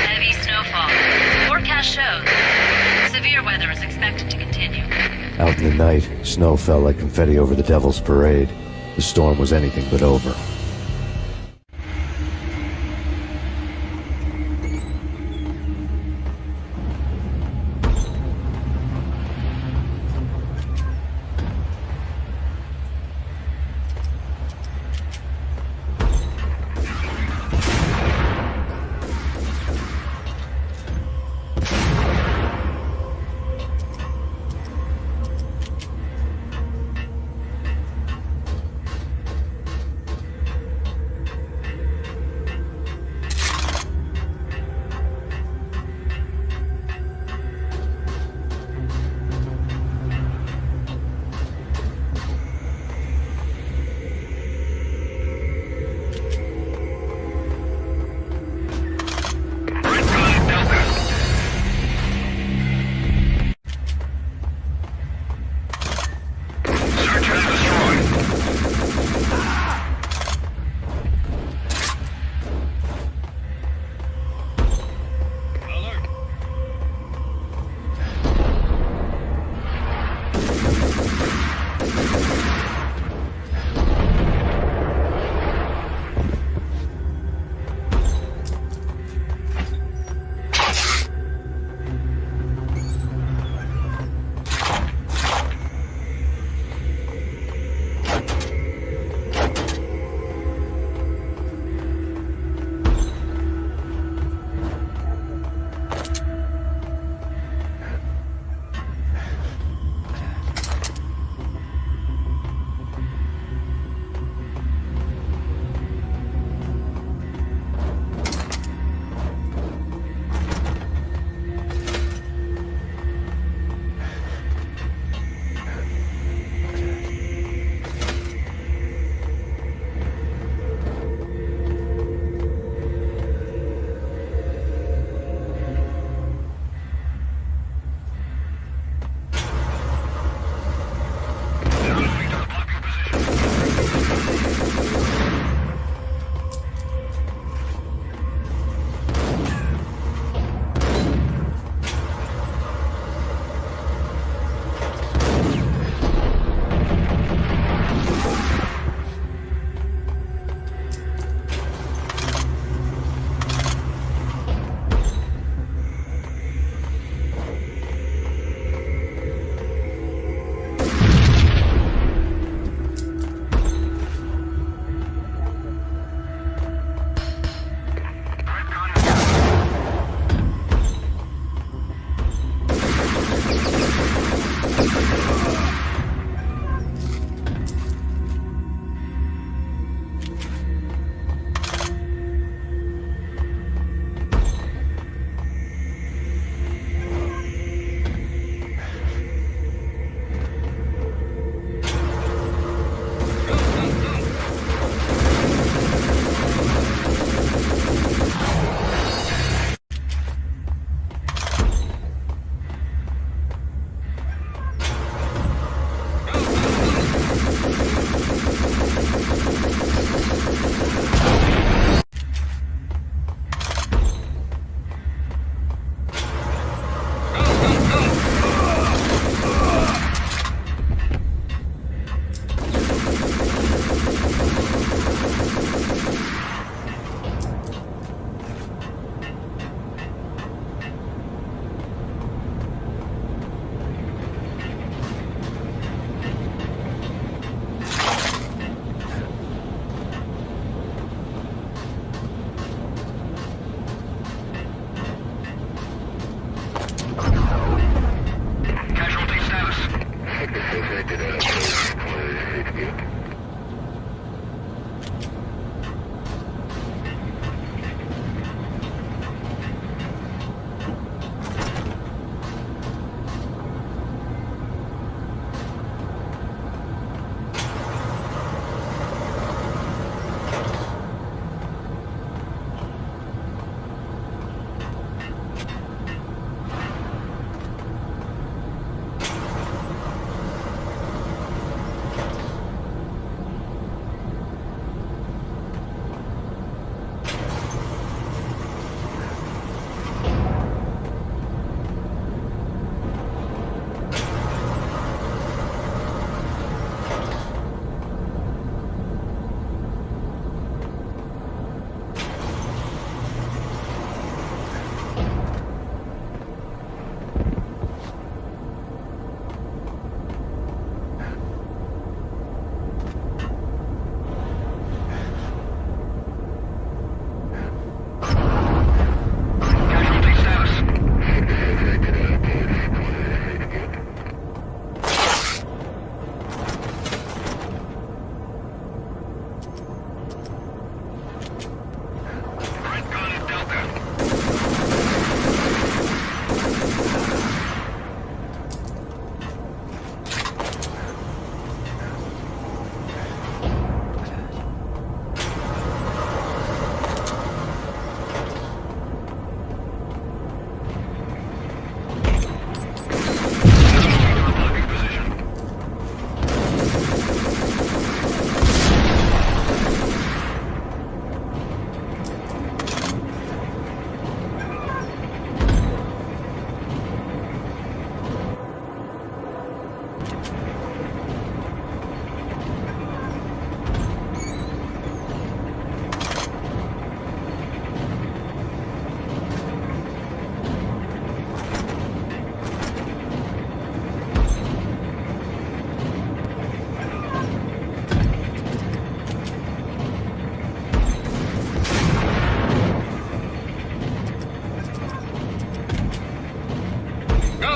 Heavy snowfall. Forecast shows severe weather is expected to continue. Out in the night, snow fell like confetti over the Devil's Parade. The storm was anything but over.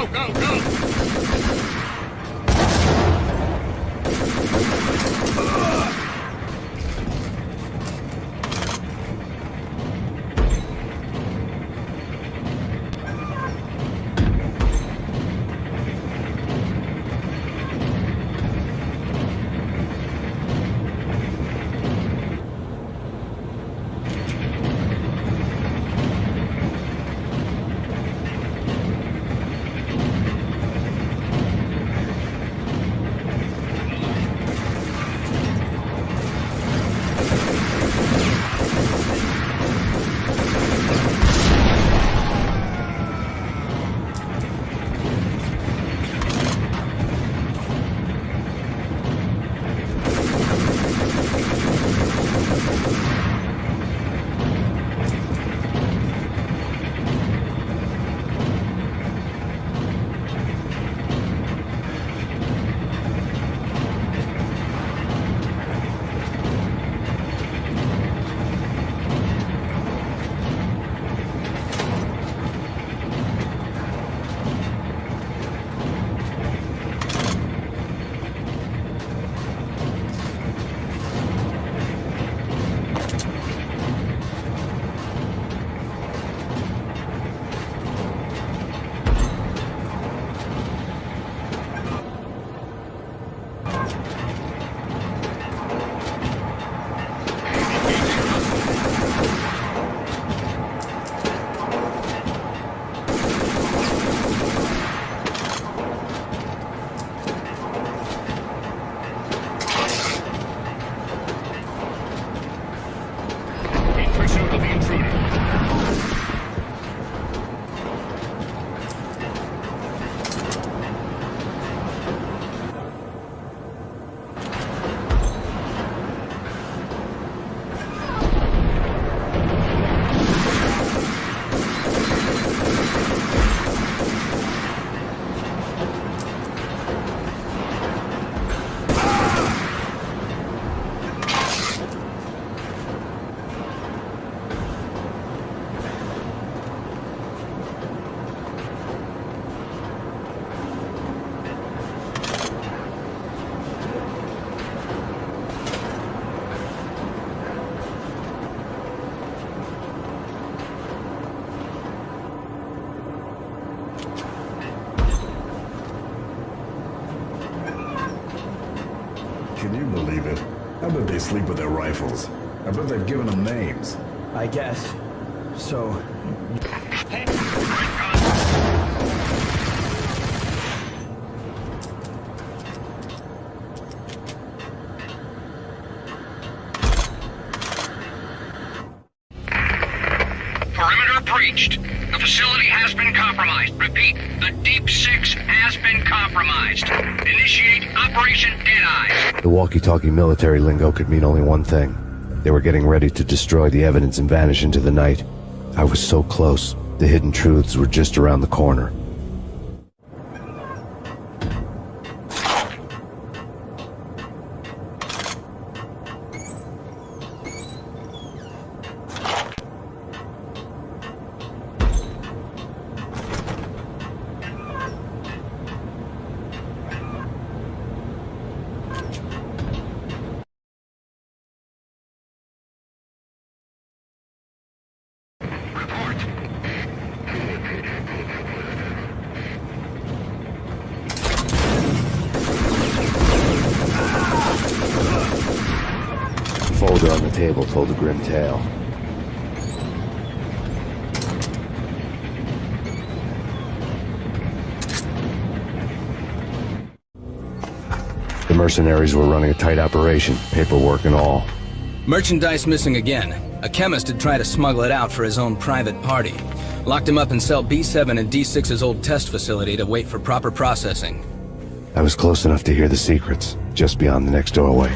Go, go, go! Can you believe it? I bet they sleep with their rifles. I bet they've given them names. I guess. So... Perimeter breached. The facility has been compromised. Repeat, the Deep Six has been compromised. Initiate Operation Deadeye. The walkie-talkie military lingo could mean only one thing. They were getting ready to destroy the evidence and vanish into the night. I was so close. The hidden truths were just around the corner. The folder on the table told a grim tale. The mercenaries were running a tight operation, paperwork and all. Merchandise missing again. A chemist had tried to smuggle it out for his own private party. Locked him up in cell B7 in D6's old test facility to wait for proper processing. I was close enough to hear the secrets, just beyond the next doorway.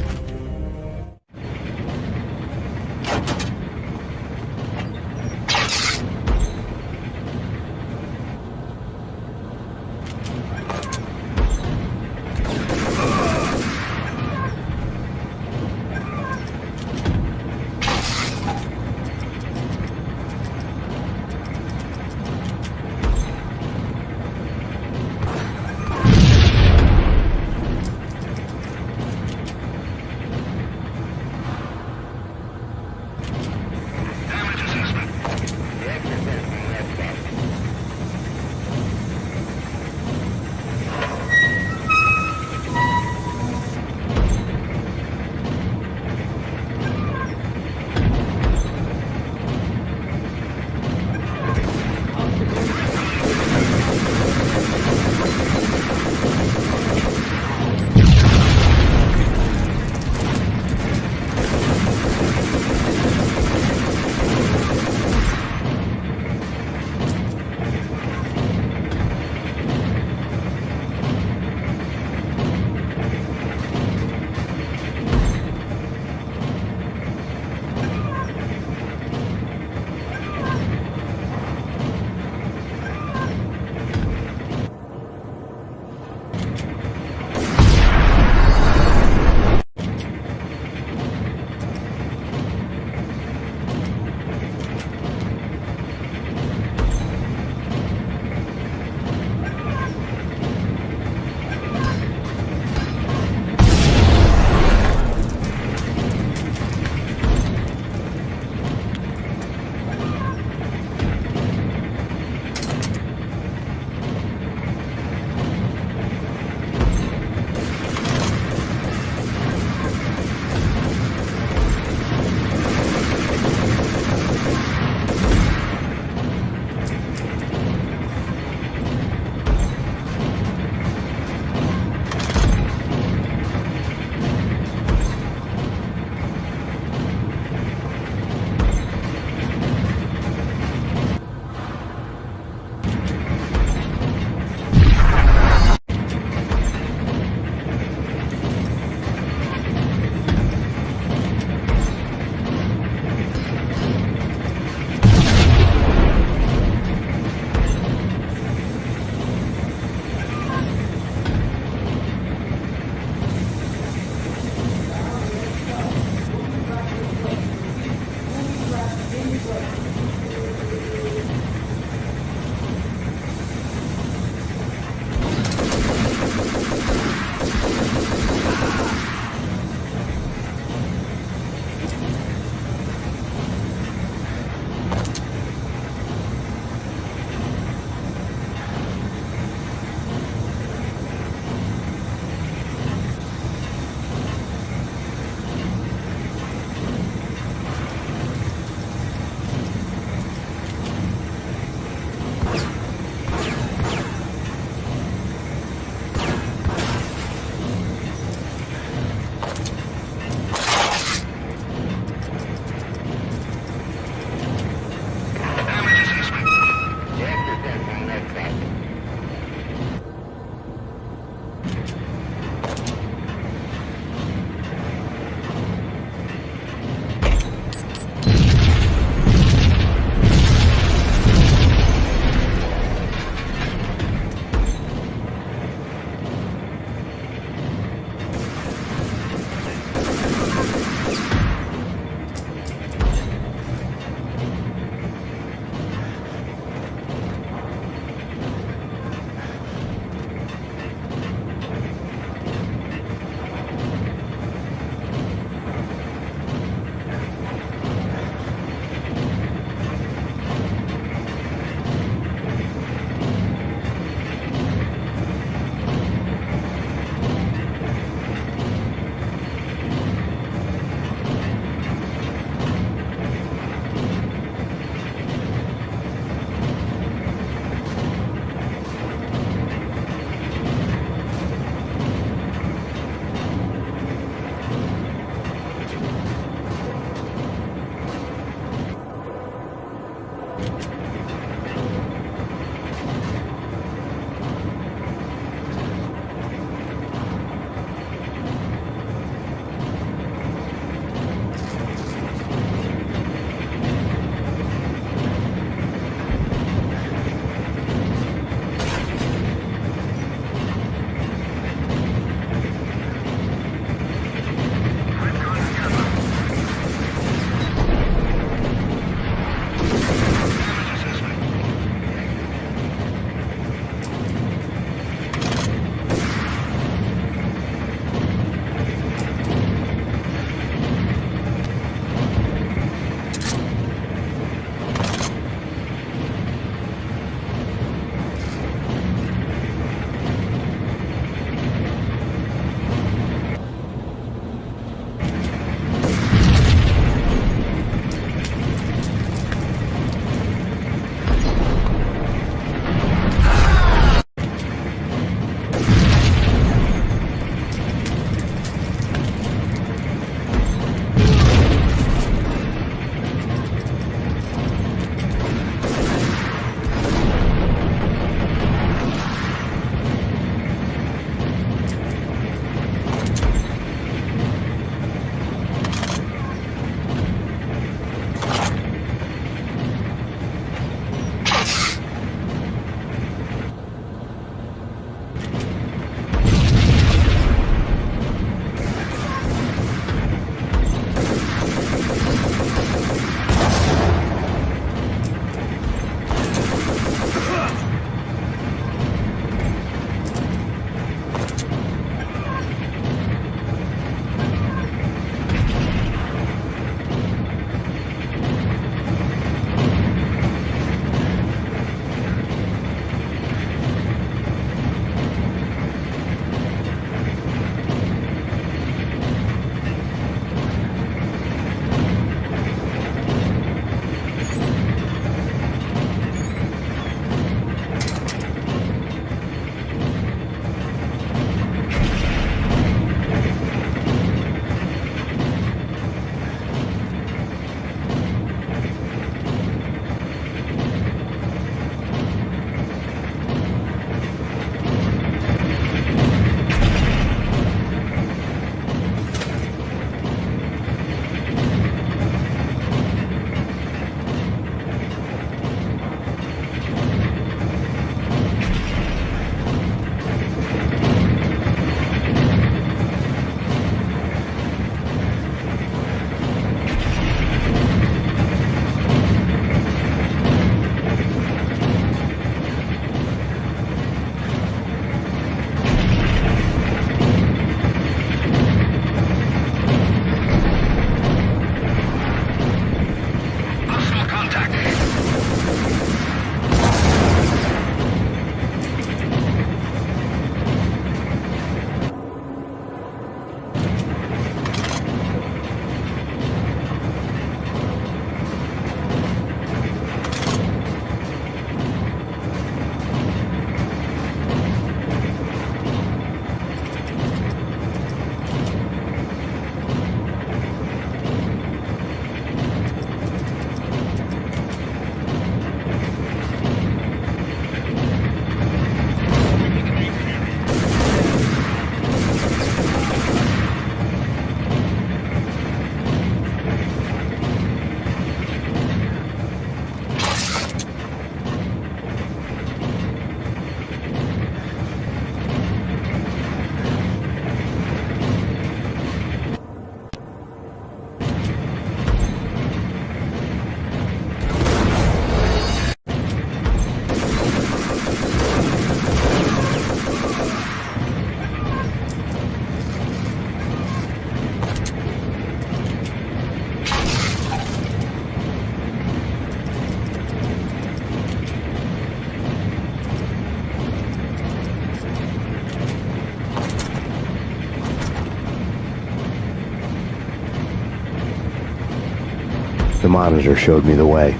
The monitor showed me the way.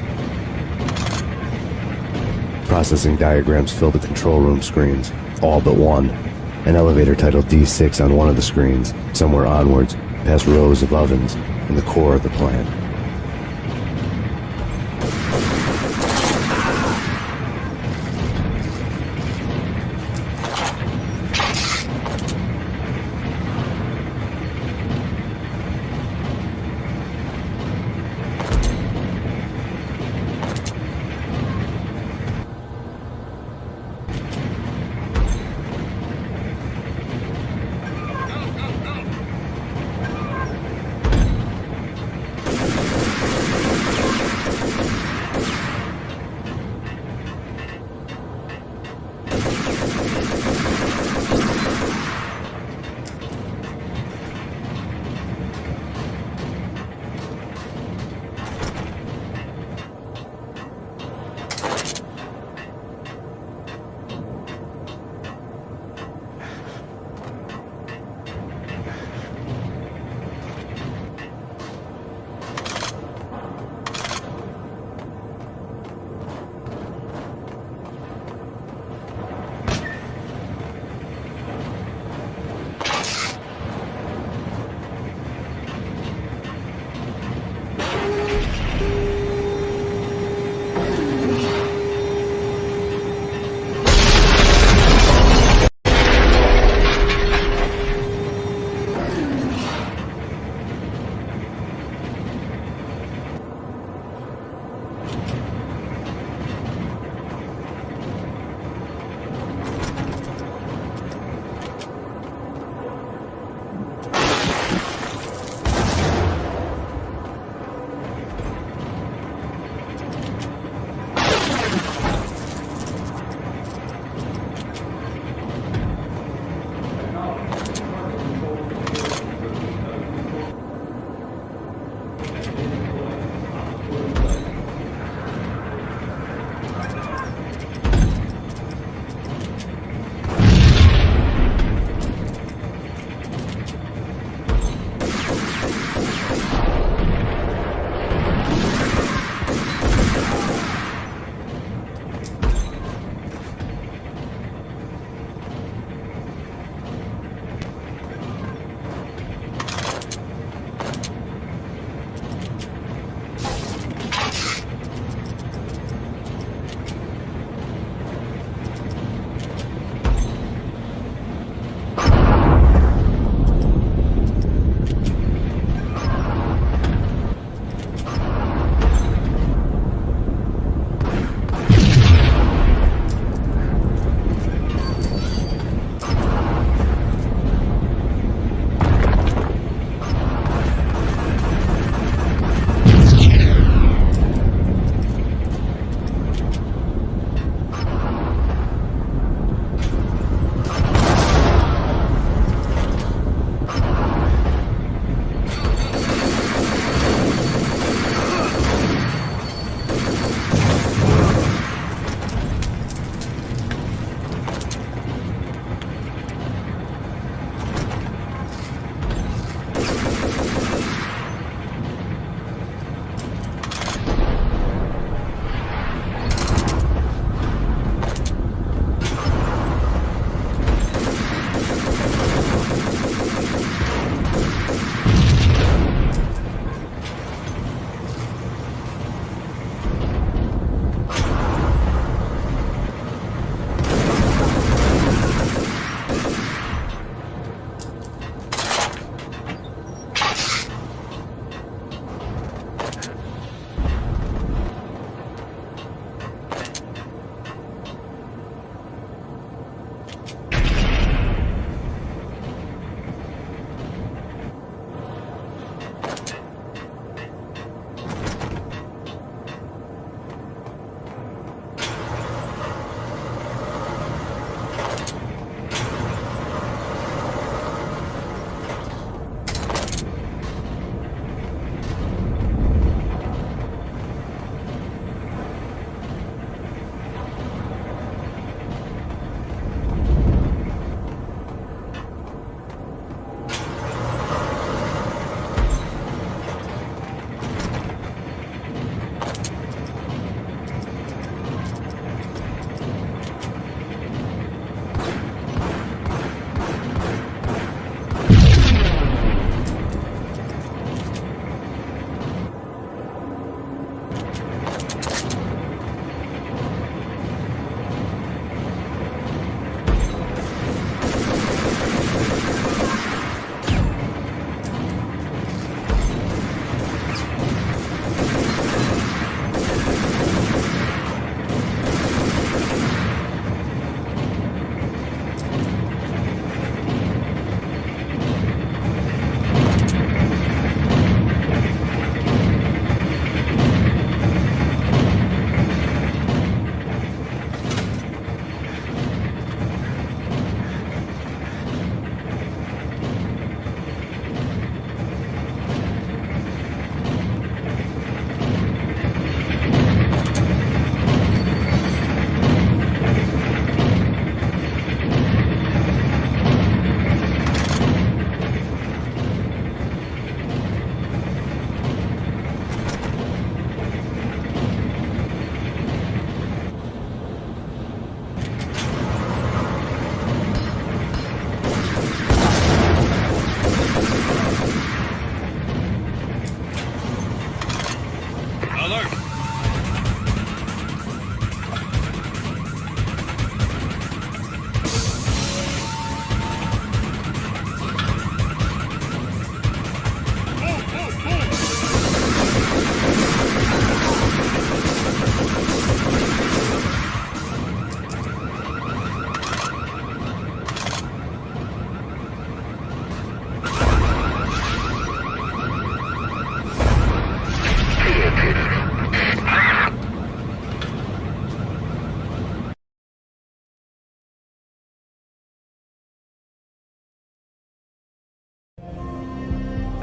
Processing diagrams filled the control room screens, all but one. An elevator titled D6 on one of the screens, somewhere onwards, past rows of ovens, in the core of the plant.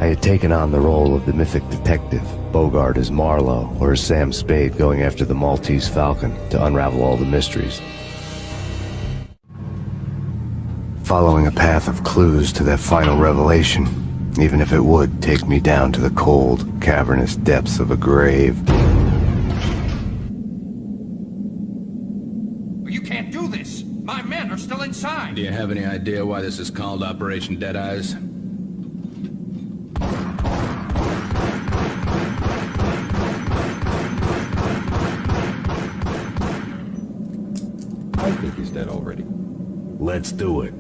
I had taken on the role of the mythic detective, Bogart as Marlowe, or as Sam Spade going after the Maltese Falcon to unravel all the mysteries. Following a path of clues to that final revelation, even if it would take me down to the cold, cavernous depths of a grave. You can't do this! My men are still inside! Do you have any idea why this is called Operation Dead Eyes? I think he's dead already. Let's do it.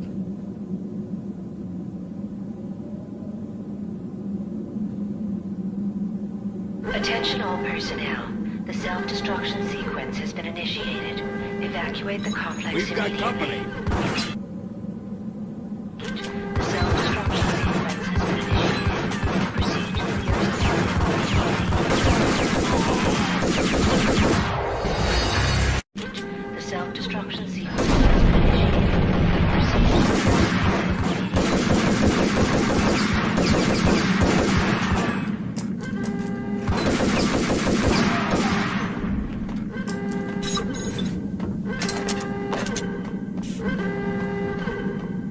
Attention all personnel. The self-destruction sequence has been initiated. Evacuate the complex We've got immediately. company! The self-destruction sequence has been initiated. Proceed to the nearest. The self-destruction sequence has been initiated. Proceed to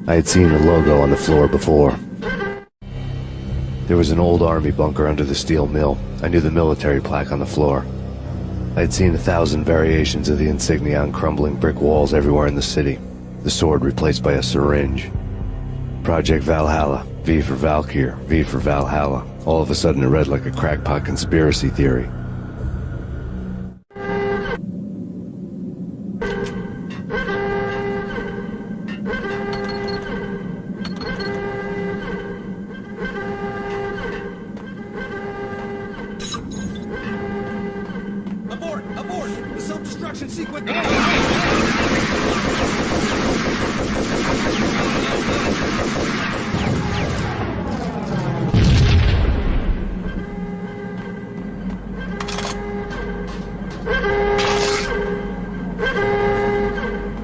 I had seen the logo on the floor before. There was an old army bunker under the steel mill. I knew the military plaque on the floor. I had seen 1,000 variations of the insignia on crumbling brick walls everywhere in the city. The sword replaced by a syringe. Project Valhalla, V for Valkyr, V for Valhalla. All of a sudden it read like a crackpot conspiracy theory. Abort! Abort! The self-destruction sequence...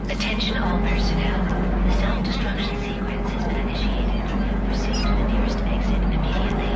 Attention all personnel. The self-destruction sequence has been initiated. Proceed to the nearest exit immediately.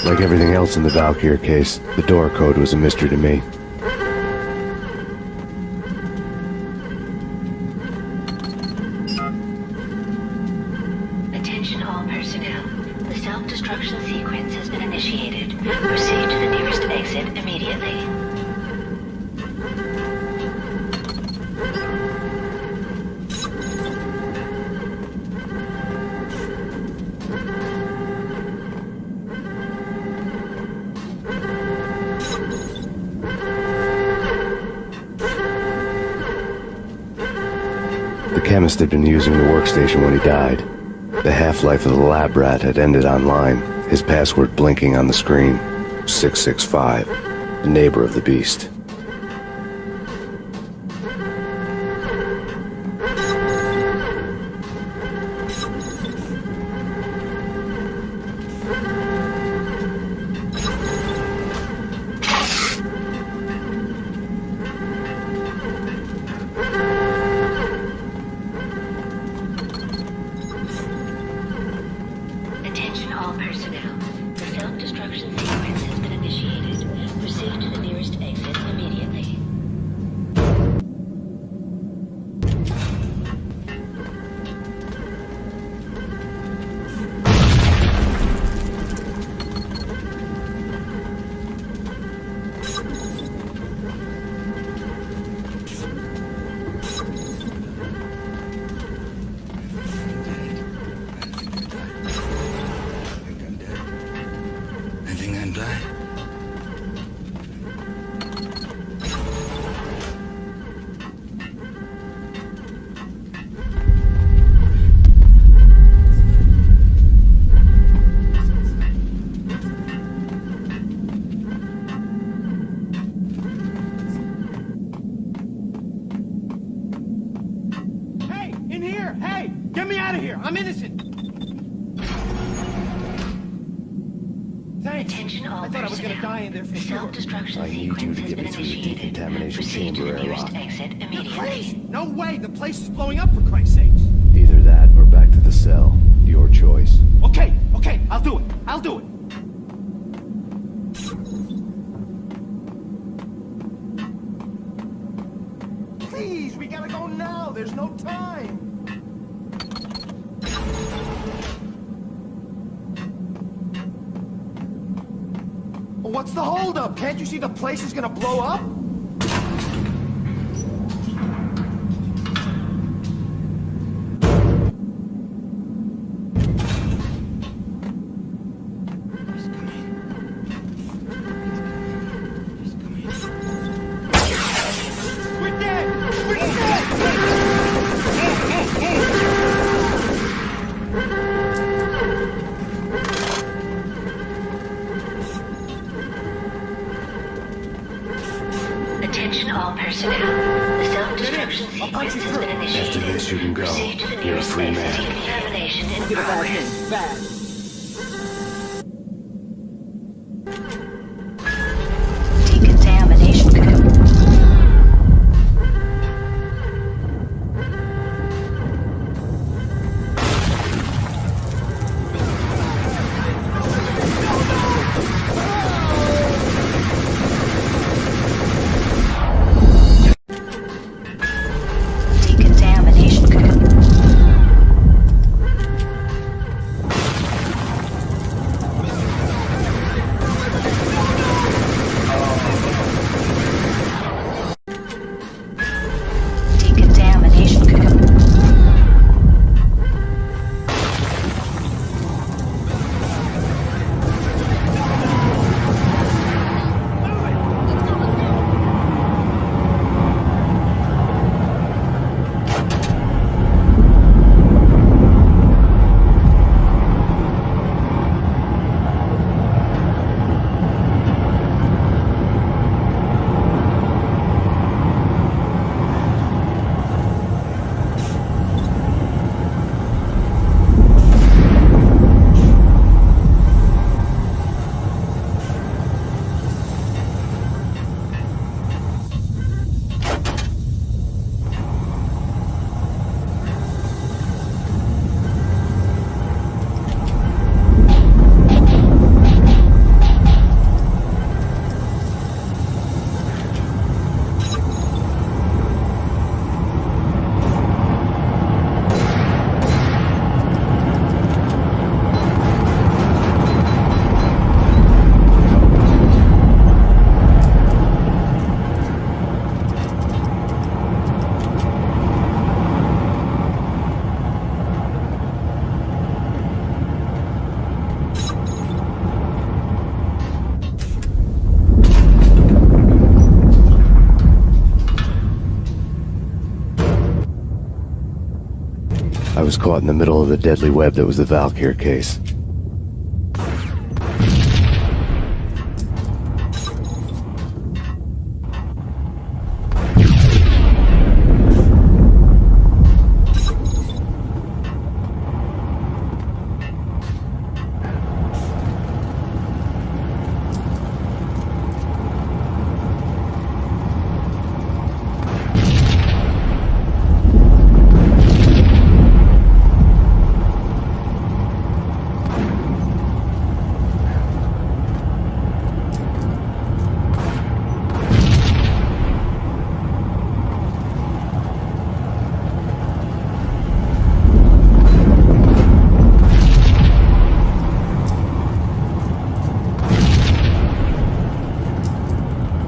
Like everything else in the Valkyr case, the door code was a mystery to me. Attention all personnel. The self-destruction sequence has been initiated. Proceed to the nearest exit immediately. The chemist had been using the workstation when he died. The half-life of the lab rat had ended online, his password blinking on the screen. 665, the neighbor of the beast. Attention all personnel. The self-destruction sequence has been initiated. Proceed to the nearest exit immediately. here! Hey! Get me out of here! I'm innocent! Thanks. I thought I was gonna die in there for sure. I need you to get me through the decontamination chamber airlock. You're crazy! No way! The place is blowing up, for Christ's sakes! Either that or back to the cell. Your choice. Okay, I'll do it. I'll do it. Please, we gotta go now. There's no time. What's the holdup? Can't you see the place is gonna blow up? Attention all personnel. The self-destruction sequence has been initiated. After this, you can go. Proceed to the You're a nearest free exit. man. Decontamination in Get a bad progress. thing. Bad. Decontamination code. Decontamination code. Decontamination code. I was caught in the middle of the deadly web that was the Valkyr case.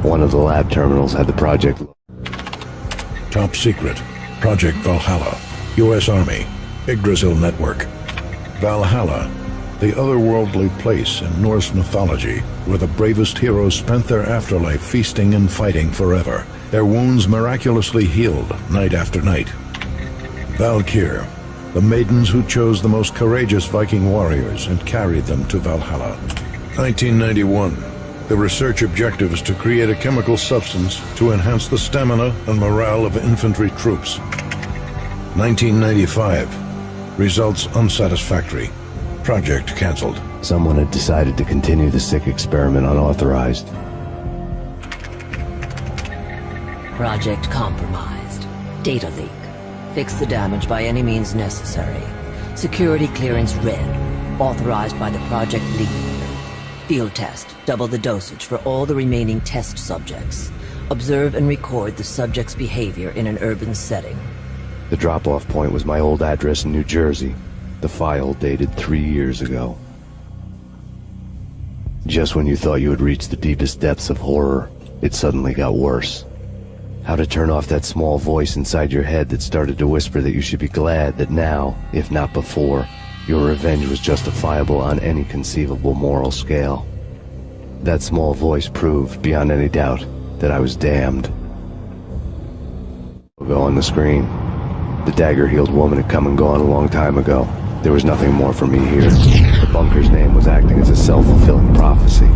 One of the lab terminals had the project. Top secret. Project Valhalla. U.S. Army. Yggdrasil Network. Valhalla. The otherworldly place in Norse mythology where the bravest heroes spent their afterlife feasting and fighting forever. Their wounds miraculously healed night after night. Valkyr. The maidens who chose the most courageous Viking warriors and carried them to Valhalla. 1991. The research objective is to create a chemical substance to enhance the stamina and morale of infantry troops. 1995. Results unsatisfactory. Project cancelled. Someone had decided to continue the sick experiment unauthorized. Project compromised. Data leak. Fix the damage by any means necessary. Security clearance red. Authorized by the project lead. Field test. Double the dosage for all the remaining test subjects. Observe and record the subject's behavior in an urban setting. The drop-off point was my old address in New Jersey. The file dated 3 years ago. Just when you thought you had reached the deepest depths of horror, it suddenly got worse. How to turn off that small voice inside your head that started to whisper that you should be glad that now, if not before, your revenge was justifiable on any conceivable moral scale. That small voice proved, beyond any doubt, that I was damned. Go on the screen. The dagger-heeled woman had come and gone a long time ago. There was nothing more for me here. The bunker's name was acting as a self-fulfilling prophecy.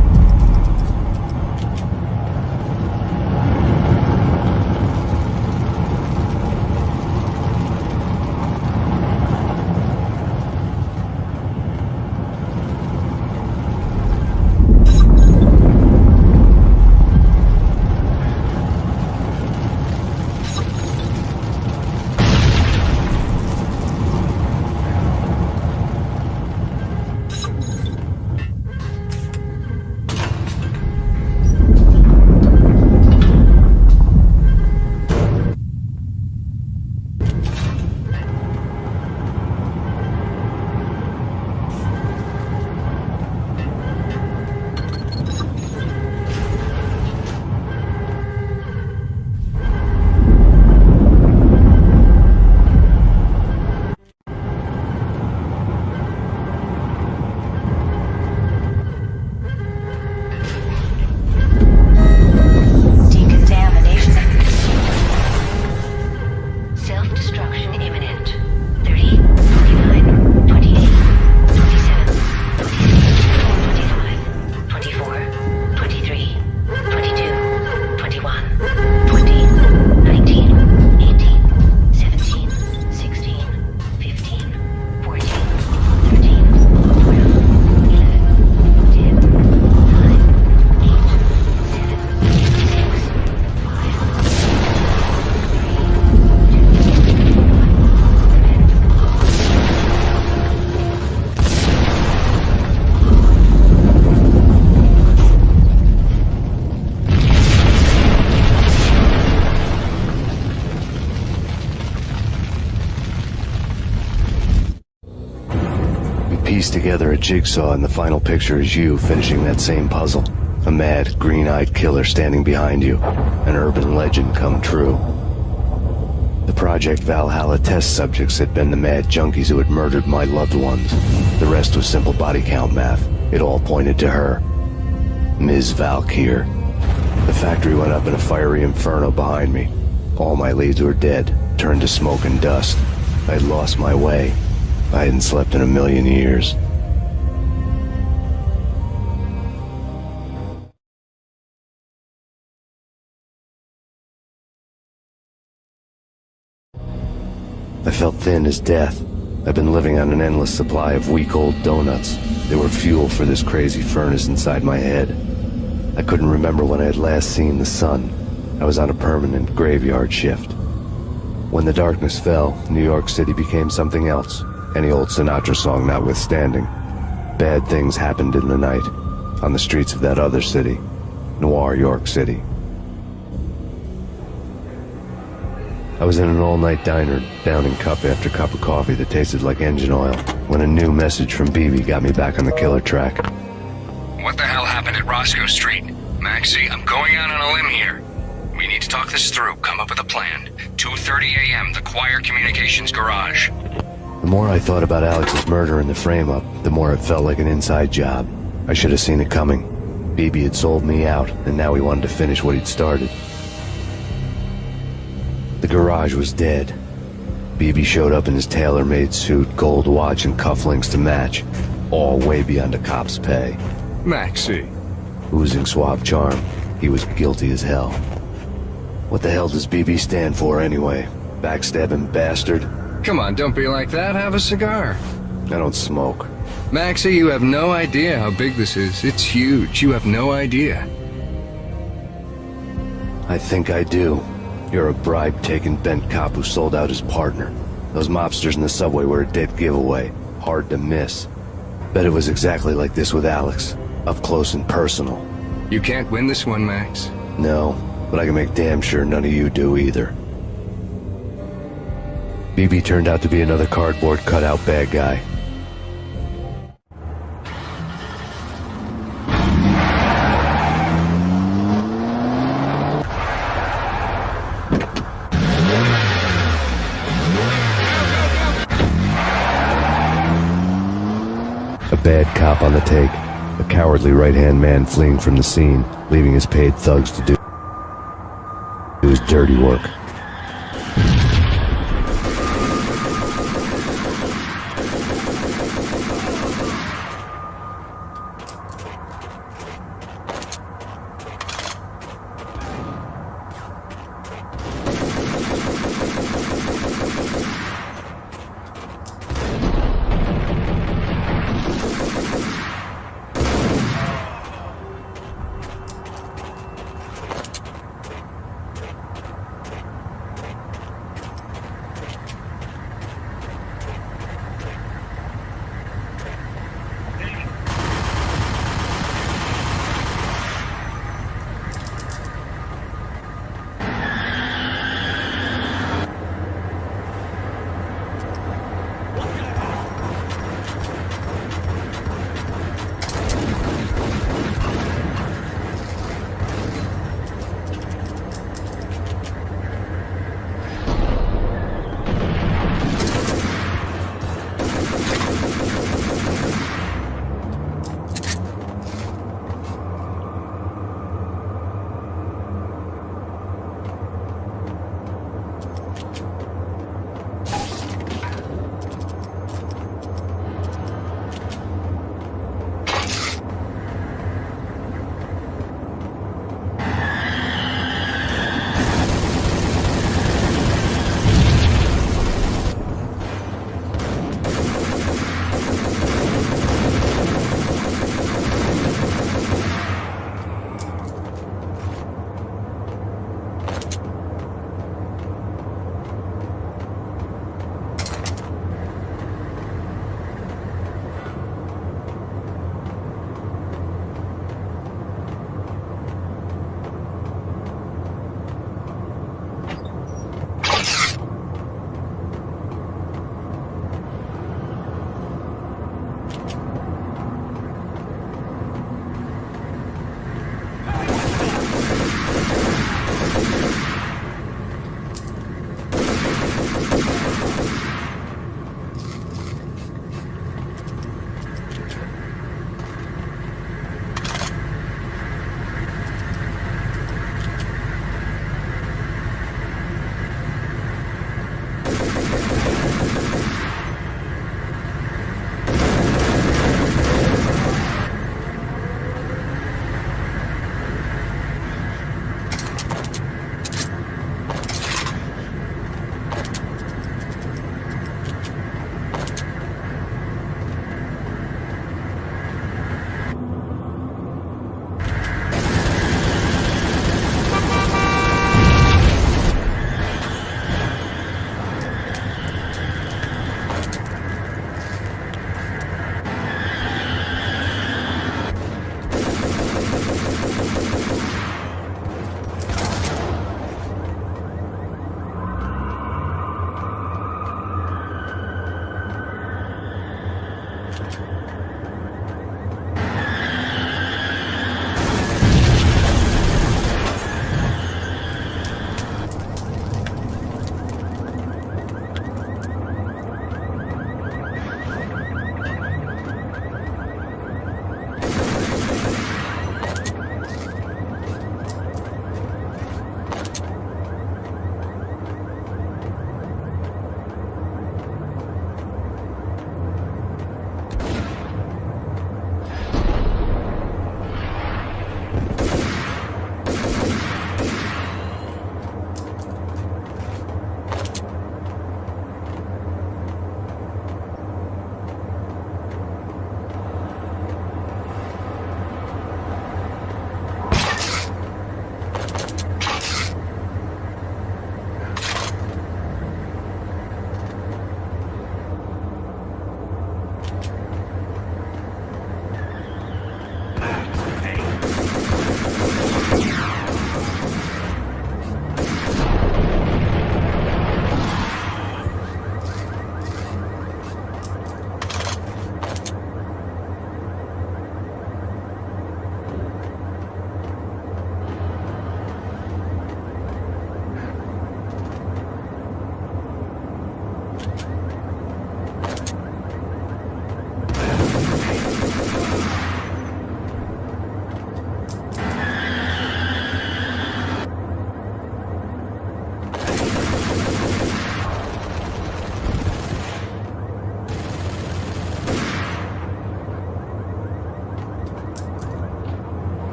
Piece together a jigsaw, and the final picture is you finishing that same puzzle. A mad, green-eyed killer standing behind you. An urban legend come true. The Project Valhalla test subjects had been the mad junkies who had murdered my loved ones. The rest was simple body count math. It all pointed to her. Ms. Valkyr. The factory went up in a fiery inferno behind me. All my leads were dead, turned to smoke and dust. I'd lost my way. I hadn't slept in a million years. I felt thin as death. I've been living on an endless supply of week-old donuts. They were fuel for this crazy furnace inside my head. I couldn't remember when I had last seen the sun. I was on a permanent graveyard shift. When the darkness fell, New York City became something else. Any old Sinatra song notwithstanding. Bad things happened in the night, on the streets of that other city, Noir York City. I was in an all-night diner, downing cup after cup of coffee that tasted like engine oil, when a new message from BB got me back on the killer track. What the hell happened at Roscoe Street? Maxie, I'm going out on a limb here. We need to talk this through, come up with a plan. 2:30 a.m., the Choir Communications Garage. The more I thought about Alex's murder and the frame-up, the more it felt like an inside job. I should have seen it coming. BB had sold me out, and now he wanted to finish what he'd started. The garage was dead. BB showed up in his tailor-made suit, gold watch, and cufflinks to match, all way beyond a cop's pay. Maxie. Oozing suave charm, he was guilty as hell. What the hell does BB stand for anyway? Backstabbing bastard? Come on, don't be like that. Have a cigar. I don't smoke. Maxie, you have no idea how big this is. It's huge. You have no idea. I think I do. You're a bribe-taking bent cop who sold out his partner. Those mobsters in the subway were a dead giveaway. Hard to miss. Bet it was exactly like this with Alex. Up close and personal. You can't win this one, Max. No, but I can make damn sure none of you do either. BB turned out to be another cardboard cutout bad guy. A bad cop on the take. A cowardly right-hand man fleeing from the scene, leaving his paid thugs to do his dirty work.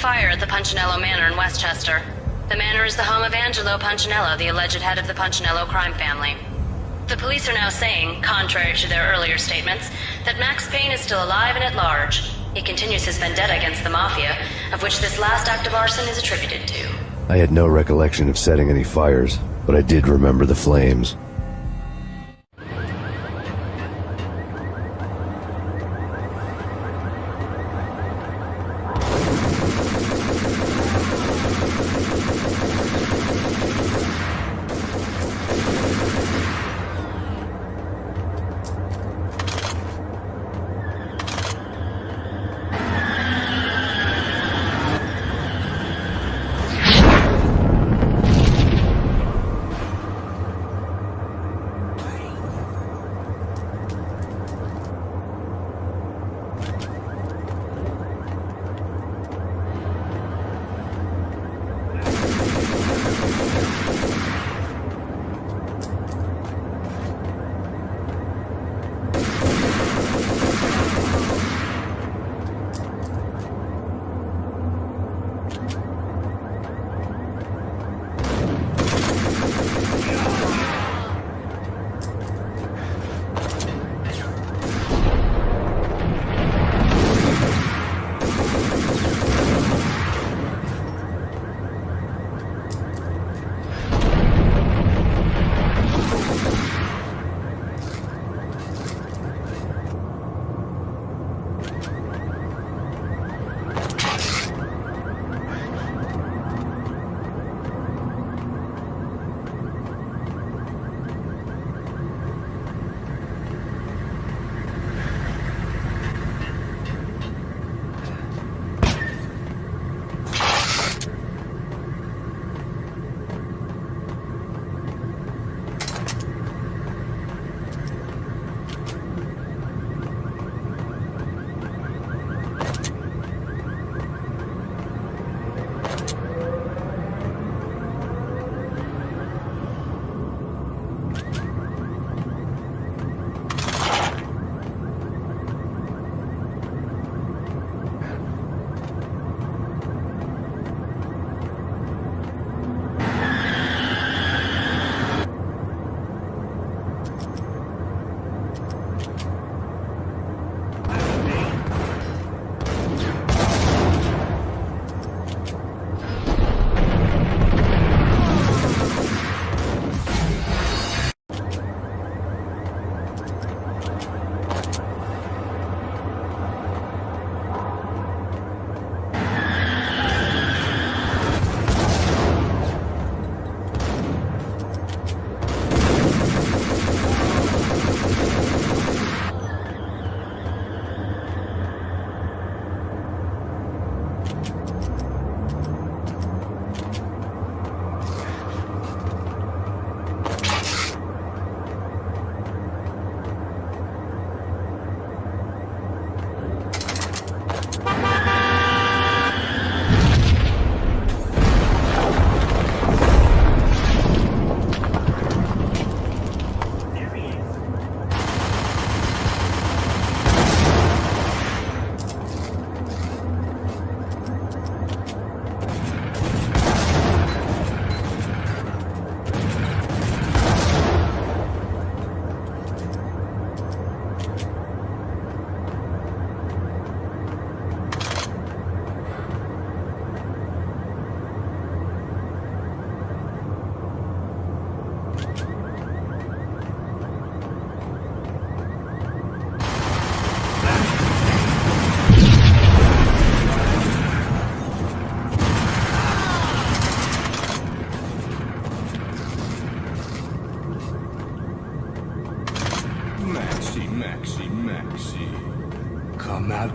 fire at the Punchinello Manor in Westchester. The manor is the home of Angelo Punchinello, the alleged head of the Punchinello crime family. The police are now saying, contrary to their earlier statements, that Max Payne is still alive and at large. He continues his vendetta against the Mafia, of which this last act of arson is attributed to. I had no recollection of setting any fires, but I did remember the flames.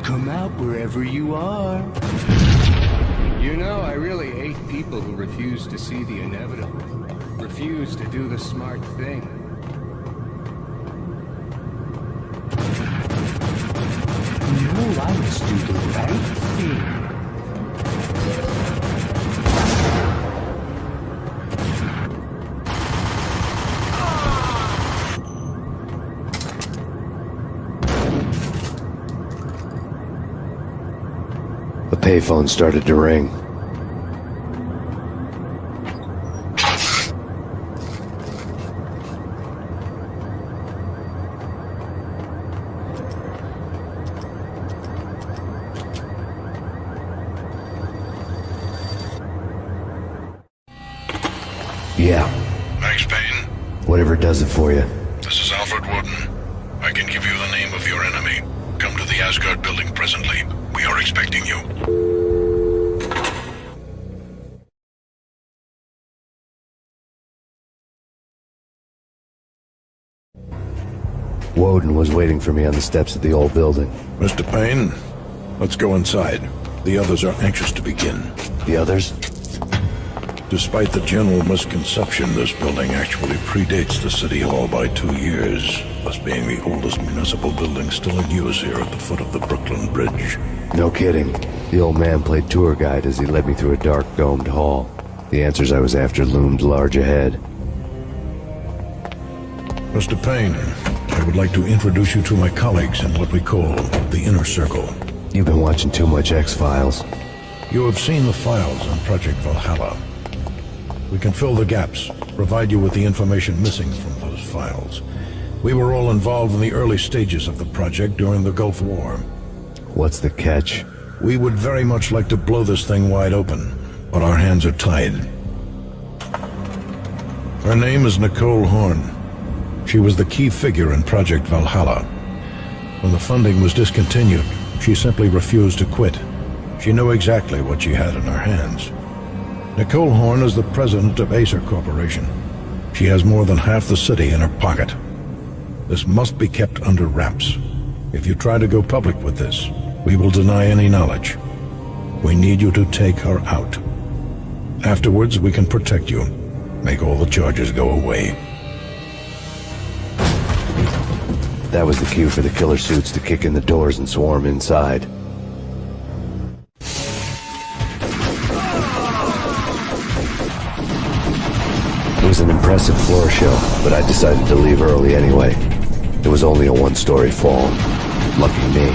Come out wherever you are. You know, I really hate people who refuse to see the inevitable. Refuse to do the smart thing. No, I must do the right thing. The payphone started to ring. Yeah. Max Payne? Whatever does it for you. This is Alfred Woden. I can give you the name of your enemy. Come to the Asgard building presently. We are expecting you. Woden was waiting for me on the steps of the old building. Mr. Payne, let's go inside. The others are anxious to begin. The others? Despite the general misconception, this building actually predates the City Hall by 2 years, thus being the oldest municipal building still in use here at the foot of the Brooklyn Bridge. No kidding. The old man played tour guide as he led me through a dark, domed hall. The answers I was after loomed large ahead. Mr. Payne, I would like to introduce you to my colleagues in what we call the Inner Circle. You've been watching too much X-Files. You have seen the files on Project Valhalla. We can fill the gaps, provide you with the information missing from those files. We were all involved in the early stages of the project during the Gulf War. What's the catch? We would very much like to blow this thing wide open, but our hands are tied. Her name is Nicole Horn. She was the key figure in Project Valhalla. When the funding was discontinued, she simply refused to quit. She knew exactly what she had in her hands. Nicole Horn is the president of Acer Corporation. She has more than half the city in her pocket. This must be kept under wraps. If you try to go public with this, we will deny any knowledge. We need you to take her out. Afterwards, we can protect you, make all the charges go away. That was the cue for the killer suits to kick in the doors and swarm inside. It was an impressive floor show, but I decided to leave early anyway. It was only a one-story fall. Lucky me.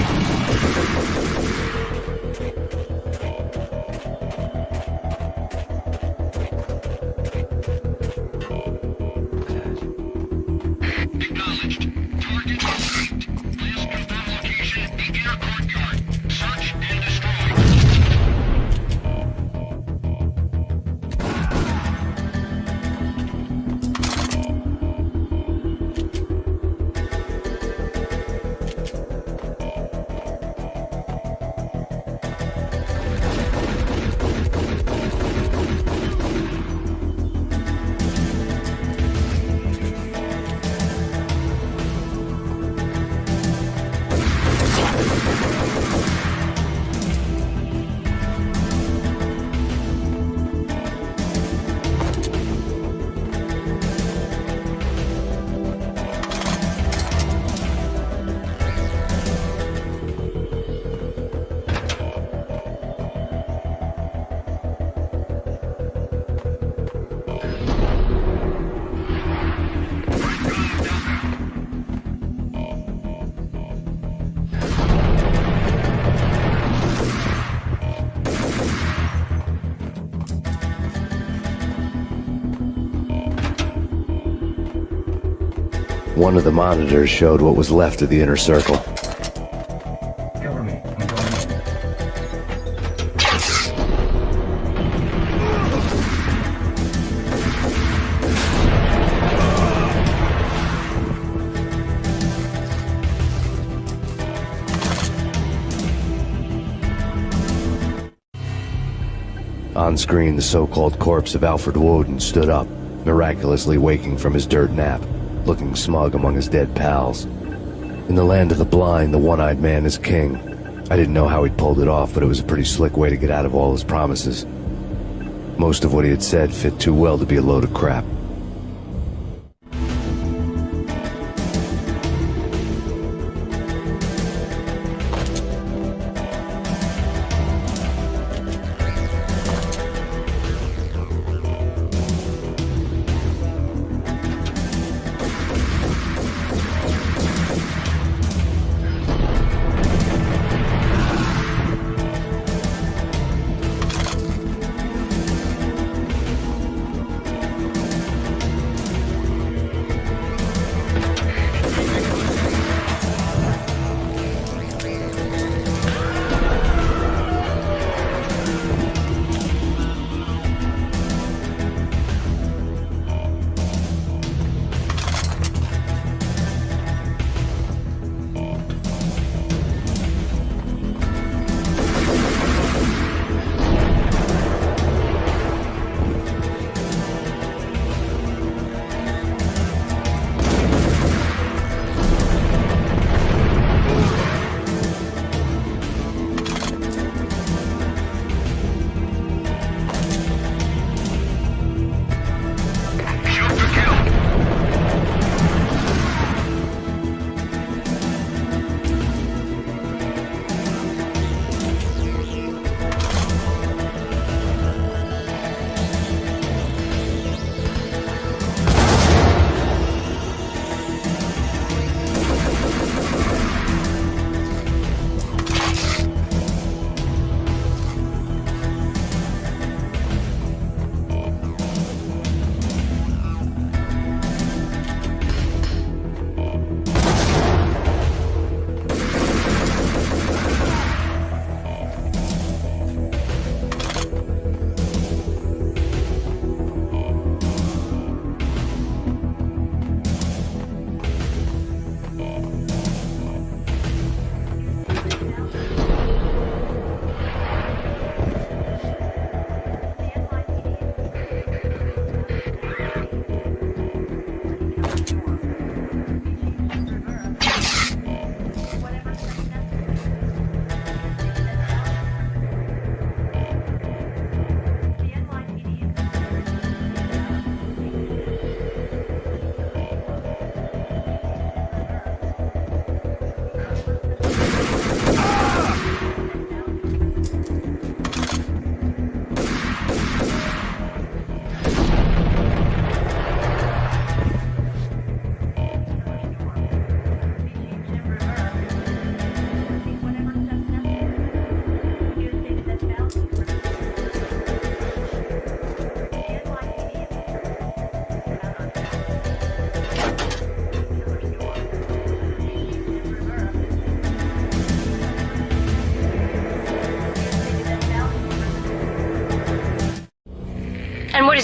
One of the monitors showed what was left of the inner circle. Cover me. I'm going On screen, the so-called corpse of Alfred Woden stood up, miraculously waking from his dirt nap, looking smug among his dead pals. In the land of the blind, the one-eyed man is king. I didn't know how he'd pulled it off, but it was a pretty slick way to get out of all his promises. Most of what he had said fit too well to be a load of crap.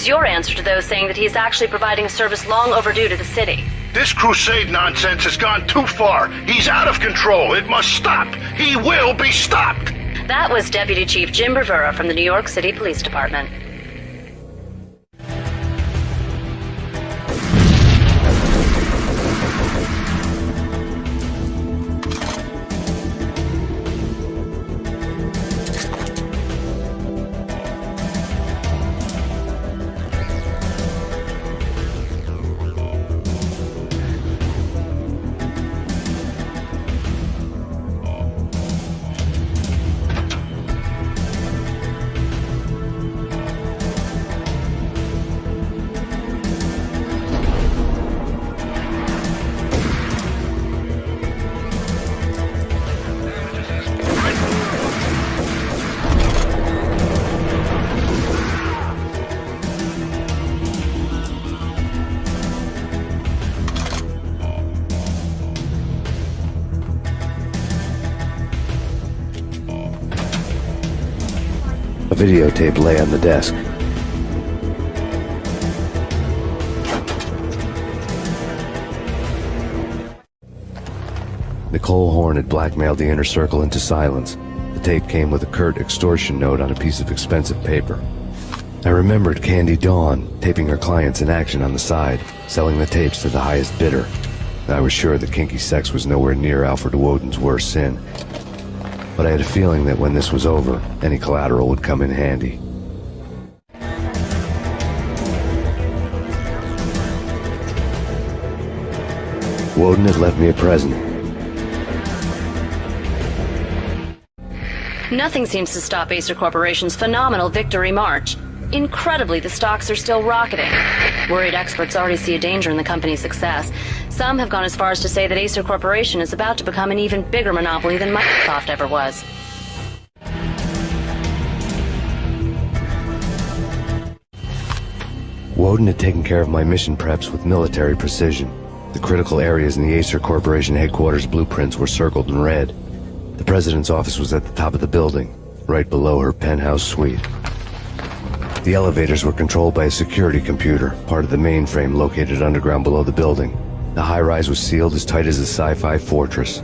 is your answer to those saying that he is actually providing a service long overdue to the city? This crusade nonsense has gone too far. He's out of control. It must stop. He will be stopped. That was Deputy Chief Jim Rivera from the New York City Police Department. A videotape lay on the desk. Nicole Horn had blackmailed the inner circle into silence. The tape came with a curt extortion note on a piece of expensive paper. I remembered Candy Dawn taping her clients in action on the side, selling the tapes to the highest bidder. I was sure that kinky sex was nowhere near Alfred Woden's worst sin. But I had a feeling that when this was over, any collateral would come in handy. Woden had left me a present. Nothing seems to stop Acer Corporation's phenomenal victory march. Incredibly, the stocks are still rocketing. Worried experts already see a danger in the company's success. Some have gone as far as to say that Acer Corporation is about to become an even bigger monopoly than Microsoft ever was. Woden had taken care of my mission preps with military precision. The critical areas in the Acer Corporation headquarters blueprints were circled in red. The president's office was at the top of the building, right below her penthouse suite. The elevators were controlled by a security computer, part of the mainframe located underground below the building. The high-rise was sealed as tight as a sci-fi fortress.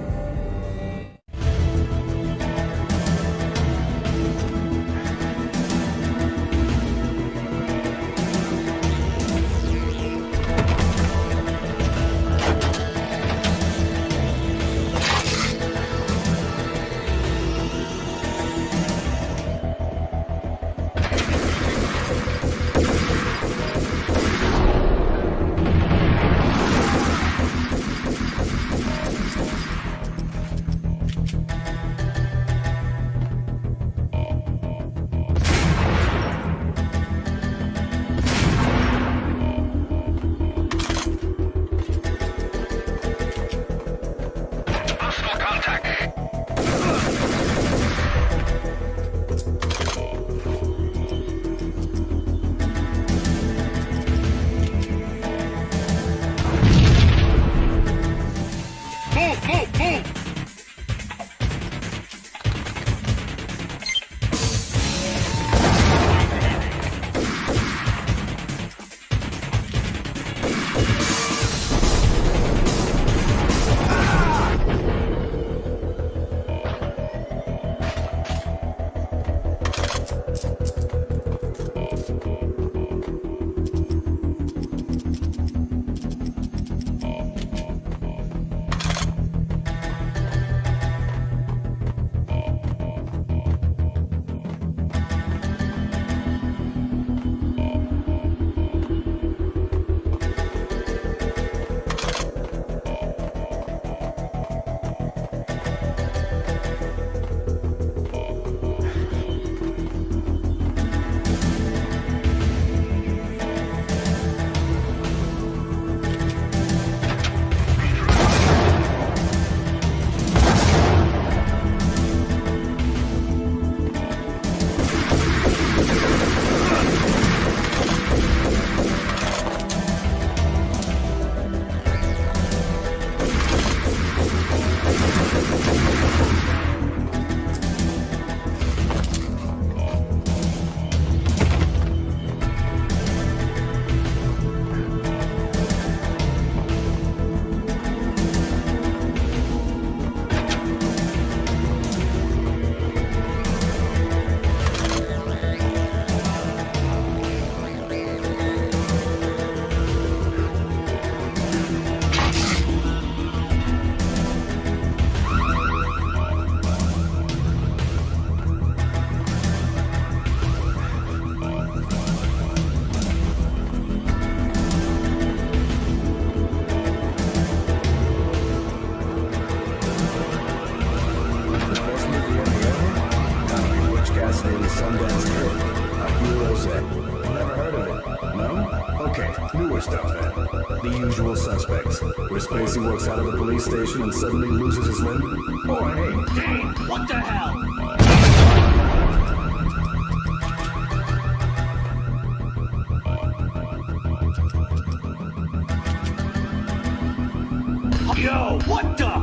usual suspects. Where Spacey walks out of the police station and suddenly loses his limb. Or hey, Dane, what the hell? Yo, what the?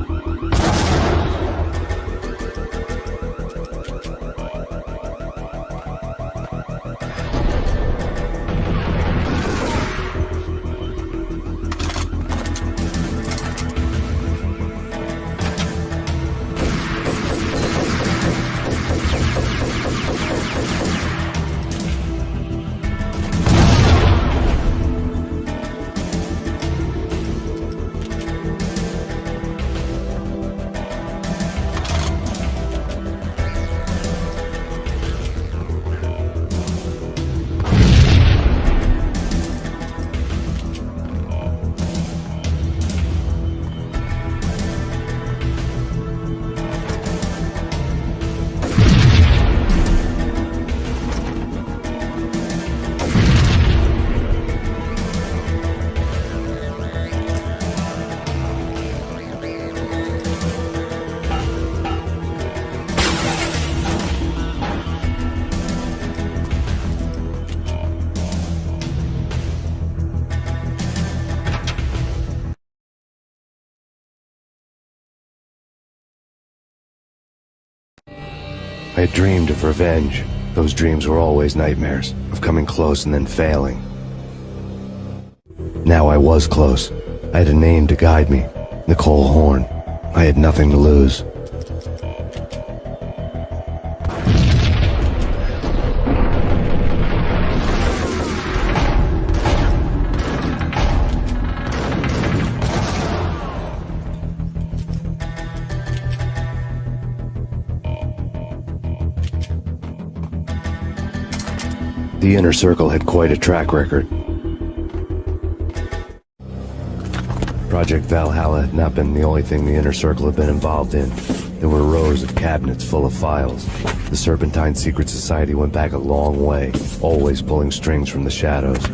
I had dreamed of revenge. Those dreams were always nightmares, of coming close and then failing. Now I was close. I had a name to guide me, Nicole Horn. I had nothing to lose. The Inner Circle had quite a track record. Project Valhalla had not been the only thing the Inner Circle had been involved in. There were rows of cabinets full of files. The Serpentine Secret Society went back a long way, always pulling strings from the shadows.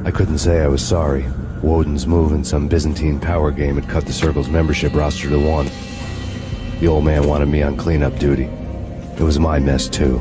I couldn't say I was sorry. Woden's move in some Byzantine power game had cut the Circle's membership roster to 1. The old man wanted me on cleanup duty. It was my mess, too.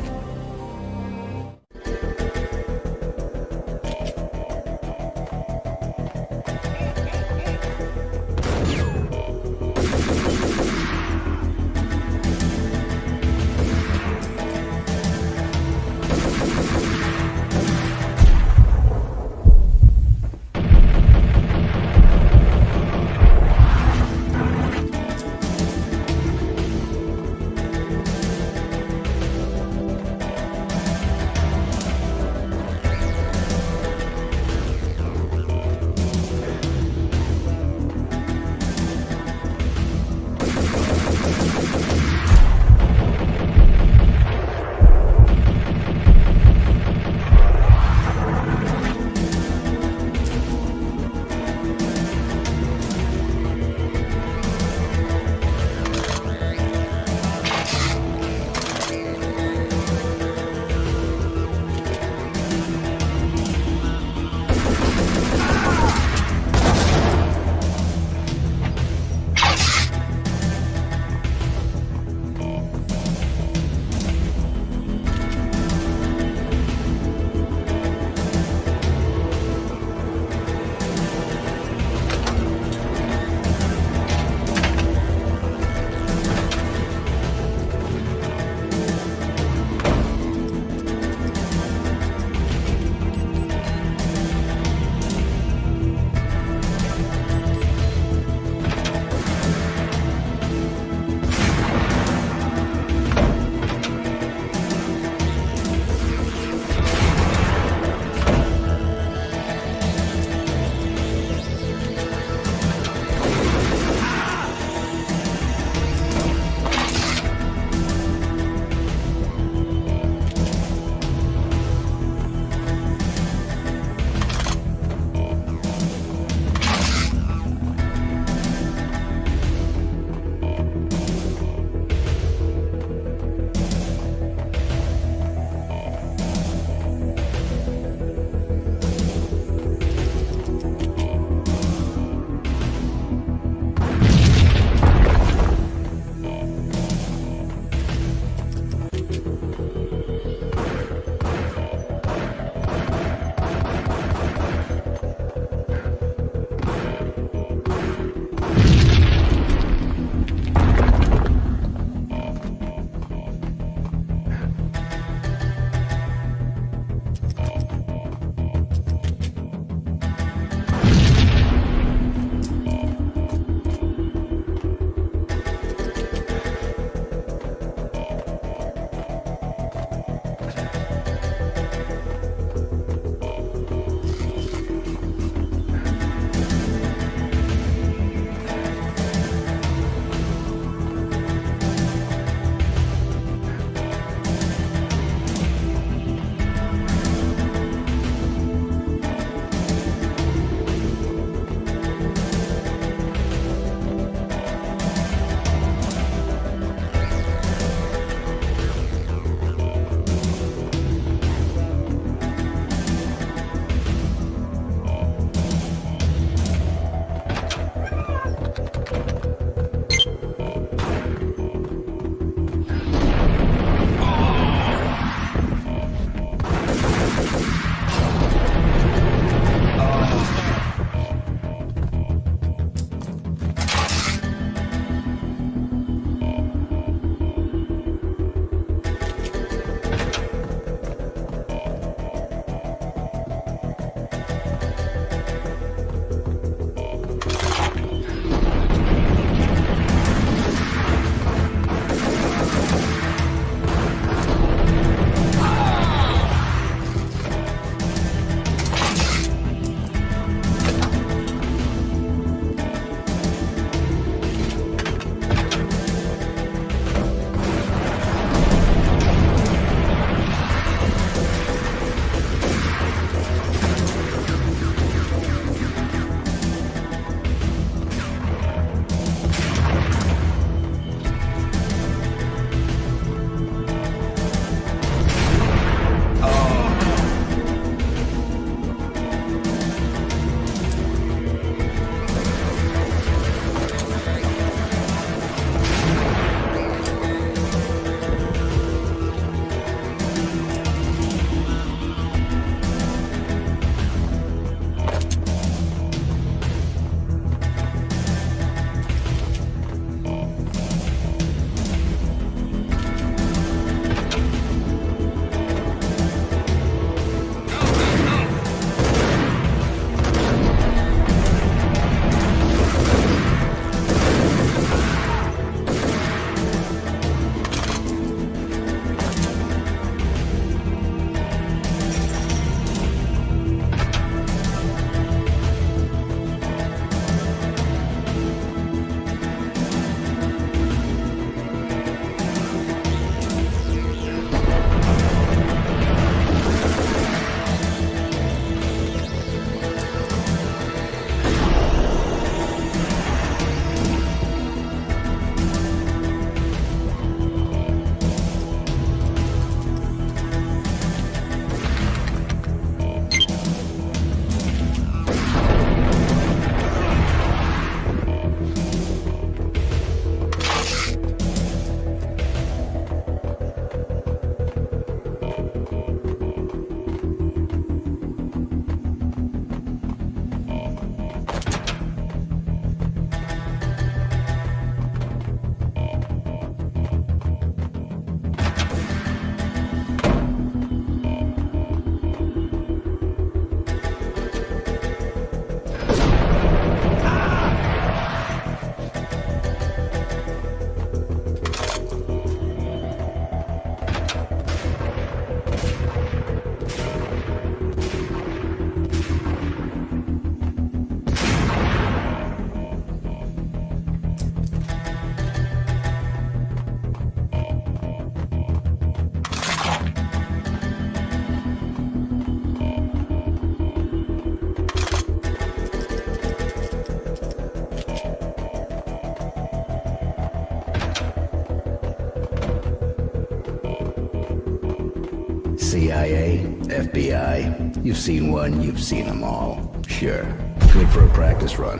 CIA, FBI. You've seen one, you've seen them all. Sure. Good for a practice run.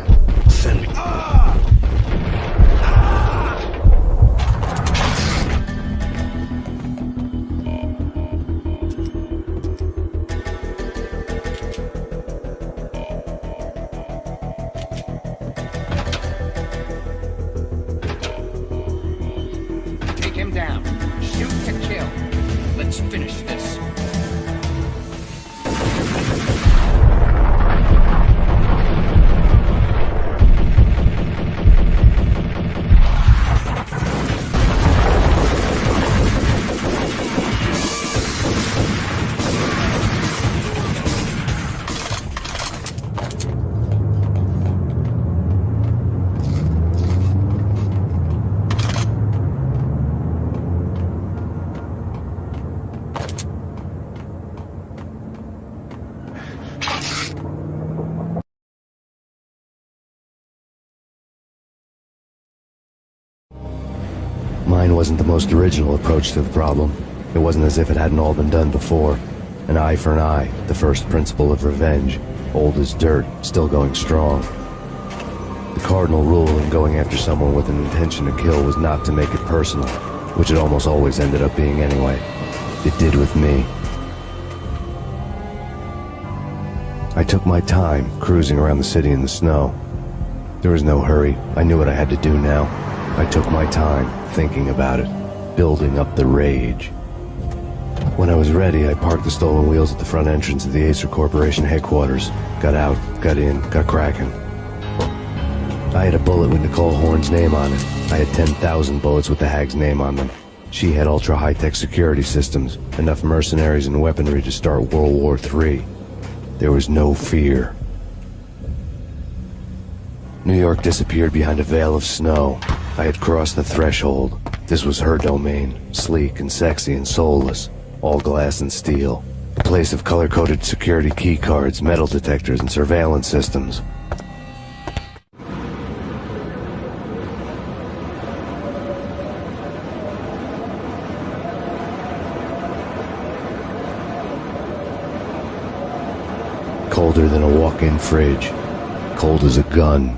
Send me. Take him down. Shoot to kill. Let's finish this. Mine wasn't the most original approach to the problem. It wasn't as if it hadn't all been done before. An eye for an eye, the first principle of revenge. Old as dirt, still going strong. The cardinal rule in going after someone with an intention to kill was not to make it personal, which it almost always ended up being anyway. It did with me. I took my time, cruising around the city in the snow. There was no hurry. I knew what I had to do now. I took my time, thinking about it, building up the rage. When I was ready, I parked the stolen wheels at the front entrance of the Acer Corporation headquarters. Got out, got in, got cracking. I had a bullet with Nicole Horn's name on it. I had 10,000 bullets with the Hag's name on them. She had ultra-high-tech security systems, enough mercenaries and weaponry to start World War III. There was no fear. New York disappeared behind a veil of snow. I had crossed the threshold. This was her domain, sleek and sexy and soulless, all glass and steel. A place of color-coded security key cards, metal detectors, and surveillance systems. Colder than a walk-in fridge. Cold as a gun.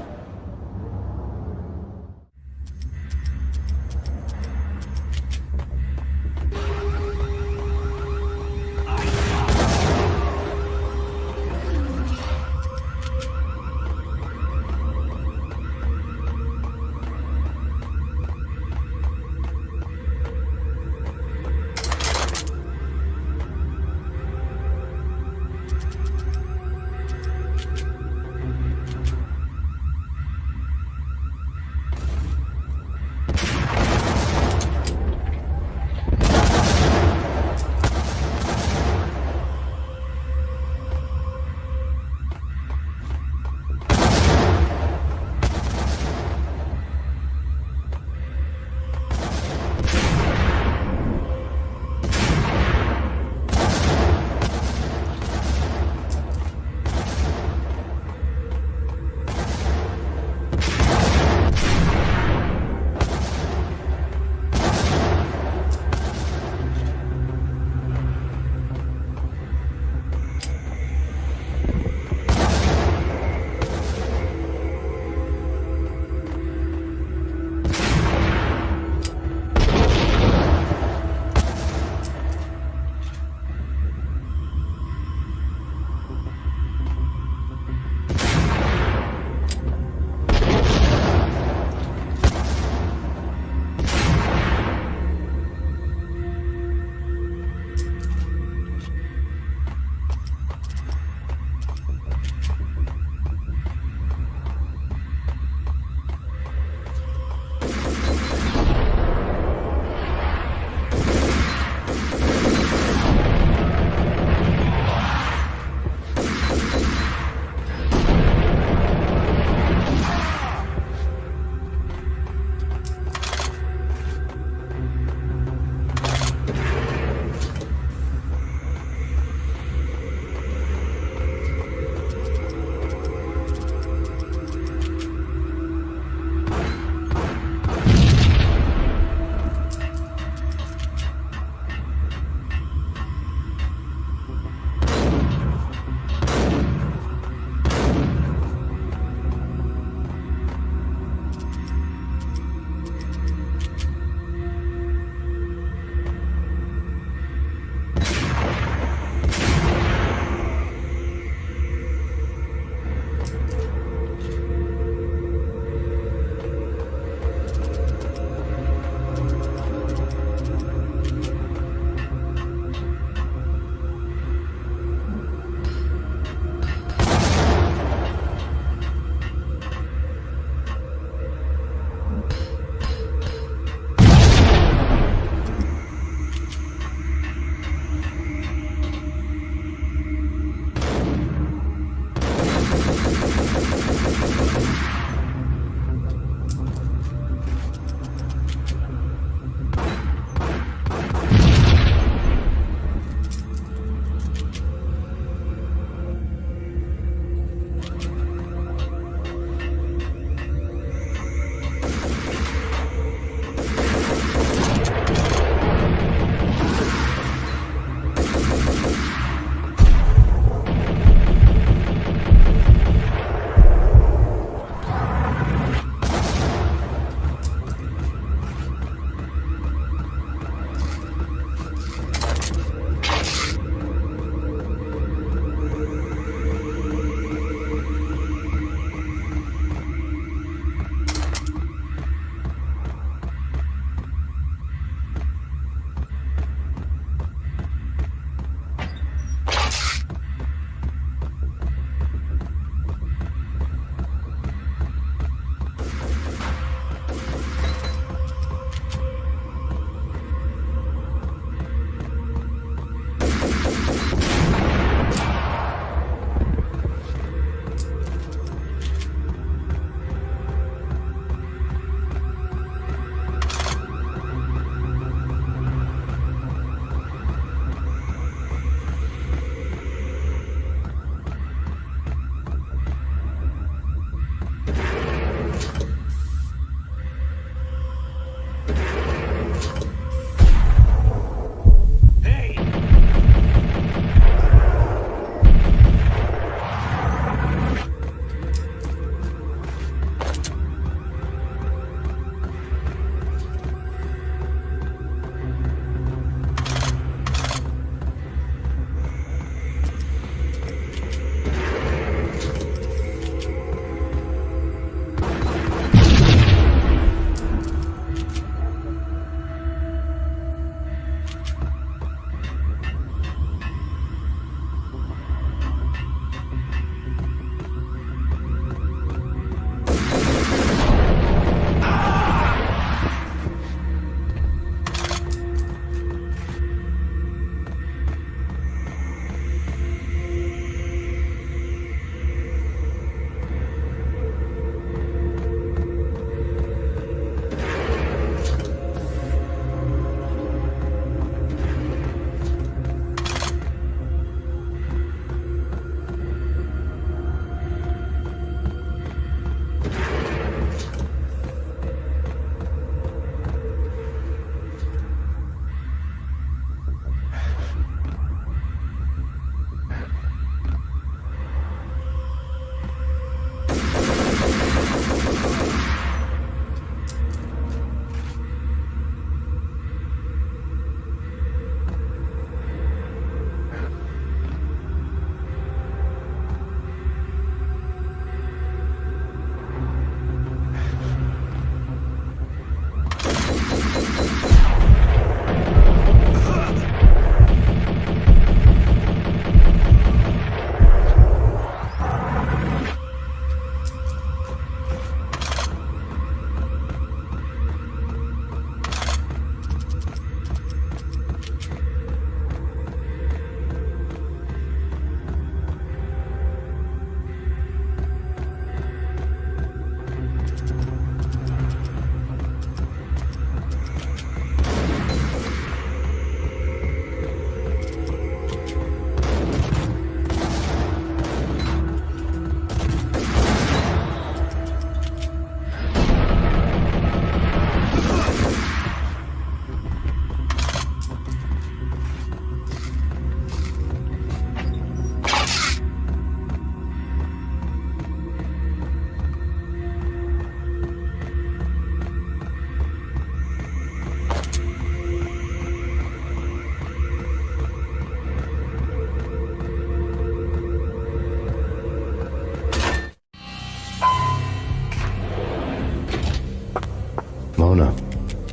Mona,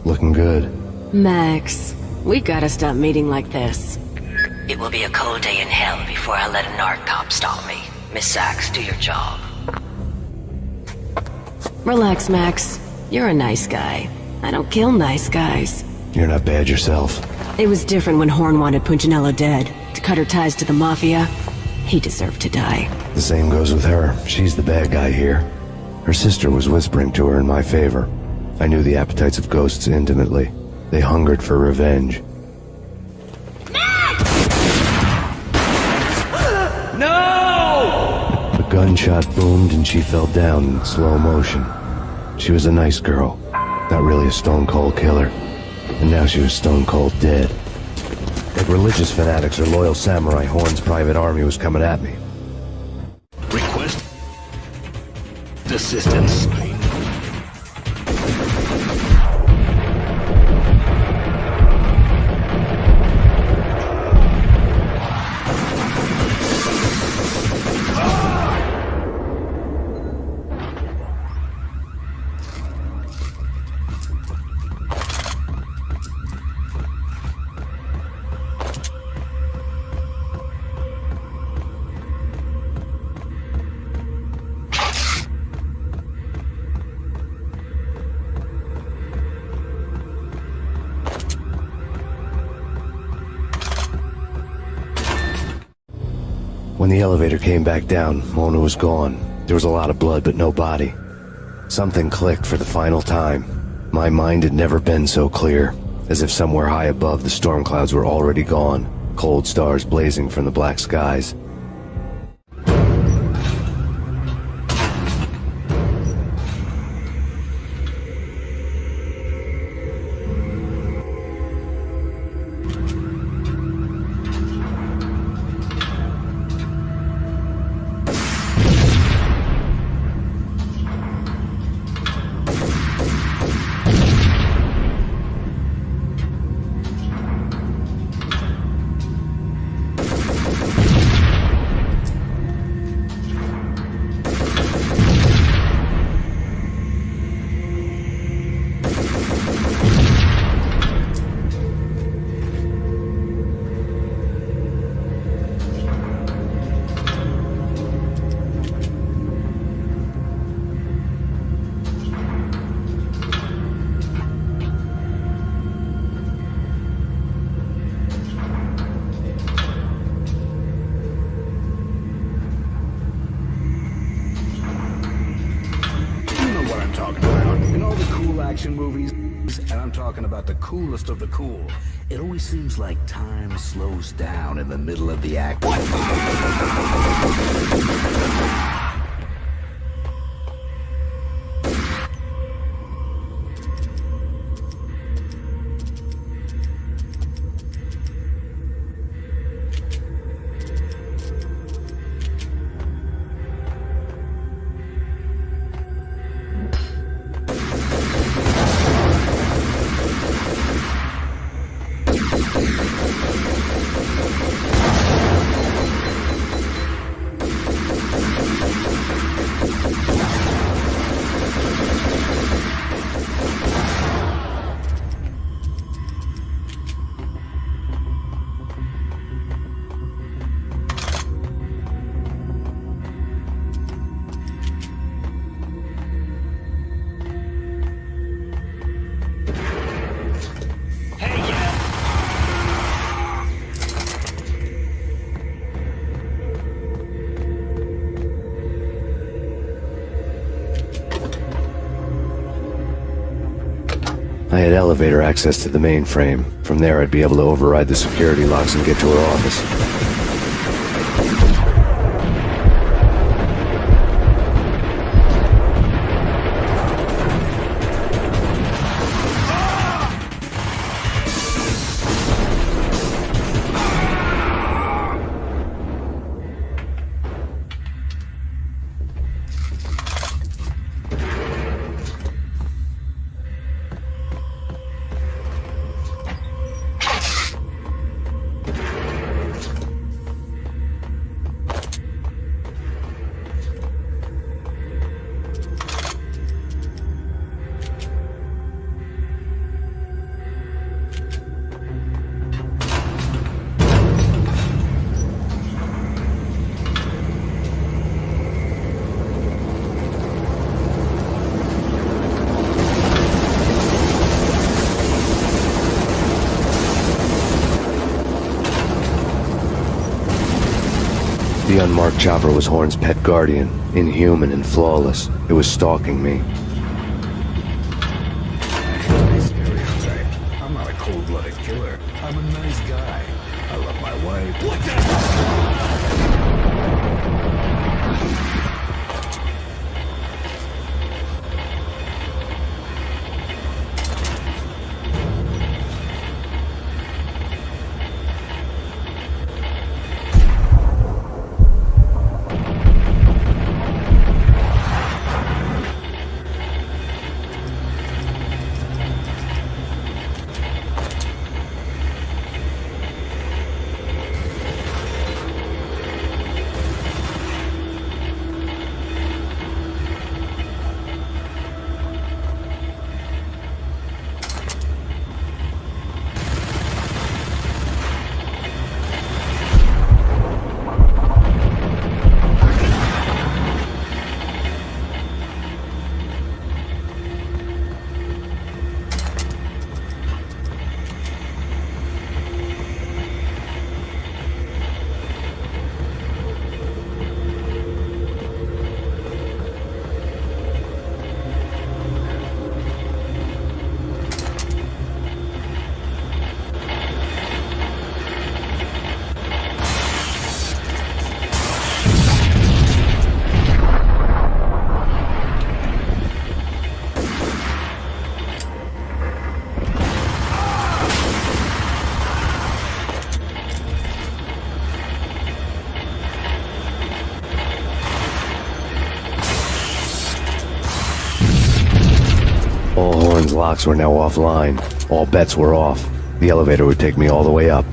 looking good. Max, we gotta stop meeting like this. It will be a cold day in hell before I let a narc cop stop me. Miss Sachs, do your job. Relax, Max. You're a nice guy. I don't kill nice guys. You're not bad yourself. It was different when Horn wanted Punchinello dead. To cut her ties to the Mafia, he deserved to die. The same goes with her. She's the bad guy here. Her sister was whispering to her in my favor. I knew the appetites of ghosts intimately. They hungered for revenge. No! A gunshot boomed and she fell down in slow motion. She was a nice girl, not really a stone-cold killer. And now she was stone-cold dead. Like religious fanatics or loyal samurai, Horn's private army was coming at me. Request assistance. When the elevator came back down, Mona was gone. There was a lot of blood, but no body. Something clicked for the final time. My mind had never been so clear, as if somewhere high above the storm clouds were already gone, cold stars blazing from the black skies. Movies, and I'm talking about the coolest of the cool. It always seems like time slows down in the middle of the act. I had elevator access to the mainframe. From there, I'd be able to override the security locks and get to her office. unmarked chopper was Horn's pet guardian, inhuman and flawless. It was stalking me. I'm not a cold-blooded killer. I'm a nice guy. I love my wife. What the? All Horn's locks were now offline. All bets were off. The elevator would take me all the way up.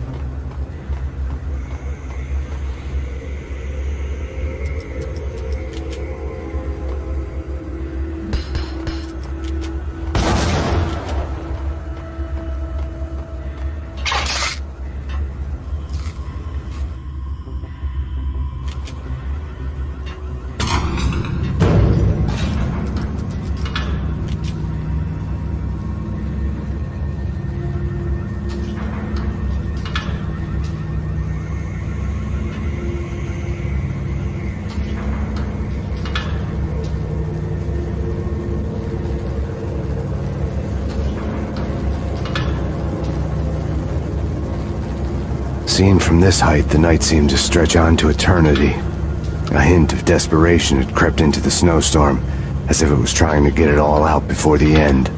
Seen from this height, the night seemed to stretch on to eternity. A hint of desperation had crept into the snowstorm, as if it was trying to get it all out before the end.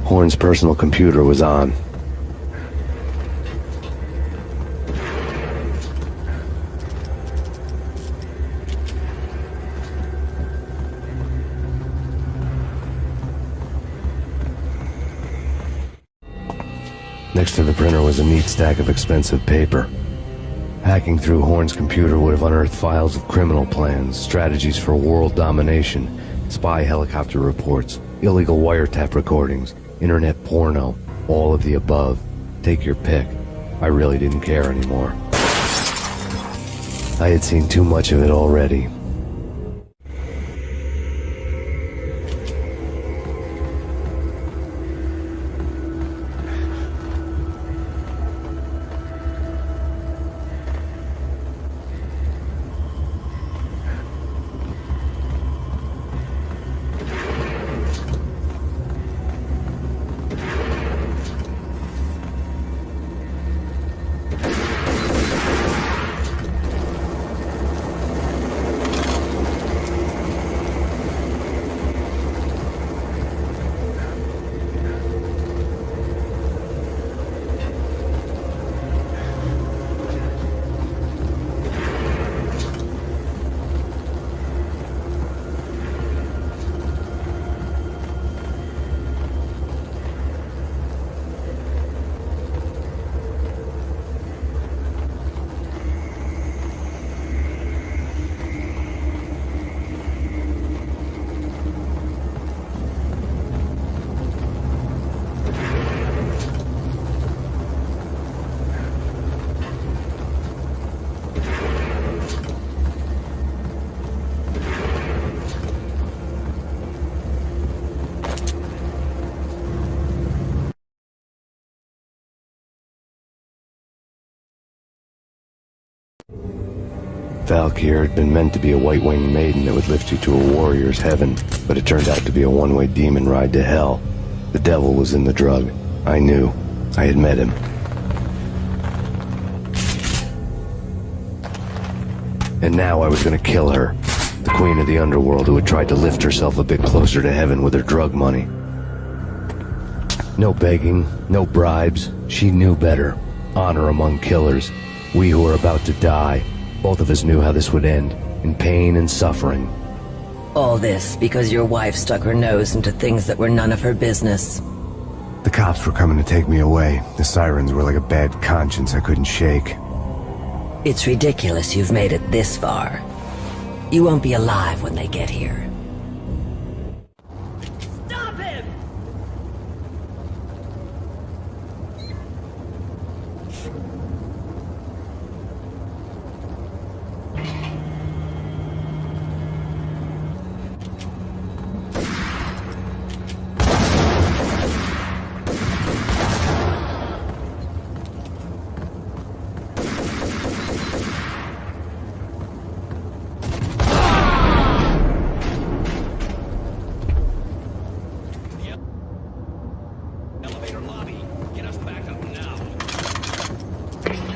Horn's personal computer was on. Next to the printer was a neat stack of expensive paper. Hacking through Horn's computer would have unearthed files of criminal plans, strategies for world domination, spy helicopter reports, illegal wiretap recordings, internet porno, all of the above. Take your pick. I really didn't care anymore. I had seen too much of it already. Valkyr had been meant to be a white-winged maiden that would lift you to a warrior's heaven, but it turned out to be a one-way demon ride to hell. The devil was in the drug. I knew. I had met him. And now I was gonna kill her. The queen of the underworld who had tried to lift herself a bit closer to heaven with her drug money. No begging, no bribes. She knew better. Honor among killers. We who were about to die. Both of us knew how this would end. In pain and suffering. All this because your wife stuck her nose into things that were none of her business. The cops were coming to take me away. The sirens were like a bad conscience I couldn't shake. It's ridiculous you've made it this far. You won't be alive when they get here. Stop him!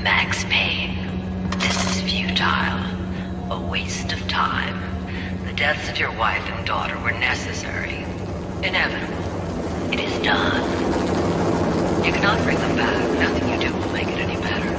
Max Payne, this is futile. A waste of time. The deaths of your wife and daughter were necessary. Inevitable. It is done. You cannot bring them back. Nothing you do will make it any better.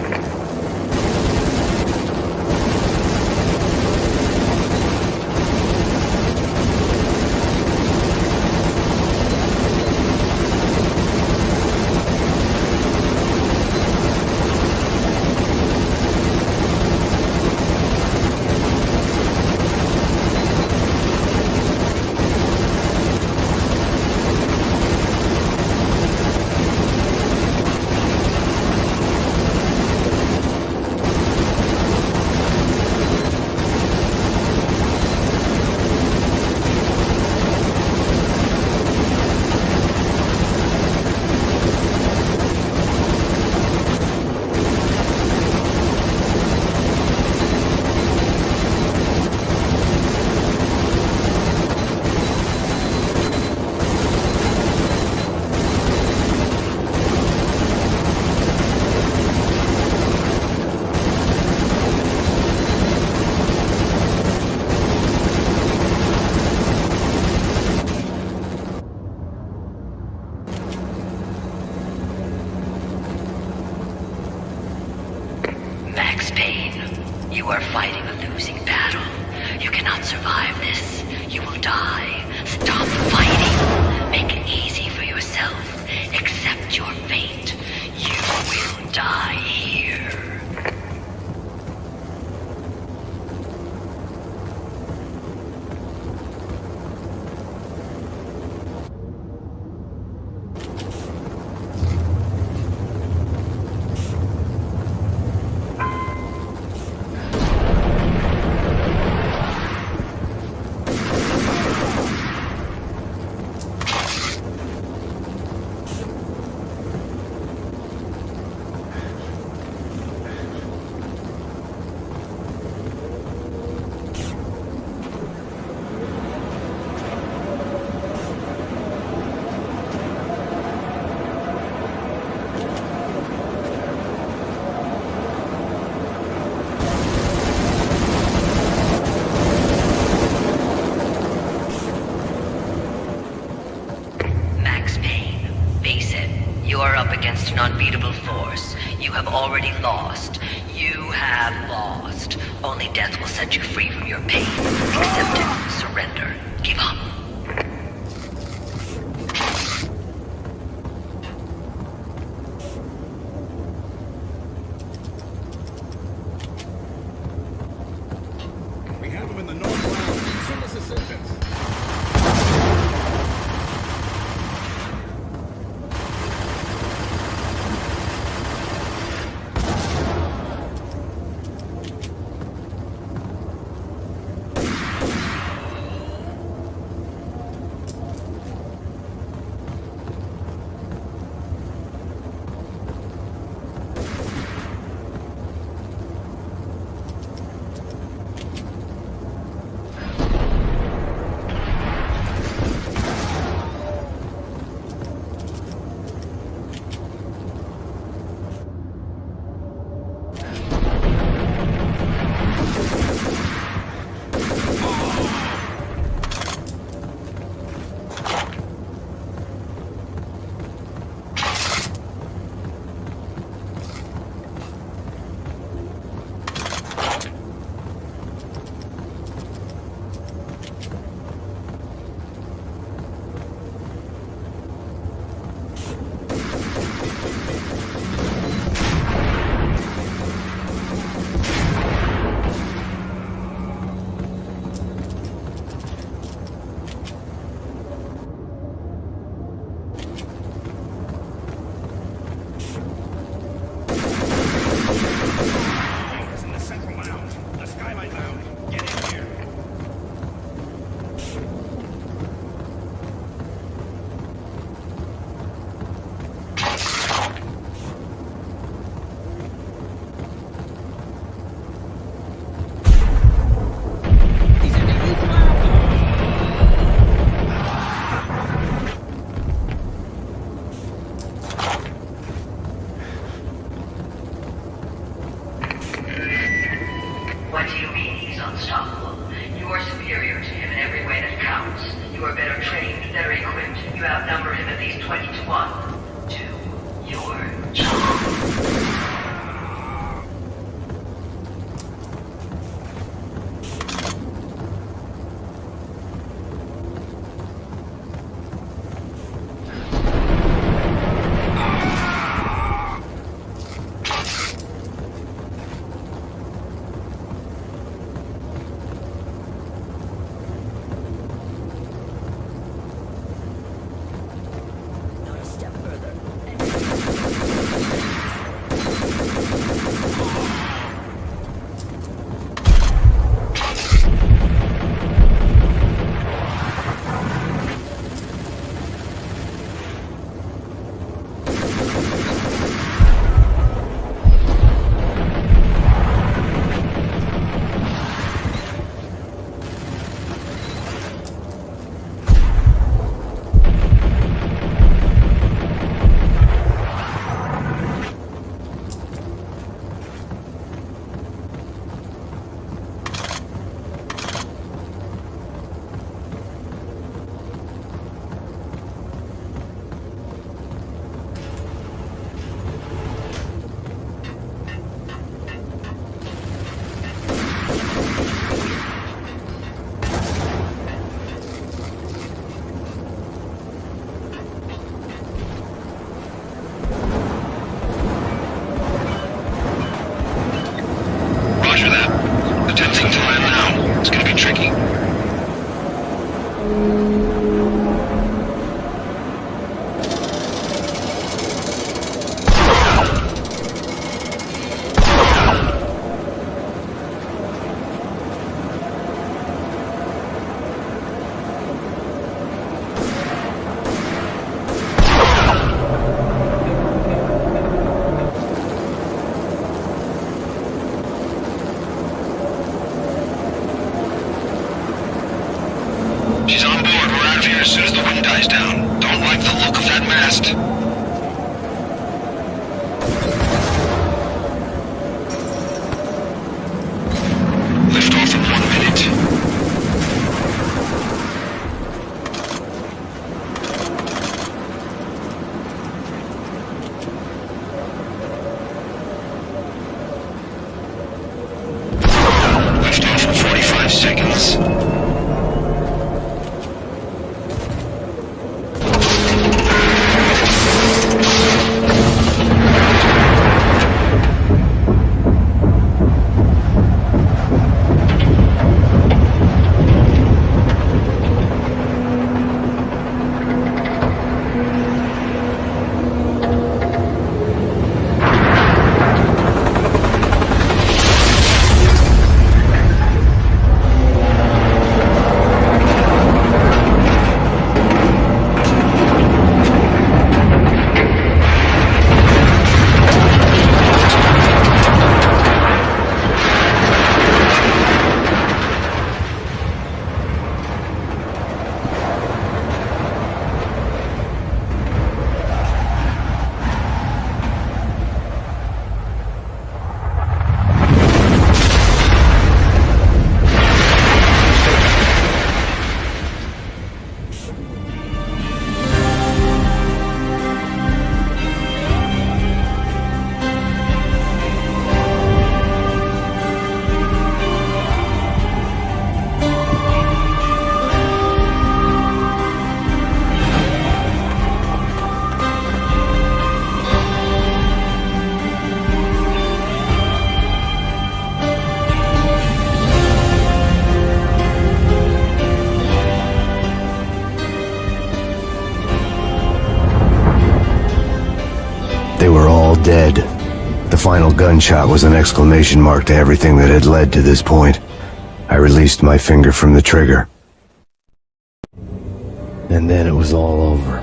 Max Payne, you are fighting a losing battle. You cannot survive this. You will die. Stop fighting. Make it easy for yourself. Accept your fate. You will die here. Against an unbeatable force. You have already lost. You have lost. Only death will set you free from your pain. Accept it. Surrender. Give up. We have them in the North Lounge. Send us assistance. all dead. The final gunshot was an exclamation mark to everything that had led to this point. I released my finger from the trigger. And then it was all over.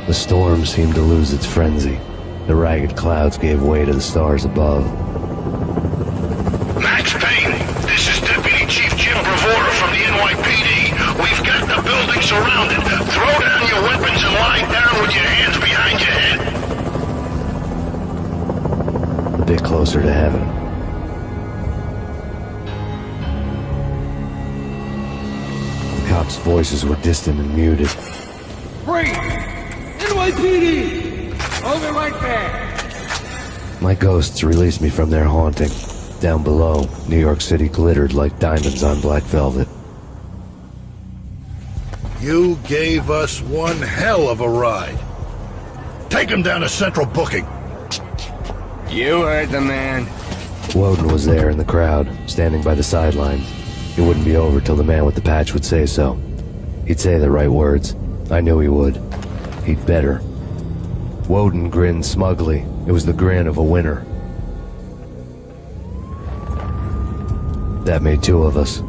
The storm seemed to lose its frenzy. The ragged clouds gave way to the stars above. Max Payne, this is Deputy Chief Jim Bravura from the NYPD. We've got the building surrounded. Throw down your weapons and lie down with your hands behind your head. A bit closer to heaven. The cops' voices were distant and muted. Free! NYPD! Hold it right there! My ghosts released me from their haunting. Down below, New York City glittered like diamonds on black velvet. You gave us one hell of a ride. Take him down to Central Booking. You heard the man. Woden was there in the crowd, standing by the sidelines. It wouldn't be over till the man with the patch would say so. He'd say the right words. I knew he would. He'd better. Woden grinned smugly. It was the grin of a winner. That made two of us.